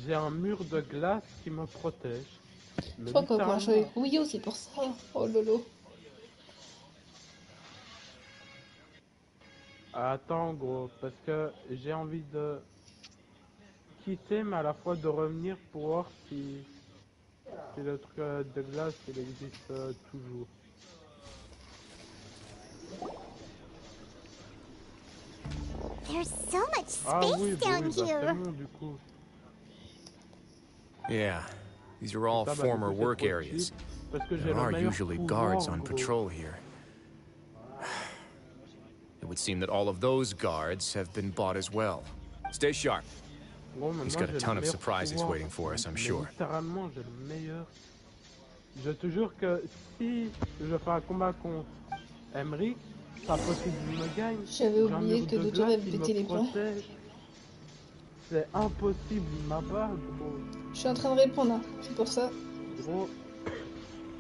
J'ai un mur de glace qui me protège. Je crois qu'on va jouer avec Rouillot, c'est pour ça. Oh lolo. Attends, gros, parce que j'ai envie de quitter, mais à la fois de revenir pour voir si le truc de glace, il existe toujours. There's so much space down here. Bon, du coup. Yeah, these are all former work areas. There are usually guards on patrol here. It would seem that all of those guards have been bought as well. Stay sharp. He's got a ton of surprises waiting for us, I'm sure. Littéralement, j'ai le meilleur. Je te jure que si je fais un combat contre Emeric, c'est impossible qu'il me gagne. J'avais oublié que Dodo avait pété les plombs. C'est impossible, il m'abat, gros. Je suis en train de répondre, hein. C'est pour ça. Gros,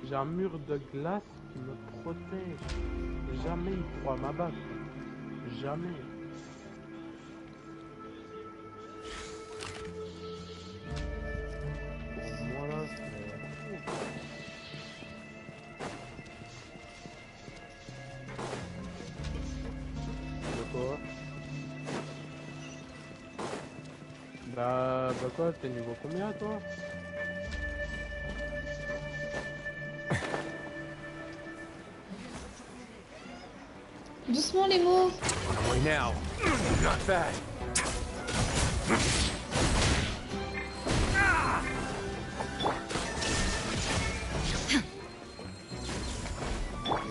j'ai un mur de glace qui me protège. Jamais il pourra m'abattre. Jamais. Pour moi là, c'est... Bah quoi, t'es niveau combien toi? Doucement les mots. Away now. Not bad.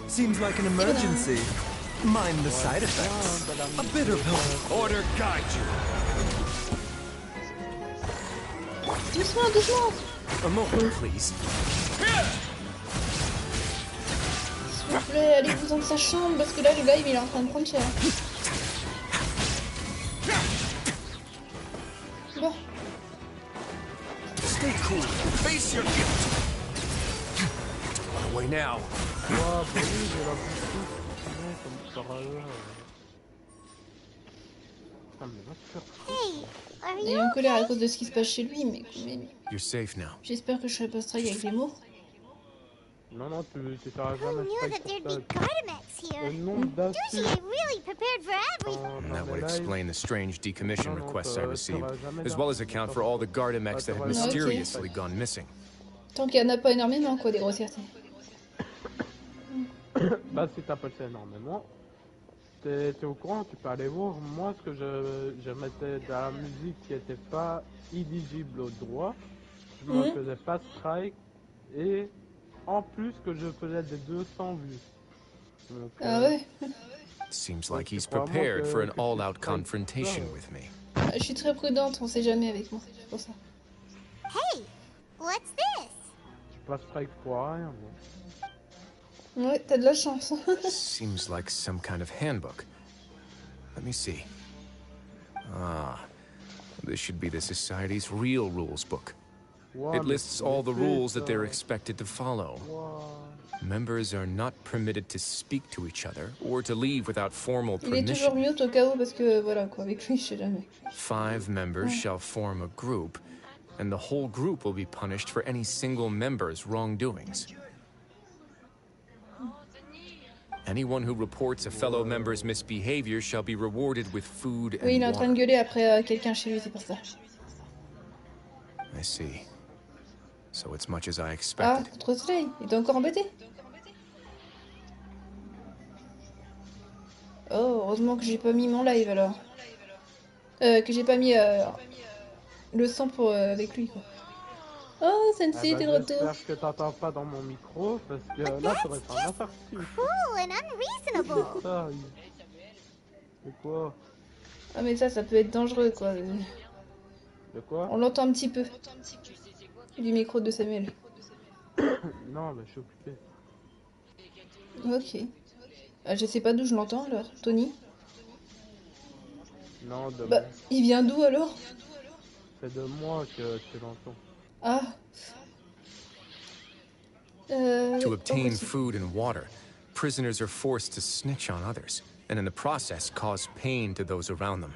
Seems like an emergency. Mind the side effects. A bitter pill. Order guide you. Doucement, doucement. A moment, please. S'il vous plaît, allez-vous dans sa chambre parce que là, le live il est en train de prendre cher. Bon. Stay cool. Face your guilt. Away now. Il est en colère à cause de ce qui se passe chez lui, mais You're safe now. j'espère que je serai pas strike avec les mots. Non, non, tu seras jamais strike pour ça. Le nom And that would explain the strange decommission requests I received, as well as account for all the Gardamex that have mysteriously gone missing. Tant qu'il y en a pas énormément, quoi, des grossièretés. Bah, si t'appelles ça énormément, t'es au courant, tu peux aller voir. Moi, ce que je mettais de la musique qui était pas éligible au droit, je me faisais pas strike, et en plus que je faisais des 200 vues. Donc, ah ouais. Seems like he's prepared for an all-out confrontation with me. Je suis très prudente, on sait jamais avec moi, c'est pour ça. Hey, what's this? Je passe strike pour rien, moi. Ouais, t'as de la chance. Seems like some kind of handbook. Let me see. Ah, this should be the Society's real rules book. It lists all the rules that they're expected to follow. Members are not permitted to speak to each other or to leave without formal permission. Il est toujours mute au cas où parce que voilà quoi, avec lui je sais jamais. 5 members shall form a group, and the whole group will be punished for any single member's wrongdoings. Anyone who reports a fellow member's misbehavior shall be rewarded with food and Oui, il est en train de gueuler après quelqu'un chez lui, c'est pour ça. I see. So it's much as I Ah, expected. trop soleil, il est encore embêté. Oh, heureusement que j'ai pas mis mon live alors. Que j'ai pas mis le son pour avec lui quoi. Oh, Sensei, t'es de retour. J'espère que t'entends pas dans mon micro, parce que là, t'aurais fait un infarctus. Cruel and unreasonable. C'est quoi? Ah mais ça peut être dangereux quoi. De quoi? On l'entend un petit peu. Du micro de Samuel. Non, mais je suis occupé. Ok. Ah, je sais pas d'où je l'entends alors, Tony. Non, de bah, moi. Il vient d'où alors? C'est de moi que tu l'entends. Ah. To obtain food and water, prisoners are forced to snitch on others, and in the process cause pain to those around them.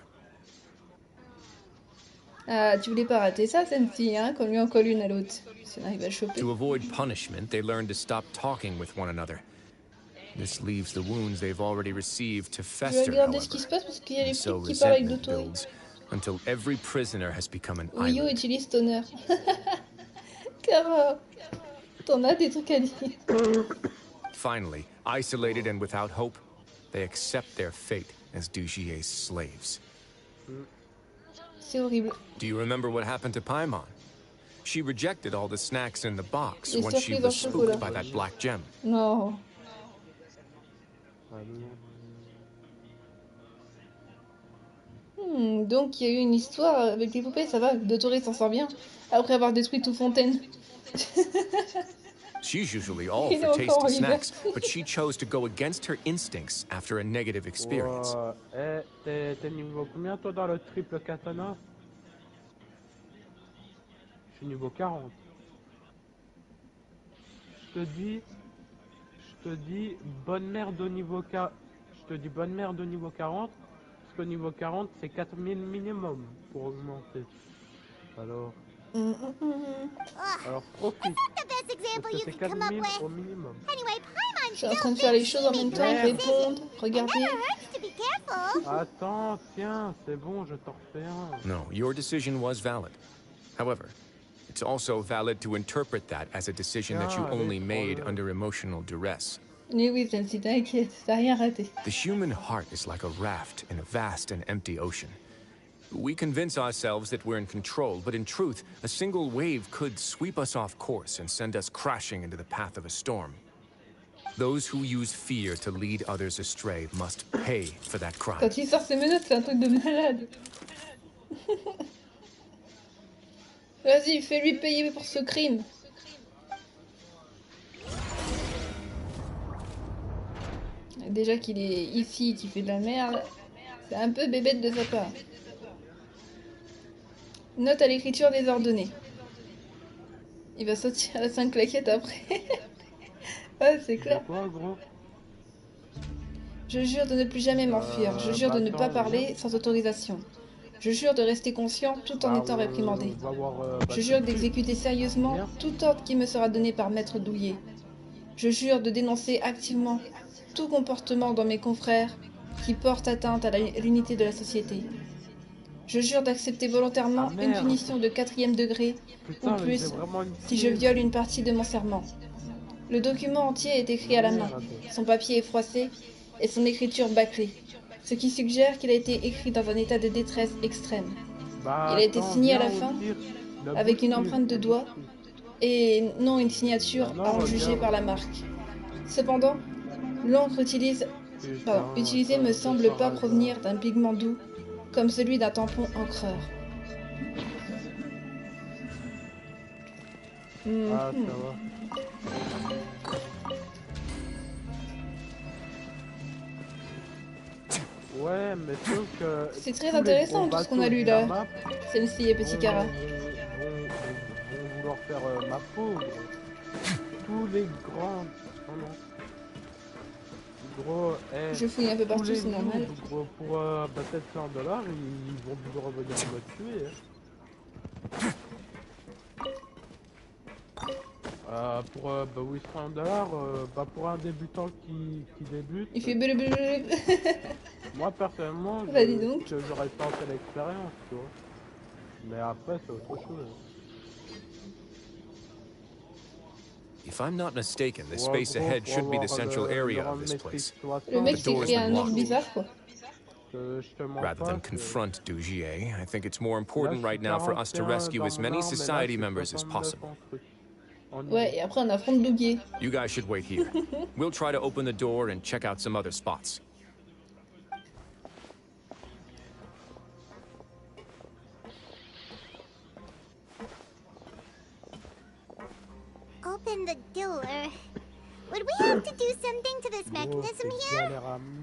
Ah, tu voulais pas rater ça, Sensei, hein, qu'on lui en colle une à l'autre. Sinon il va le choper. To avoid punishment, they learn to stop talking with one another. This leaves the wounds they've already received to fester, Je vais regarder however. ce qui se passe parce qu'il y a les So flics qui parlent avec resentment d'auto. builds until every prisoner has become an Oyo island. utilise Toner. Car t'en as des trucs à dire. Finally, isolated and without hope, they accept their fate as Dujier's slaves. C'est horrible. Do you remember what happened to Paimon? She rejected all the snacks in the box Et once she surprise was en spooked chocolat. by that black gem. Non. Donc il y a eu une histoire avec les poupées, ça va, Dotori s'en sort bien. Après avoir détruit tout Fontaine. She's usually all Il est for encore en tasty liberté. snacks, but she chose to go against her instincts after a negative experience. T'es niveau combien toi dans le triple katana? Je suis niveau 40. Je te dis bonne mère de niveau 40. Je te dis bonne mère de niveau 40. Parce qu'au niveau 40 c'est 4000 minimum pour augmenter. Alors. Alors profite. Parce que c'est 4000 au minimum. Je suis en train de faire les choses en même temps, répondre, regarder. Attends, tiens, c'est bon, je t'en refais un. No, your decision was valid. However, it's also valid to interpret that as a decision that you only made under emotional duress. Mais oui, Sensi, t'inquiète, t'as rien raté. The human heart is like a raft in a vast and empty ocean. We convince ourselves that we're in control, but in truth, a single wave could sweep us off course and send us crashing into the path of a storm. Those who use fear to lead others astray must pay for that crime. Quand il sort ses menottes, c'est un truc de malade. Vas-y, fais-lui payer pour ce crime. Déjà qu'il est ici, qu'il fait de la merde, c'est un peu bébête de sa part. Note à l'écriture désordonnée. Il va sortir à 5 claquettes après. Ouais, c'est clair. Je jure de ne plus jamais m'enfuir. Je jure de ne pas parler sans autorisation. Je jure de rester conscient tout en étant réprimandé. Je jure d'exécuter sérieusement tout ordre qui me sera donné par Maître Douillet. Je jure de dénoncer activement tout comportement dans mes confrères qui porte atteinte à l'unité de la société. Je jure d'accepter volontairement une punition de 4e degré ou plus si je viole une partie de mon serment. Le document entier est écrit à la main, son papier est froissé et son écriture bâclée, ce qui suggère qu'il a été écrit dans un état de détresse extrême. Il a été signé à la fin avec une empreinte de doigt et non une signature à en juger par la marque. Cependant, l'encre utilisée me semble pas provenir d'un pigment doux comme celui d'un tampon encreur. Ah, ça va. Ouais, mais sauf que... C'est très intéressant tout ce qu'on a lu là. Celle-ci et Petit Cara. Vont vouloir faire ma pauvre. Tous les grands... Oh non. Gros, je fouille un peu partout, c'est normal. Gros, pour peut-être $100, ils vont toujours revenir me tuer. Pour oui, $100, pour un débutant qui débute. Il fait blablabla. Moi personnellement, bah, dis donc. J'aurais tenté l'expérience, tu vois. Mais après, c'est autre chose. If I'm not mistaken, the space ahead should be the central area of this place. Le mec s'est créé un nom bizarre, quoi. Rather than confront Dougier, I think it's more important right now for us to rescue as many society members as possible. Ouais, et après on affronte Dougier. You guys should wait here. We'll try to open the door and check out some other spots. Open the door. Would we have to do something to this mechanism here?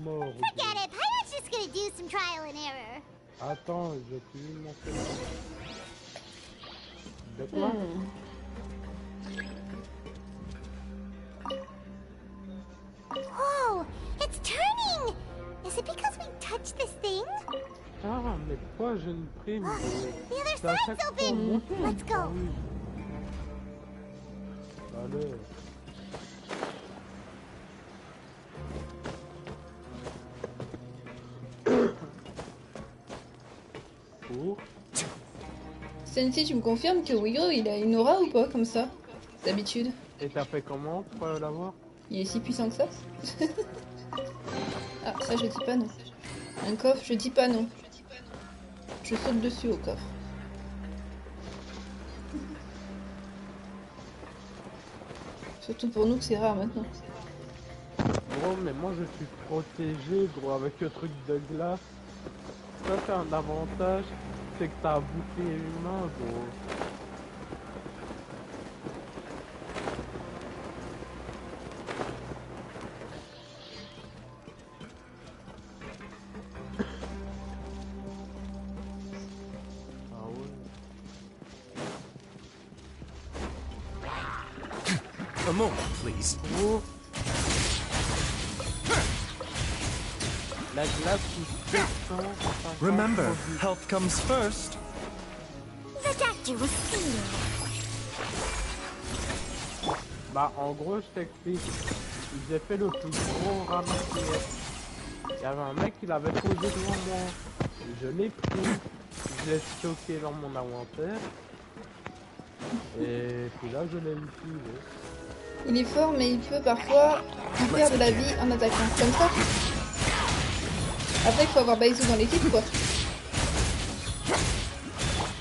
Forget it. Pirate's just gonna do some trial and error. Attends, je finis mon téléphone. De quoi? Whoa! It's turning! Is it because we touched this thing? Ah, mais quoi, j'ai une prime? The other side's open! Let's go! Allez. Sensei, tu me confirmes que Wiro il a une aura ou pas comme ça? D'habitude. Et t'as fait comment pour l'avoir? Il est si puissant que ça? Ah, ça je dis pas non. Un coffre, je dis pas non. Je saute dessus au coffre. Surtout pour nous que c'est rare maintenant. Gros, mais moi je suis protégé, gros, avec le truc de glace. Ça c'est un avantage, c'est que t'as un bouclier humain, gros. A moment, please. Oh. La glace qui descend. Remember, health comes first. The doctor was here. Bah, en gros, je t'explique. J'ai fait le plus gros ramassage. Il y avait un mec qui l'avait posé devant moi. Je l'ai pris, je l'ai stocké dans mon inventaire. Et puis là, je l'ai utilisé. Il est fort, mais il peut parfois perdre de la vie en attaquant. Comme ça. Après, il faut avoir Baizou dans l'équipe, quoi.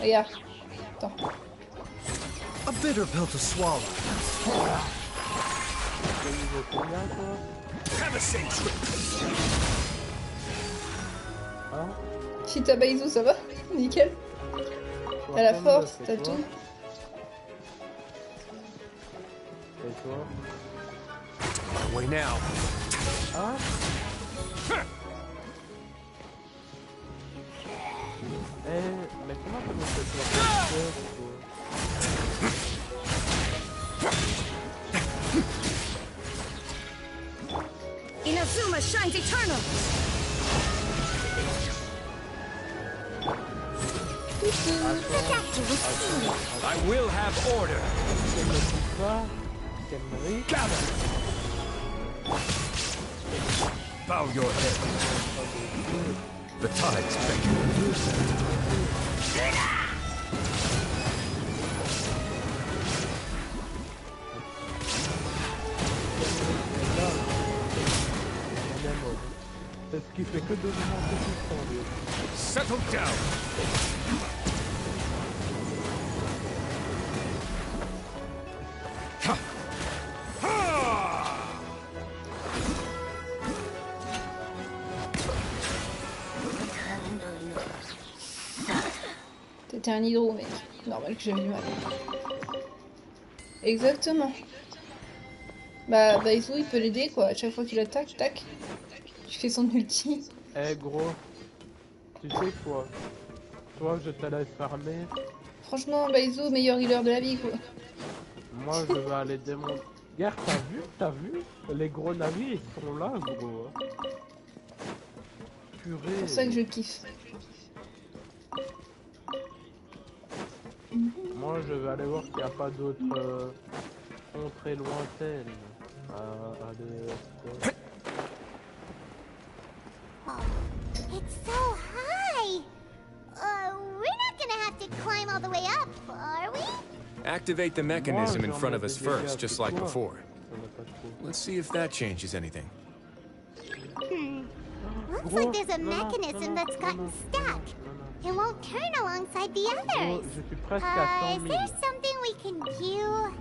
Regarde. Attends. A bitter pill to swallow. Si t'as Baizou, ça va? Nickel. T'as la force, t'as tout. Et toi? Way now. Hein? Mais comment ça me fait Inazuma shines eternal. I will have order. Gather. Bow your head. The tide's beckon. C'est ce qui fait que de monter tout le Settle down. T'étais un hydro, mec. Normal que j'avais du mal. Exactement. Bah, Baizou, il peut l'aider, quoi. À chaque fois qu'il attaque, tac. Tu fais son ulti. Eh gros, tu sais quoi? Toi, je te laisse farmer. Franchement, Baizou, meilleur healer de la vie, quoi. Moi, je vais aller démonter. Regarde, t'as vu? Les gros navires, ils sont là, gros. Purée. C'est pour ça que je kiffe. Moi, je vais aller voir s'il n'y a pas d'autres contrées lointaines. It's so high! We're not gonna have to climb all the way up, are we? Activate the mechanism in front of us first, just like before. Let's see if that changes anything. Looks like there's a mechanism that's gotten stuck. It won't turn alongside the others. Je suis presque à 100 000. Is there something we can do?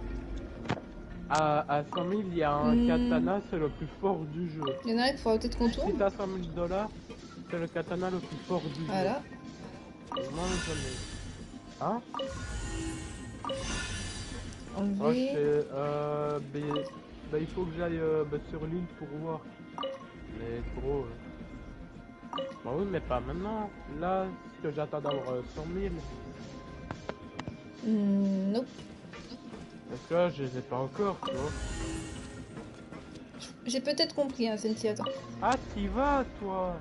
À 100 000, il y a un katana, c'est le plus fort du jeu. Il y en a un qu'il faudra peut-être qu'on tourne. Si t'as 100 000 $, c'est le katana le plus fort du voilà. Jeu. Moi, je l'ai. Hein? Enlever. Il faut que j'aille sur l'île pour voir. Mais gros. Bah oui, mais pas maintenant. Là, que j'attends d'avoir 100 000. Non. Parce que là, je les ai pas encore, tu vois. J'ai peut-être compris, hein, Senti, attends. Ah, t'y vas, toi.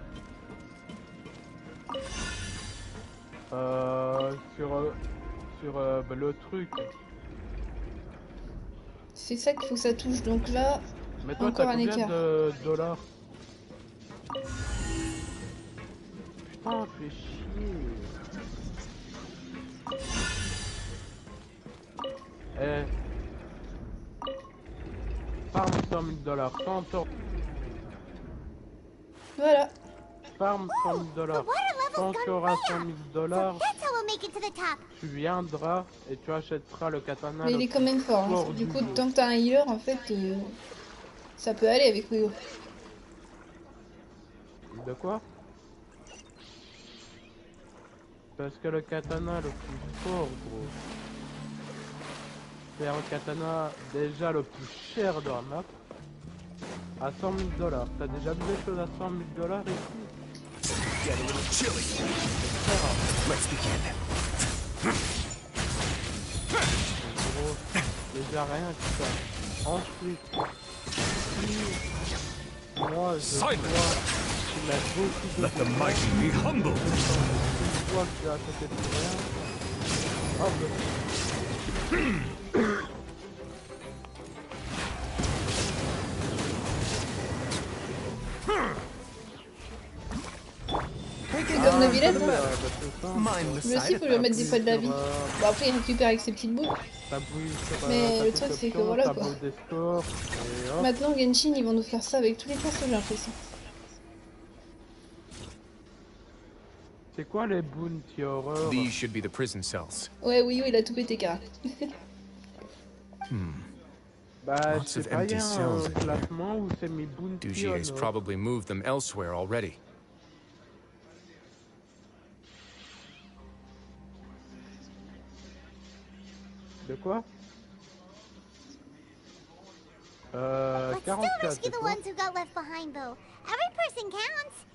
Sur le truc. C'est ça qu'il faut que ça touche, donc là, mais toi, encore un combien écart. de dollars? Putain, fais chier. Eh. Farm 100 000 $. Voilà. Farm 100 000 $. Quand tu auras 100 000 $, tu viendras et tu achèteras le katana. Mais il est quand même fort. Hein. Du coup, tant que t'as un healer, en fait, ça peut aller avec Weo. De quoi? Parce que le katana le plus fort, gros. C'est un katana déjà le plus cher de la map. À 100 000 $. T'as déjà vu des choses à 100 000 $ ici? Get a little chilly. Let's begin. Gros, déjà rien que ça. Ensuite, moi je vois qu'il a beaucoup de... Let the mighty be humble. Je vois que tu as acheté pour rien. Oh, mais... mobilette. Lui aussi, il faut lui remettre des poids de la vie. Bon, après, il récupère avec ses petites boules. Mais le truc, c'est que voilà quoi. Maintenant, Genshin, ils vont nous faire ça avec tous les persos, j'ai l'impression. C'est quoi les bounty horror? These should be the prison cells. Ouais, oui, il a tout pété, Kara. Bah, c'est pas un classement où c'est mis bounty Duji's probably moved them elsewhere already. De quoi? Let's still rescue the ones who got left behind, though. Every person counts.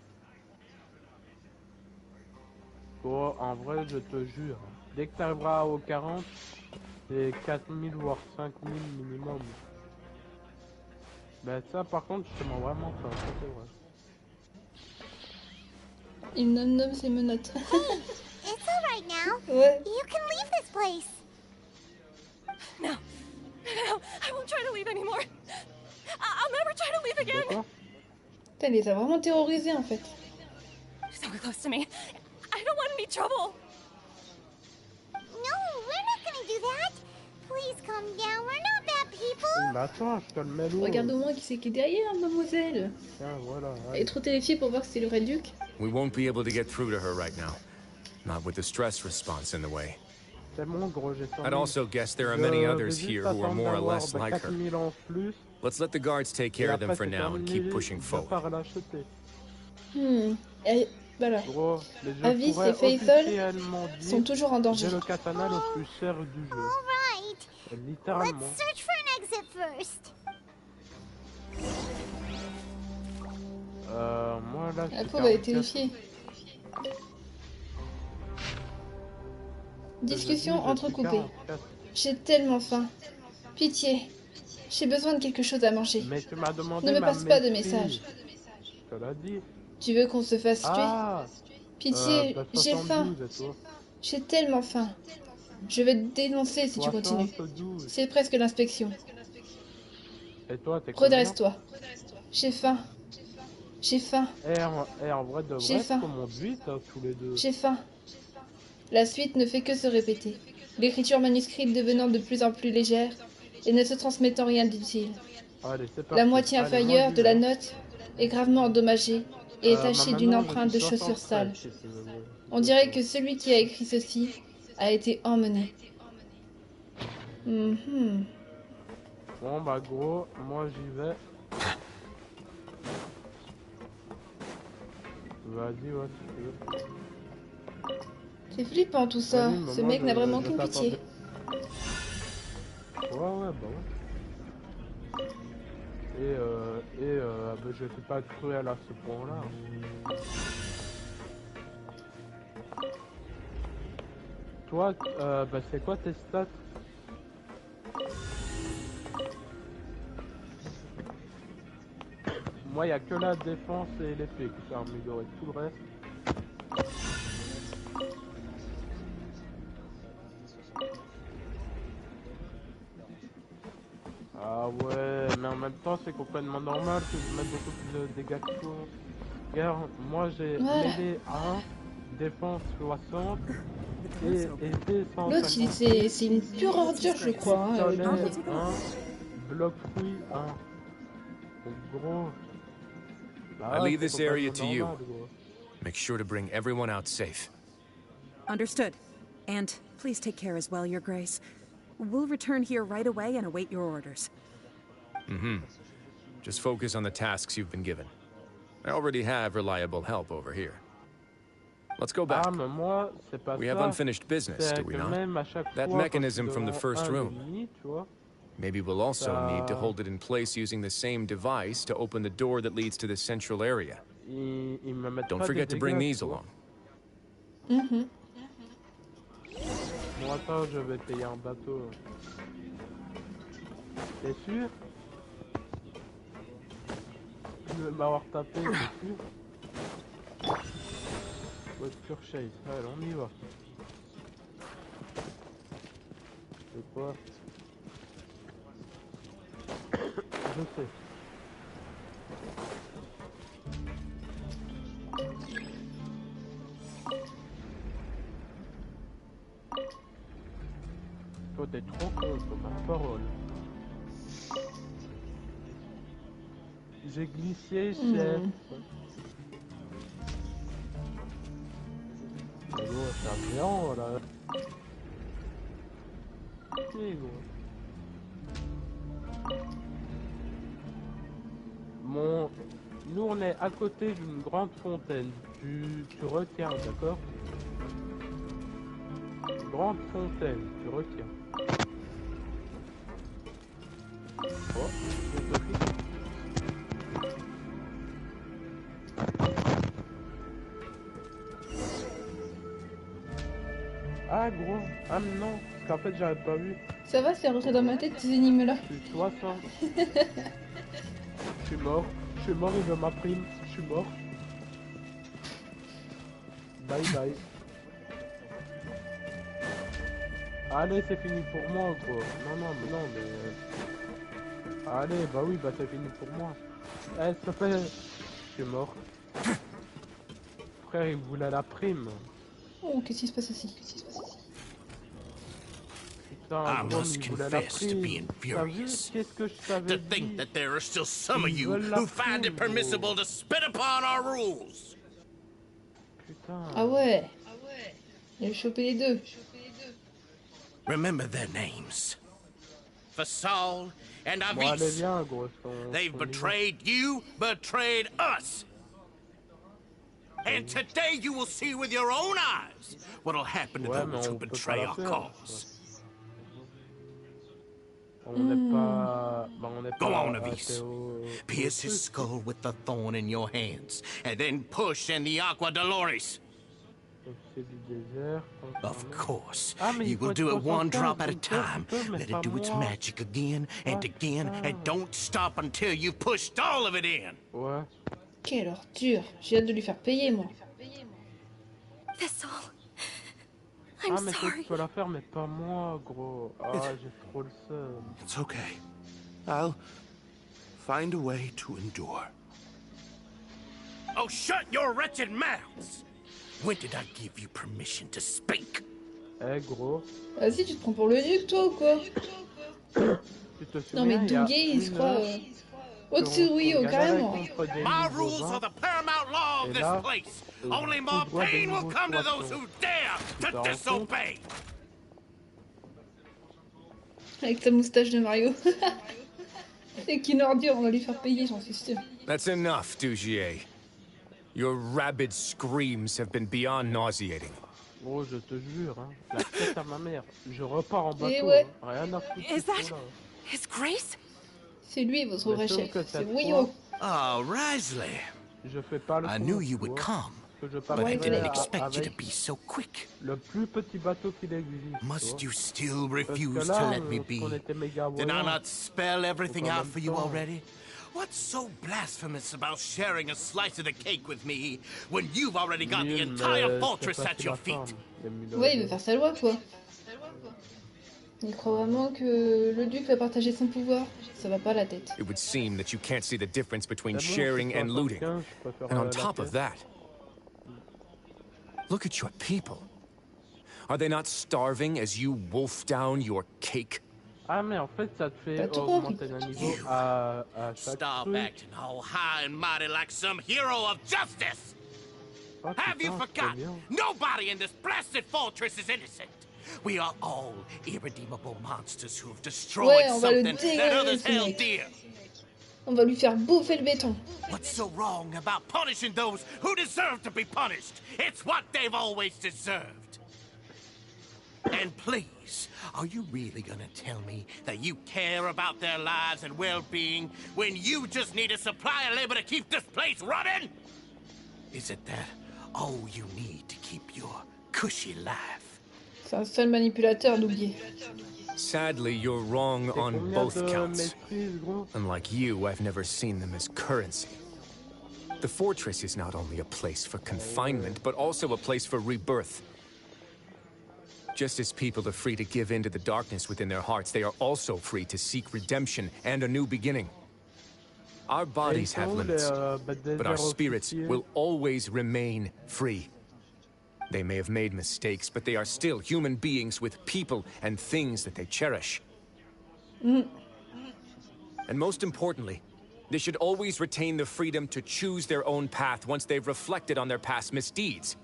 Oh, en vrai, je te jure, dès que t'arriveras aux 40, c'est 4000 voire 5000 minimum. Ben ça, par contre, je te mens vraiment pas, ça c'est vrai. Il nomme ses menottes. Hey, it's alright now. Ouais. You can leave this place. No, I won't try to leave anymore. I'll never try to leave again. Putain, il les a vraiment terrorisés en fait. So close to me. I don't want any trouble. No, we're not gonna do that. Please calm down. We're not bad people. Mais attends, je te le mets lourd. Regarde au moins qui c'est qui est derrière, mademoiselle. Tiens, voilà. Elle est trop terrifiée pour voir que c'est le vrai duc. We won't be able to get through to her right now. Not with the stress response in the way. C'est bon, gros, j'ai I'd also guess there are many others here who are more or less like her. Let's let the guards take care of them for now and keep pushing forward. Et voilà. Avis et Faisal sont toujours en danger. J'ai le katana le plus cher du jeu. Alright. Littéralement. Let's search for an exit first. Moi là, la pauvre, elle est terrifiée. Discussion entrecoupée. J'ai tellement faim. Pitié. J'ai besoin de quelque chose à manger. Mais tu m'as demandé ne me passe pas de message. Je te l'ai dit. Tu veux qu'on se fasse tuer? Pitié, j'ai faim. J'ai tellement faim. Je vais te dénoncer si tu continues. C'est presque l'inspection. Redresse-toi. J'ai faim. J'ai faim. En vrai de vrai, comment vite tous les deux. J'ai faim. La suite ne fait que se répéter, l'écriture manuscrite devenant de plus en plus légère et ne se transmettant rien d'utile. La moitié inférieure de la note est gravement endommagée et est tachée d'une empreinte de chaussure sale. On dirait que celui qui a écrit ceci a été emmené. Bon bah gros, moi j'y vais. Vas-y, ouais, si tu veux. C'est flippant tout ça, ce mec n'a vraiment aucune pitié. Ouais, bah ouais. Bah, je suis pas cruel à ce point-là. Toi, bah c'est quoi tes stats? Moi, il n'y a que la défense et l'épée qui sont améliorées, tout le reste. Ah ouais, mais en même temps, c'est complètement normal que je mette beaucoup plus de dégâts que toi. Regarde, moi j'ai mêlé 1, défense 60 et épée 150. L'autre, c'est une pure ordure, je crois. Pistolet 1, bloc fruit 1. Donc gros... I leave this area to you. Make sure to bring everyone out safe. Understood. And please take care as well, Your Grace. We'll return here right away and await your orders. Just focus on the tasks you've been given. I already have reliable help over here. Let's go back. We have unfinished business, do we not? That mechanism from the first room. Maybe we'll also need to hold it in place using the same device to open the door that leads to the central area. Don't forget to bring these along. Bon, attends, je vais payer un bateau. T'es sûr? Tu veux m'avoir tapé, t'es sûr? Voiture chase, allez, on y va. C'est quoi? Je sais. Toi, t'es trop con, sur ma parole. J'ai glissé, chef. Mais gros, c'est un géant, là. Ok, gros. Nous, on est à côté d'une grande fontaine. Tu retiens, d'accord? Grande fontaine, tu retiens. Oh, ah gros, ah non, parce qu'en fait j'avais pas vu. Ça va, c'est rentré dans ma tête ces énigmes là. C'est toi ça. Je suis mort, il veut ma prime, je suis mort. Bye bye. Allez, c'est fini pour moi gros. Non mais... Allez, bah oui, bah c'est fini pour moi. Eh, s'il te plaît, je suis mort. Frère, il voulait la prime. Oh, qu'est-ce qui se passe ici? I must confess to being furious. To think that there are still some of you who find it permissible to spit upon our rules. Ah ouais. Il a chopé les deux. Remember their names. Fasal and Avis. They've betrayed you, betrayed us. And today you will see with your own eyes what'll happen to those who betray our cause. Go on, Avis. Pierce his skull with the thorn in your hands, and then push in the Aqua Dolores. Of course, you will do it one drop at a time. Let it do its magic again and again, and don't stop until you've pushed all of it in. Quelle ordure. J'ai hâte de lui faire payer, moi. That's all. Ah, mais toi, tu peux la faire, mais pas moi, gros. Ah, j'ai trop le seum. It's okay. I'll find a way to endure. Oh, shut your wretched mouths! When did I give you permission to speak? Eh, gros. Vas-y, tu te prends pour le duc, toi, ou quoi? Non, mais Douguet, il se croit... Au-dessus, oui, carrément. My rules are the paramount law of this place. Only more pain will come to those who dare to disobey. Avec ta moustache de Mario. C'est qu'une ordure, on va lui faire payer, j'en suis sûr. That's enough, Dugier. Your rabid screams have been beyond nauseating. Oh, je te jure, hein. La tête à ma mère. Je repars en bateau. Ouais. Hein. Rien à foutre. Is that His Grace? C'est lui, votre vrai chef. C'est Wio. Oh, Risley. I knew you would come, but I didn't expect you to be so quick. Le plus petit bateau qu'il existe. Must you still refuse to let me be? Did I not spell everything out for you already? What's so blasphemous about sharing a slice of the cake with me when you've already got the entire fortress at your feet? Ouais, il veut faire sa loi, quoi. Il croit vraiment que le duc va partager son pouvoir. Ça va pas la tête. It would seem that you can't see the difference between sharing and looting. And on top of that, look at your people. Are they not starving as you wolf down your cake? Ah, mais en fait, ça te fait augmenter d'un niveau à chaque Stop truc. acting all high and mighty like some hero of justice! Have you forgotten? Nobody in this blasted fortress is innocent. We are all irredeemable monsters who have destroyed something that others held dear. On va lui faire bouffer le béton. What's so wrong about punishing those who deserve to be punished? It's what they've always deserved. And please, are you really gonna tell me that you care about their lives and well-being when you just need a supply of labor to keep this place running? Is it that all you need to keep your cushy life? C'est un seul manipulateur, Douguier. Sadly, you're wrong on both counts. Unlike you, I've never seen them as currency. The fortress is not only a place for confinement, but also a place for rebirth. Just as people are free to give in to the darkness within their hearts, they are also free to seek redemption and a new beginning. Our bodies have limits, but our spirits will always remain free. They may have made mistakes, but they are still human beings with people and things that they cherish. And most importantly, they should always retain the freedom to choose their own path once they've reflected on their past misdeeds.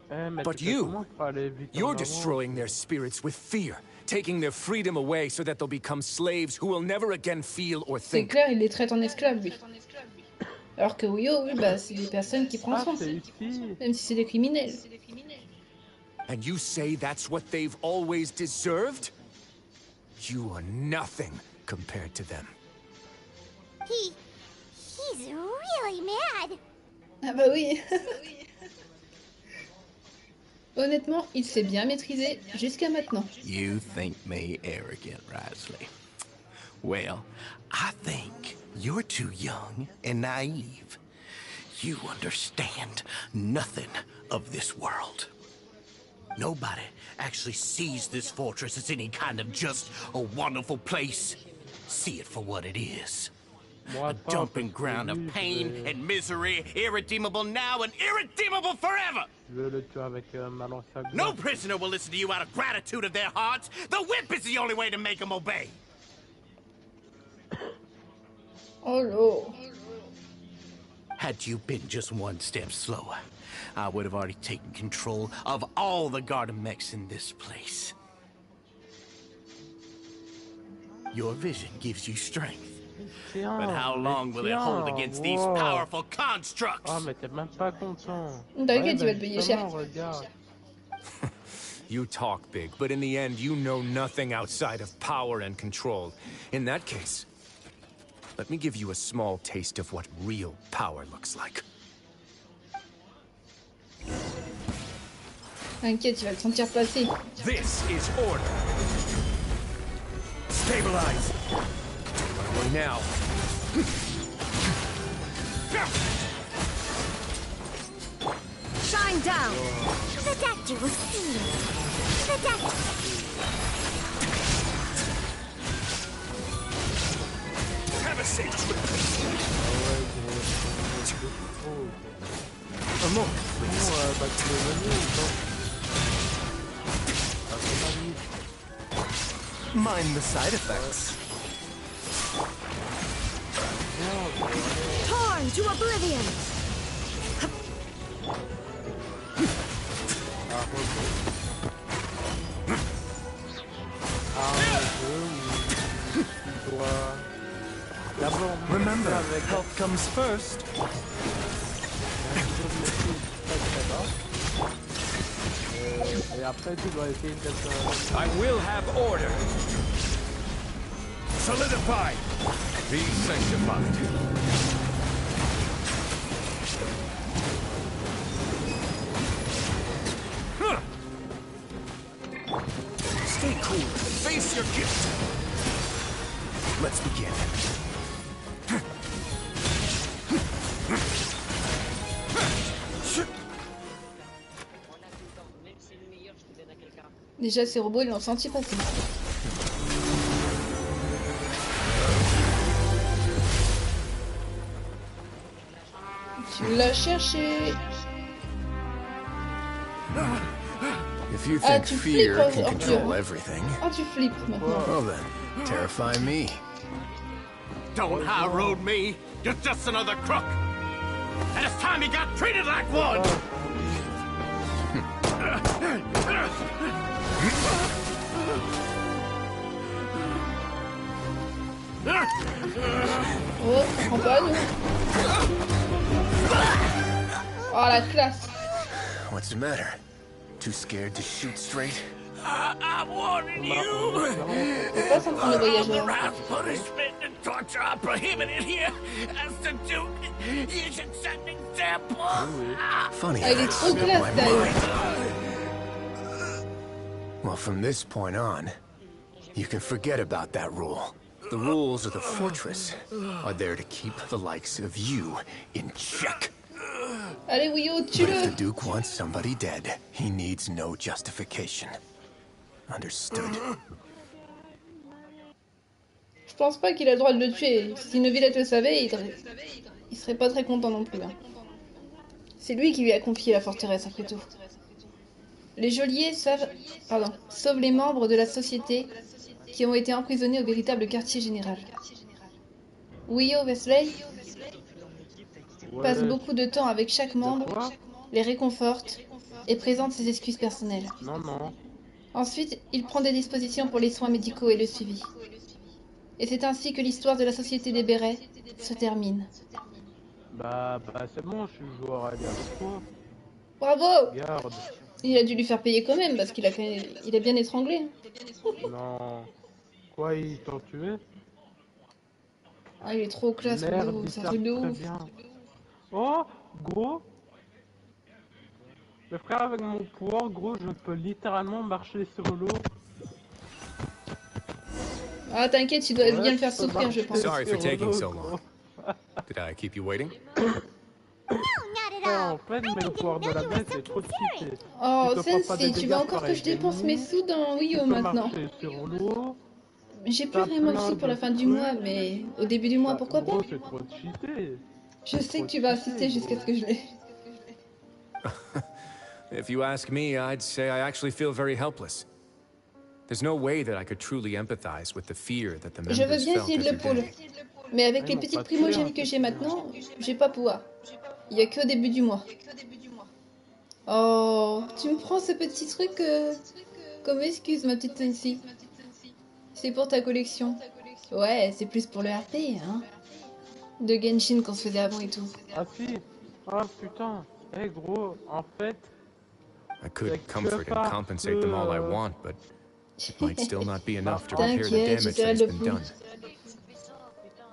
But you're destroying their spirits with fear, taking their freedom away so that they'll become slaves who will never again feel or think. C'est clair, il les traite en esclaves, lui. Alors que Wuyo, oui, bah, c'est des personnes qui prennent soin. Même si c'est des criminels. And you say that's what they've always deserved? You are nothing compared to them. He's really mad. Ah bah oui. Honnêtement, il s'est bien maîtrisé jusqu'à maintenant. You think me arrogant, Risley? Well, I think you're too young and naive. You understand nothing of this world. Nobody actually sees this fortress as any kind of just a wonderful place. See it for what it is. A dumping ground of pain and misery, irredeemable now and irredeemable forever! No prisoner will listen to you out of gratitude of their hearts. The whip is the only way to make them obey. Oh no. Had you been just one step slower, I would have already taken control of all the garden mechs in this place. Your vision gives you strength. But how long will it hold against these powerful constructs? Oh, mais t'es même pas content. T'inquiète, il va te payer cher. You talk big, but in the end, you know nothing outside of power and control. In that case, let me give you a small taste of what real power looks like. T'inquiète, il va te sentir passer. This is order. Stabilize. Now. Shine down. The doctor will see you. The doctor. Have a safe trip. Mind the side effects. Torn to oblivion. Remember, health comes first. I will have order. Solidify. Be sanctified. Stay cool. Face your gift. Let's begin. Déjà, ces robots, ils l'ont senti passer. Tu l'as cherché. If you think fear can control everything, tu flippes maintenant. well then, terrify me. Don't high road me. You're just another crook. And it's time you got treated like one. Oh, prends pas nous. Oh la classe. What's the matter? Too scared to shoot straight? I'm warning you. C'est pas ça en train de voyager. Punishment and torture are prohibited here. As the Duke, you should set an example. Funny. Ah, il est trop classe d'ailleurs. Well, from this point on, you can forget about that rule. The rules of the fortress are there to keep the likes of you in check. Allez, Wuyo, But tue-le. if the Duke wants somebody dead, he needs no justification. Understood. Je pense pas qu'il a le droit de le tuer. Si Neuvillette le savait, il serait pas très content non plus. Hein. C'est lui qui lui a confié la forteresse, après tout. Les geôliers sauvent les membres de la société qui ont été emprisonnés au véritable quartier général. Willow Wesley passe beaucoup de temps avec chaque membre, les réconforte et présente ses excuses personnelles. Non. Ensuite, il prend des dispositions pour les soins médicaux et le suivi. Et c'est ainsi que l'histoire de la société des bérets se termine. Bah c'est bon, je suis joueur à avec toi. Bravo! Regarde. Il a dû lui faire payer quand même parce qu'il a bien étranglé. Non. Quoi, ils t'ont tué? Ah, il est trop classe, Merde, c'est un truc de ouf. Bien. Oh, gros. Mais frère, avec mon pouvoir, gros, je peux littéralement marcher sur l'eau. Ah, t'inquiète, tu dois bien le faire souffrir, je pense. Sorry for taking so long. Did I keep you waiting? En fait, mais le pouvoir de la bête est trop cheaté. Oh, Sensei, tu veux encore que je dépense mes sous dans Wii U maintenant? J'ai plus vraiment de sous pour la fin du mois, mais au début du mois, pourquoi pas? C'est trop cheaté. Je sais que tu vas assister jusqu'à ce que je l'ai. If you ask me, I'd say I actually feel very helpless. There's no way that I could truly empathize with the fear that the members felt. Je veux bien essayer de le pôle, mais avec les petites primogènes que j'ai maintenant, j'ai pas pouvoir. Il y a que au début du mois. Oh, tu me prends ce petit truc comme excuse, ma petite Nancy. C'est pour ta collection. Ouais, c'est plus pour le RP, hein. De Genshin qu'on se faisait avant et tout. Ah si. Ah putain. Eh gros, en fait... I could comfort and compensate them all I want, but it might still not be enough to repair the damage that's been done.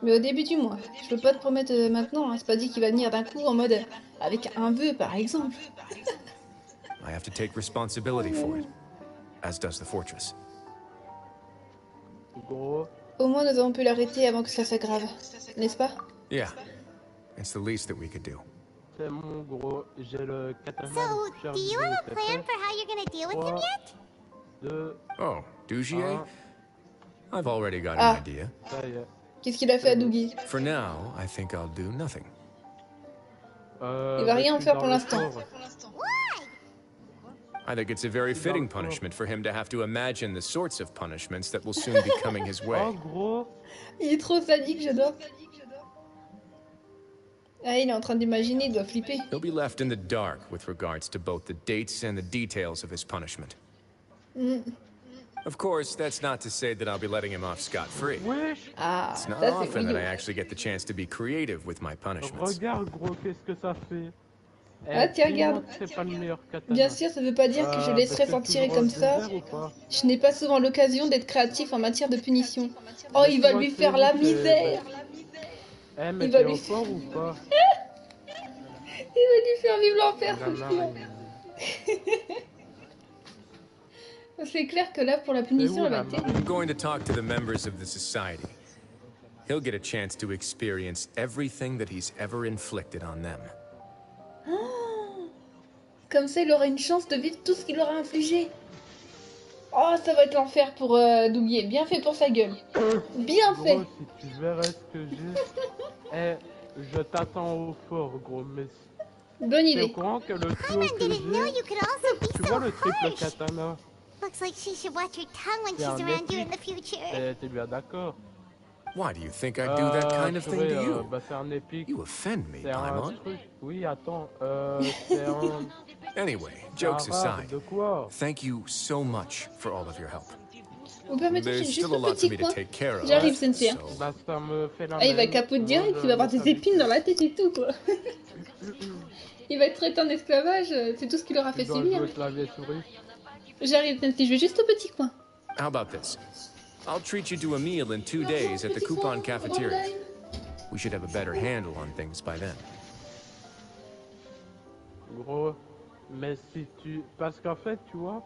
Mais au début du mois, je peux pas te promettre maintenant, hein. C'est pas dit qu'il va venir d'un coup en mode avec un vœu par exemple. I have to take responsibility for it, as does the fortress. Gros. Au moins nous avons pu l'arrêter avant que ça s'aggrave, n'est-ce pas? Yeah, it's the least that we could do. C'est mon gros, j'ai le katana. So, do you have a plan for how you're gonna deal with him yet? Oh, Dougier? I've already got an idea. Qu'est-ce qu'il a fait à Dougie? For now, I think I'll do nothing. Il va rien en faire pour l'instant. I think it's a very fitting punishment for him to have to imagine the sorts of punishments that will soon be coming his way. Il est trop sadique, j'adore. Ah, il est en train d'imaginer, il doit flipper. He'll be left in the dark with regards to both the dates and the details of his punishment. Of course, that's not to say that I'll be letting him off scot-free. It's not often that I actually get the chance to be creative with my punishments. Regarde, gros, qu'est-ce que ça fait? Ah tiens, regarde. Bien sûr, ça veut pas dire que je laisserai s'en tirer comme ça. Je n'ai pas souvent l'occasion d'être créatif en matière de punition. Oh, il va lui faire la misère. Il va lui faire ou pas? Il va lui faire vivre l'enfer, c'est clair que là, pour la punition, elle va être... I'm going to talk to the members of the society. He'll get a chance to experience everything that he's ever inflicted on them. Comme ça, il aura une chance de vivre tout ce qu'il aura infligé. Oh, ça va être l'enfer pour Dougier. Bien fait pour sa gueule. Bien fait. Gros, si tu verrais ce que j'ai... je t'attends au fort, gros, mais... Bonne idée. T'es au courant que le tuyau que j'ai... Tu vois le triple katana? Looks like she should watch her tongue when she's around you in the future. T'es bien d'accord? Why do you think I'd do that kind of thing to you? Bah, c'est un épique. You offend me, Paimon. Oui, attends, c'est un... Anyway, jokes aside, thank you so much for all of your help. Vous permettez There's juste still a un lot for petit me coin. to take care of. J'arrive, Sensei. Bah, ça me fait la Ah, il va capoter direct, il va avoir des épines dans la tête et tout, quoi. Il va être traité en esclavage, c'est tout ce qu'il aura fait subir. J'arrive, Sensei, je vais juste au petit coin. How about this? I'll treat you to a meal in 2 days at the coupon cafeteria. We should have a better handle on things by then. Gros, mais si tu... Parce qu'en fait, tu vois,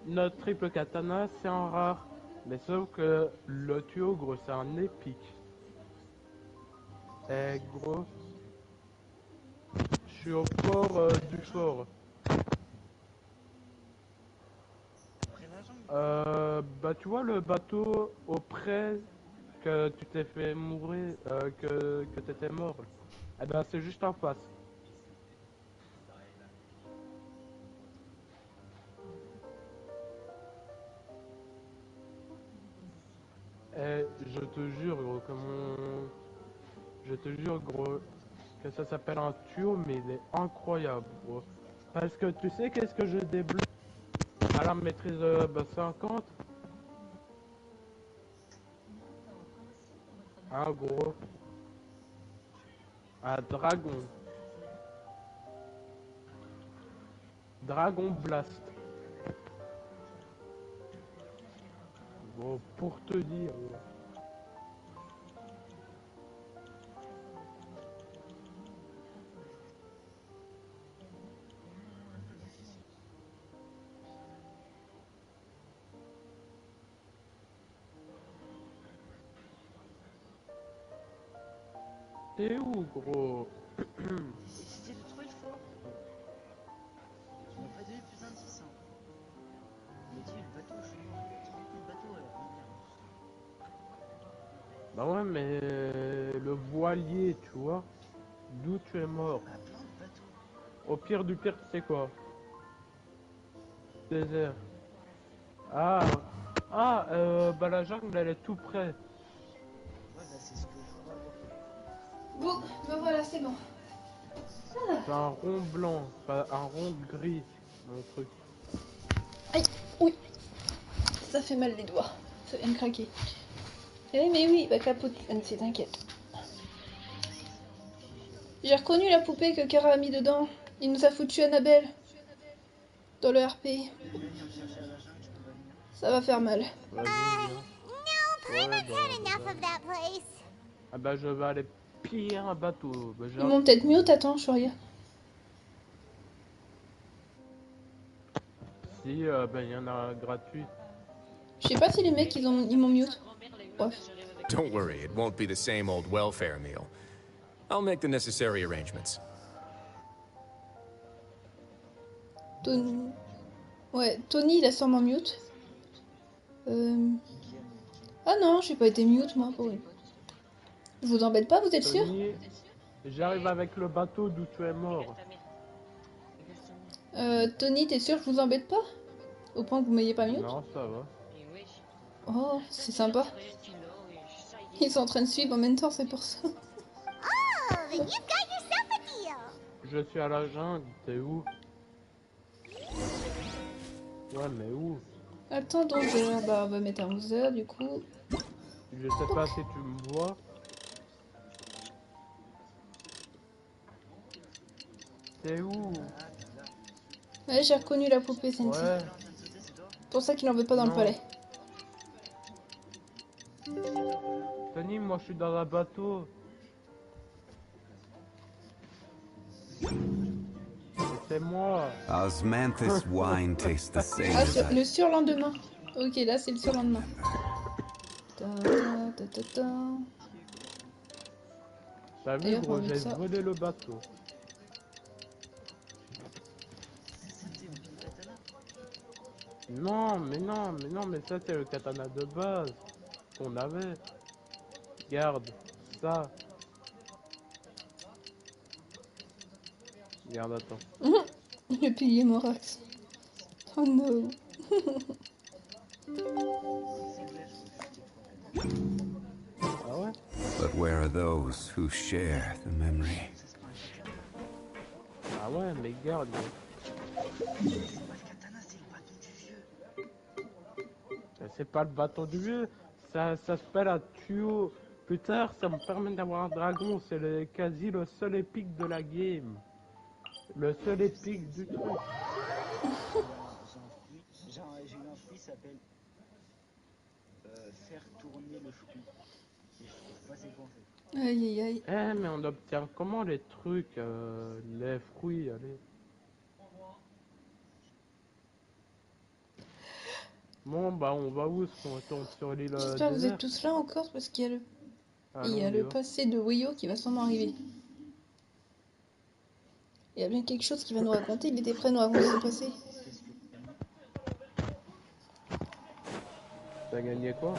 notre triple katana, c'est un rare. Mais sauf que le tuyau, gros, c'est un épique. Eh, gros... Je suis au port du fort. Bah tu vois le bateau auprès que tu t'es fait mourir, que t'étais mort. Eh ben c'est juste en face. je te jure, gros, je te jure, gros, que ça s'appelle un tuyau, mais il est incroyable, gros. Parce que tu sais qu'est-ce que je débloque à la maîtrise 50? Un gros. Un dragon. Dragon Blast. Bon, pour te dire. T'es où, gros? C'était de trouver le fort. On n'a pas donné plus d'indices. Hein. On a dit le bateau, je suis mort. Tu trouves le bateau alors. Bah ouais, mais le voilier, tu vois, d'où tu es mort. On a plein de bateaux. Au pire du pire, tu sais quoi? Désert. Ah, bah la jungle, elle est tout près. Ouais, bah c'est ce que je crois. Bon, ben voilà, c'est bon. C'est un rond blanc, pas un rond gris, mon truc. Aïe, oui. Ça fait mal les doigts. Ça vient de craquer. Eh mais oui, bah capote, Fancy, t'inquiète. J'ai reconnu la poupée que Kara a mis dedans. Il nous a foutu Annabelle. Dans le RP. Ça va faire mal. Vas-y, ah bah je vais aller piller un bateau. Bah, ils m'ont peut-être mute, attends, je regarde. Si, bah il y en a gratuit. Je sais pas si les mecs ils m'ont mute. Bref. Don't worry, it won't be the same old welfare meal. I'll make the necessary arrangements. Tony... Ouais, Tony il a sûrement mute. Ah non, j'ai pas été mute moi pour une. Je vous embête pas, vous êtes sûr? J'arrive avec le bateau d'où tu es mort. Tony, t'es sûr que je vous embête pas? Au point que vous m'ayez pas mute? Non, ça va. Oh, c'est sympa. Ils sont en train de suivre en même temps, c'est pour ça. Oh, then you've got yourself a deal. Je suis à la jungle, t'es où? Ouais, mais où? Attends, 11h, bah on va mettre à 11h du coup. Je sais pas si tu me vois. T'es où? Ouais, j'ai reconnu la poupée, Sensi. Ouais. C'est pour ça qu'il en veut pas dans le palais. Tony, moi je suis dans un bateau. C'est moi. Osmanthus wine tastes the same. Ah, le surlendemain. Ok, là c'est le surlendemain. T'as vu, gros, j'ai volé le bateau. Non, mais ça c'est le katana de base qu'on avait. Regarde, ça. Regarde, attends. Le pilier Morax. Oh no. Ah ouais? But where are those who share the memory? Ah ouais, mais regarde. C'est pas le bâton du vieux, ça s'appelle un tuyau. Plus tard, ça me permet d'avoir un dragon, c'est quasi le seul épique de la game. Le seul épique du truc. J'ai eu un fruit qui s'appelle faire tourner le fruit. Et je trouve pas c'est quoi en fait. Aïe aïe aïe. Eh mais on obtient comment les trucs, les fruits, allez. Bon bah on va où si on retourne sur l'île déserte? J'espère que vous êtes tous là encore parce qu'il y a le passé de Wayo qui va sûrement arriver. Il y a bien quelque chose qui va nous raconter, il était prêt à nous raconter le passé. T'as gagné quoi?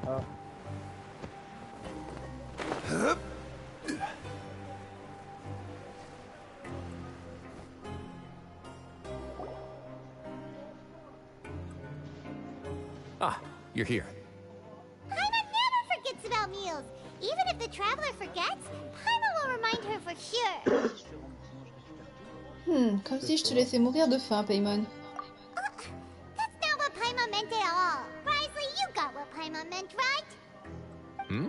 Ah. Ah, you're here. Paimon never forgets about meals. Even if the traveler forgets, Paimon will remind her for sure. Comme si je te laissais mourir de faim, Paimon. That's not what Paimon meant at all. Risley, you got what Paimon meant, right? Hmm?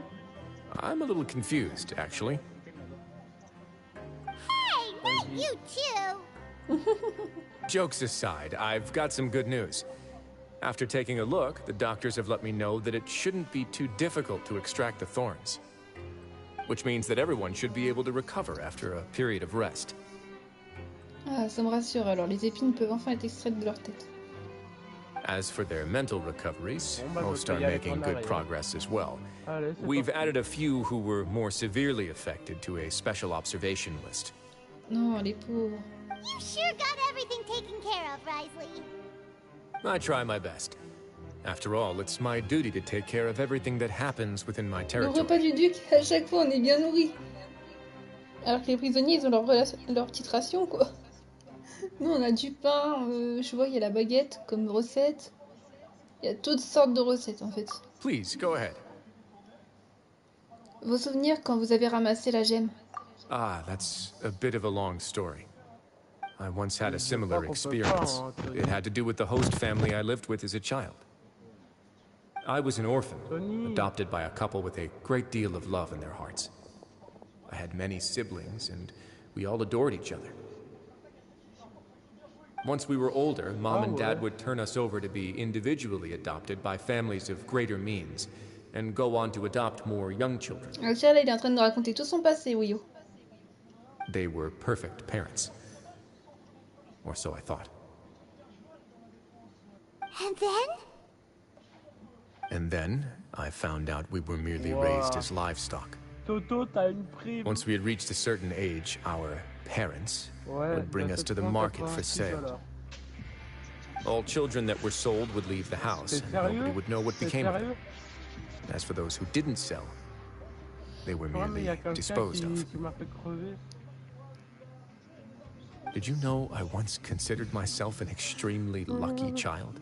I'm a little confused, actually. Hey, not you too. Jokes aside, I've got some good news. After taking a look, the doctors have let me know that it shouldn't be too difficult to extract the thorns. Which means that everyone should be able to recover after a period of rest. Ah, ça me rassure alors, les épines peuvent enfin être extraites de leur tête. As for their mental recoveries, most are making good progress as well. We've added a few who were more severely affected to a special observation list. Non, les pauvres. You sure got everything taken care of, Risley. I try my best. After all, it's my duty to take care of everything that happens within my Le territory. repas du duc, à chaque fois on est bien nourris. Alors que les prisonniers, ils ont leur petite ration, quoi. Nous, on a du pain, je vois qu'il y a la baguette comme recette. Il y a toutes sortes de recettes, en fait. Please, go ahead. Vos souvenirs quand vous avez ramassé la gemme? Ah, that's a bit of a long story. I once had a similar experience. It had to do with the host family I lived with as a child. I was an orphan, adopted by a couple with a great deal of love in their hearts. I had many siblings, and we all adored each other. Once we were older, Mom and Dad would turn us over to be individually adopted by families of greater means, and go on to adopt more young children. Ah, tiens, là, il est en train de nous raconter tout son passé, Wiyo. They were perfect parents. Or so I thought. And then? And then, I found out we were merely raised as livestock. Toto, t'as une prime. Once we had reached a certain age, our parents would bring us to the market for sale. All children that were sold would leave the house, and nobody would know what became of them. As for those who didn't sell, they were merely disposed of. Did you know I once considered myself an extremely lucky child?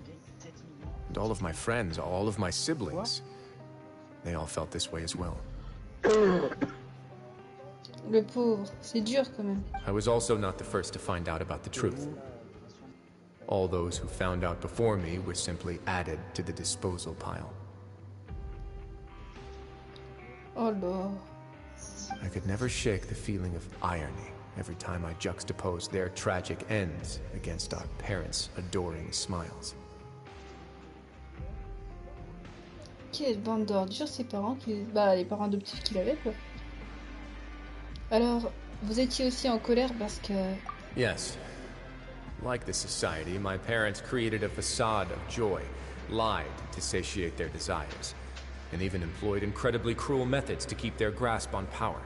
And all of my friends, all of my siblings, they all felt this way as well. Le pauvre, c'est dur quand même. I was also not the first to find out about the truth. All those who found out before me were simply added to the disposal pile. Oh là. I could never shake the feeling of irony every time I juxtaposed their tragic ends against our parents' adoring smiles. Quelle bande d'ordures ces parents les parents adoptifs qu'il avait, quoi. Alors, vous étiez aussi en colère parce que... Yes. Like the society, my parents created a facade of joy, lied to satiate their desires, and even employed incredibly cruel methods to keep their grasp on power.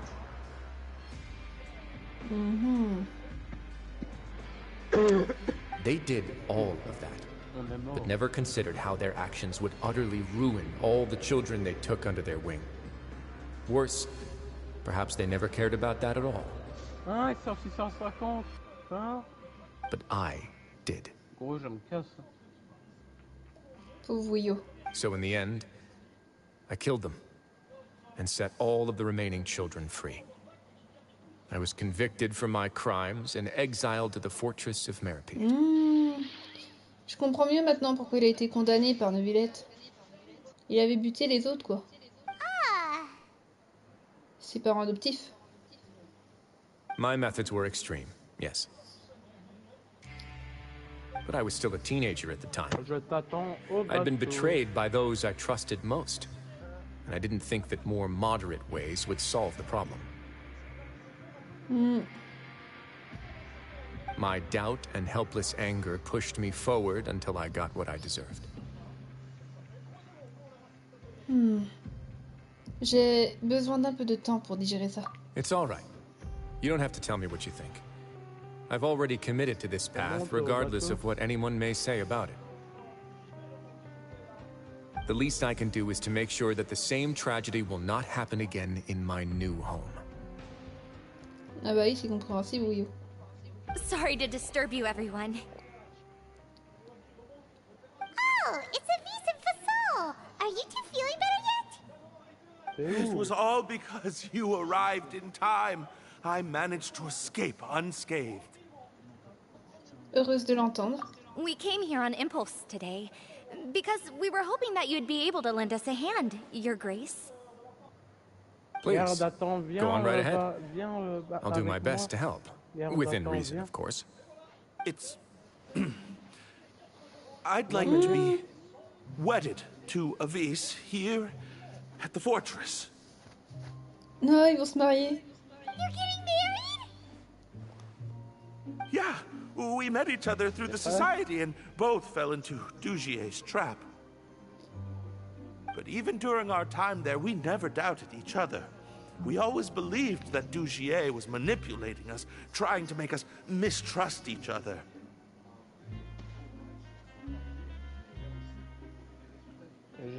They did all of that, but never considered how their actions would utterly ruin all the children they took under their wing. Worse, perhaps they never cared about that at all. Ah, il sort 650. Hein? But I did. Gros, je me casse. Pauvre Wiyo. So in the end, I killed them and set all of the remaining children free. I was convicted for my crimes and exiled to the fortress of Meripede. Je comprends mieux maintenant pourquoi il a été condamné par Neuvillette. Il avait buté les autres, quoi. Ah. Ses parents adoptifs. My methods were extreme, yes. But I was still a teenager at the time. I'd been betrayed by those I trusted most, and I didn't think that more moderate ways would solve the problem. My doubt and helpless anger pushed me forward until I got what I deserved. J'ai besoin d'un peu de temps pour digérer ça. It's all right. You don't have to tell me what you think. I've already committed to this path, regardless of what anyone may say about it. The least I can do is to make sure that the same tragedy will not happen again in my new home. Ah bah oui, c'est compréhensible, Wiyo. Sorry to disturb you, everyone. Oh, it's a recent It was all because you arrived in time. I managed to escape unscathed. Heureuse de l'entendre. We came here on impulse today, because we were hoping that you'd be able to lend us a hand, Your Grace. Please, go on right ahead. I'll do my best to help. Within reason, of course. It's... I'd like to be wedded to Avis here at the fortress. Non, ils vont se marier. You're getting married? Yeah, we met each other through the society and both fell into Dugier's trap. But even during our time there, we never doubted each other. We always believed that Dugier was manipulating us, trying to make us mistrust each other.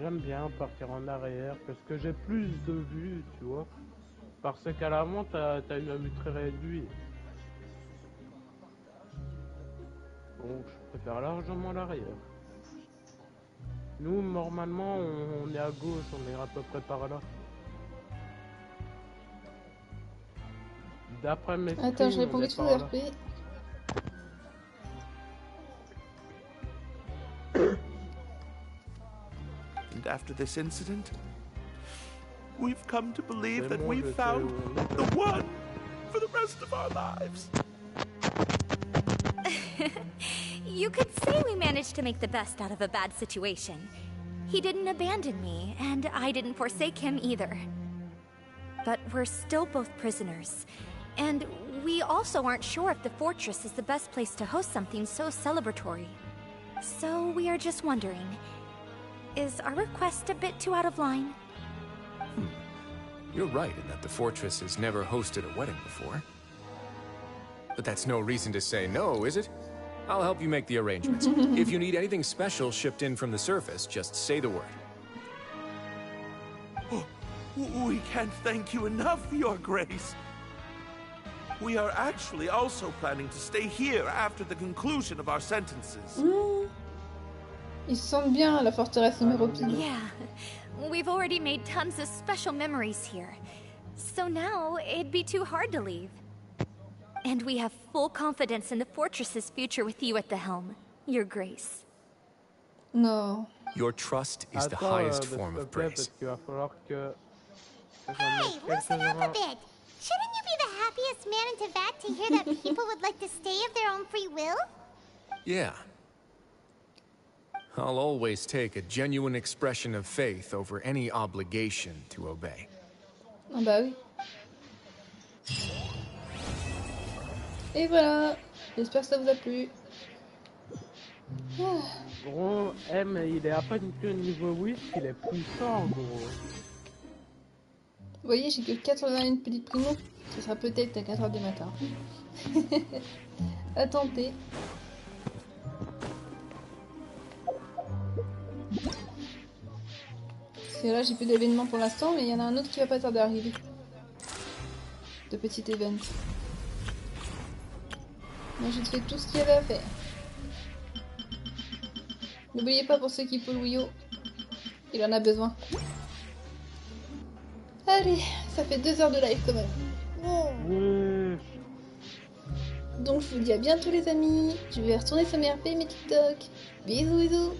J'aime bien partir en arrière parce que j'ai plus de vues, tu vois. Parce qu'à l'avant, t'as une vue très réduite. Donc je préfère largement l'arrière. Nous, normalement, on est à gauche, on est à peu près par là. D'après mes streams, attends, je réponds vite aux RP. And after this incident, we've come to believe that we've found the one for the rest of our lives. You could say we managed to make the best out of a bad situation. He didn't abandon me, and I didn't forsake him either. But we're still both prisoners. And we also aren't sure if the fortress is the best place to host something so celebratory. So we are just wondering, is our request a bit too out of line? You're right in that the fortress has never hosted a wedding before. But that's no reason to say no, is it? I'll help you make the arrangements. If you need anything special shipped in from the surface, just say the word. Oh, we can't thank you enough, Your Grace. We are actually also planning to stay here after the conclusion of our sentences. Ils se sentent bien à la forteresse numéro 2. Yeah, we've already made tons of special memories here. So now, it'd be too hard to leave. And we have full confidence in the fortress's future with you at the helm, Your Grace. No. Your trust is the highest form of praise. Hey, loosen up a bit. Shouldn't you be the happiest man in Teyvat to hear that people would like to stay of their own free will? Yeah. I'll always take a genuine expression of faith over any obligation to obey. Ah bah oui. Et voilà. J'espère que ça vous a plu. Gros, M, il est à peine que niveau 8, il est puissant, gros. Vous voyez, j'ai que 81 petites primo. Ce sera peut-être à 4h du matin. À tenter. Parce que là, j'ai plus d'événements pour l'instant, mais il y en a un autre qui va pas tarder à arriver. De petits events. Moi, j'ai fait tout ce qu'il y avait à faire. N'oubliez pas pour ceux qui pullent Wio, il en a besoin. Allez, ça fait 2 heures de live quand même. Oh. Donc je vous dis à bientôt les amis. Je vais retourner sur mes RP, mes TikTok. Bisous bisous.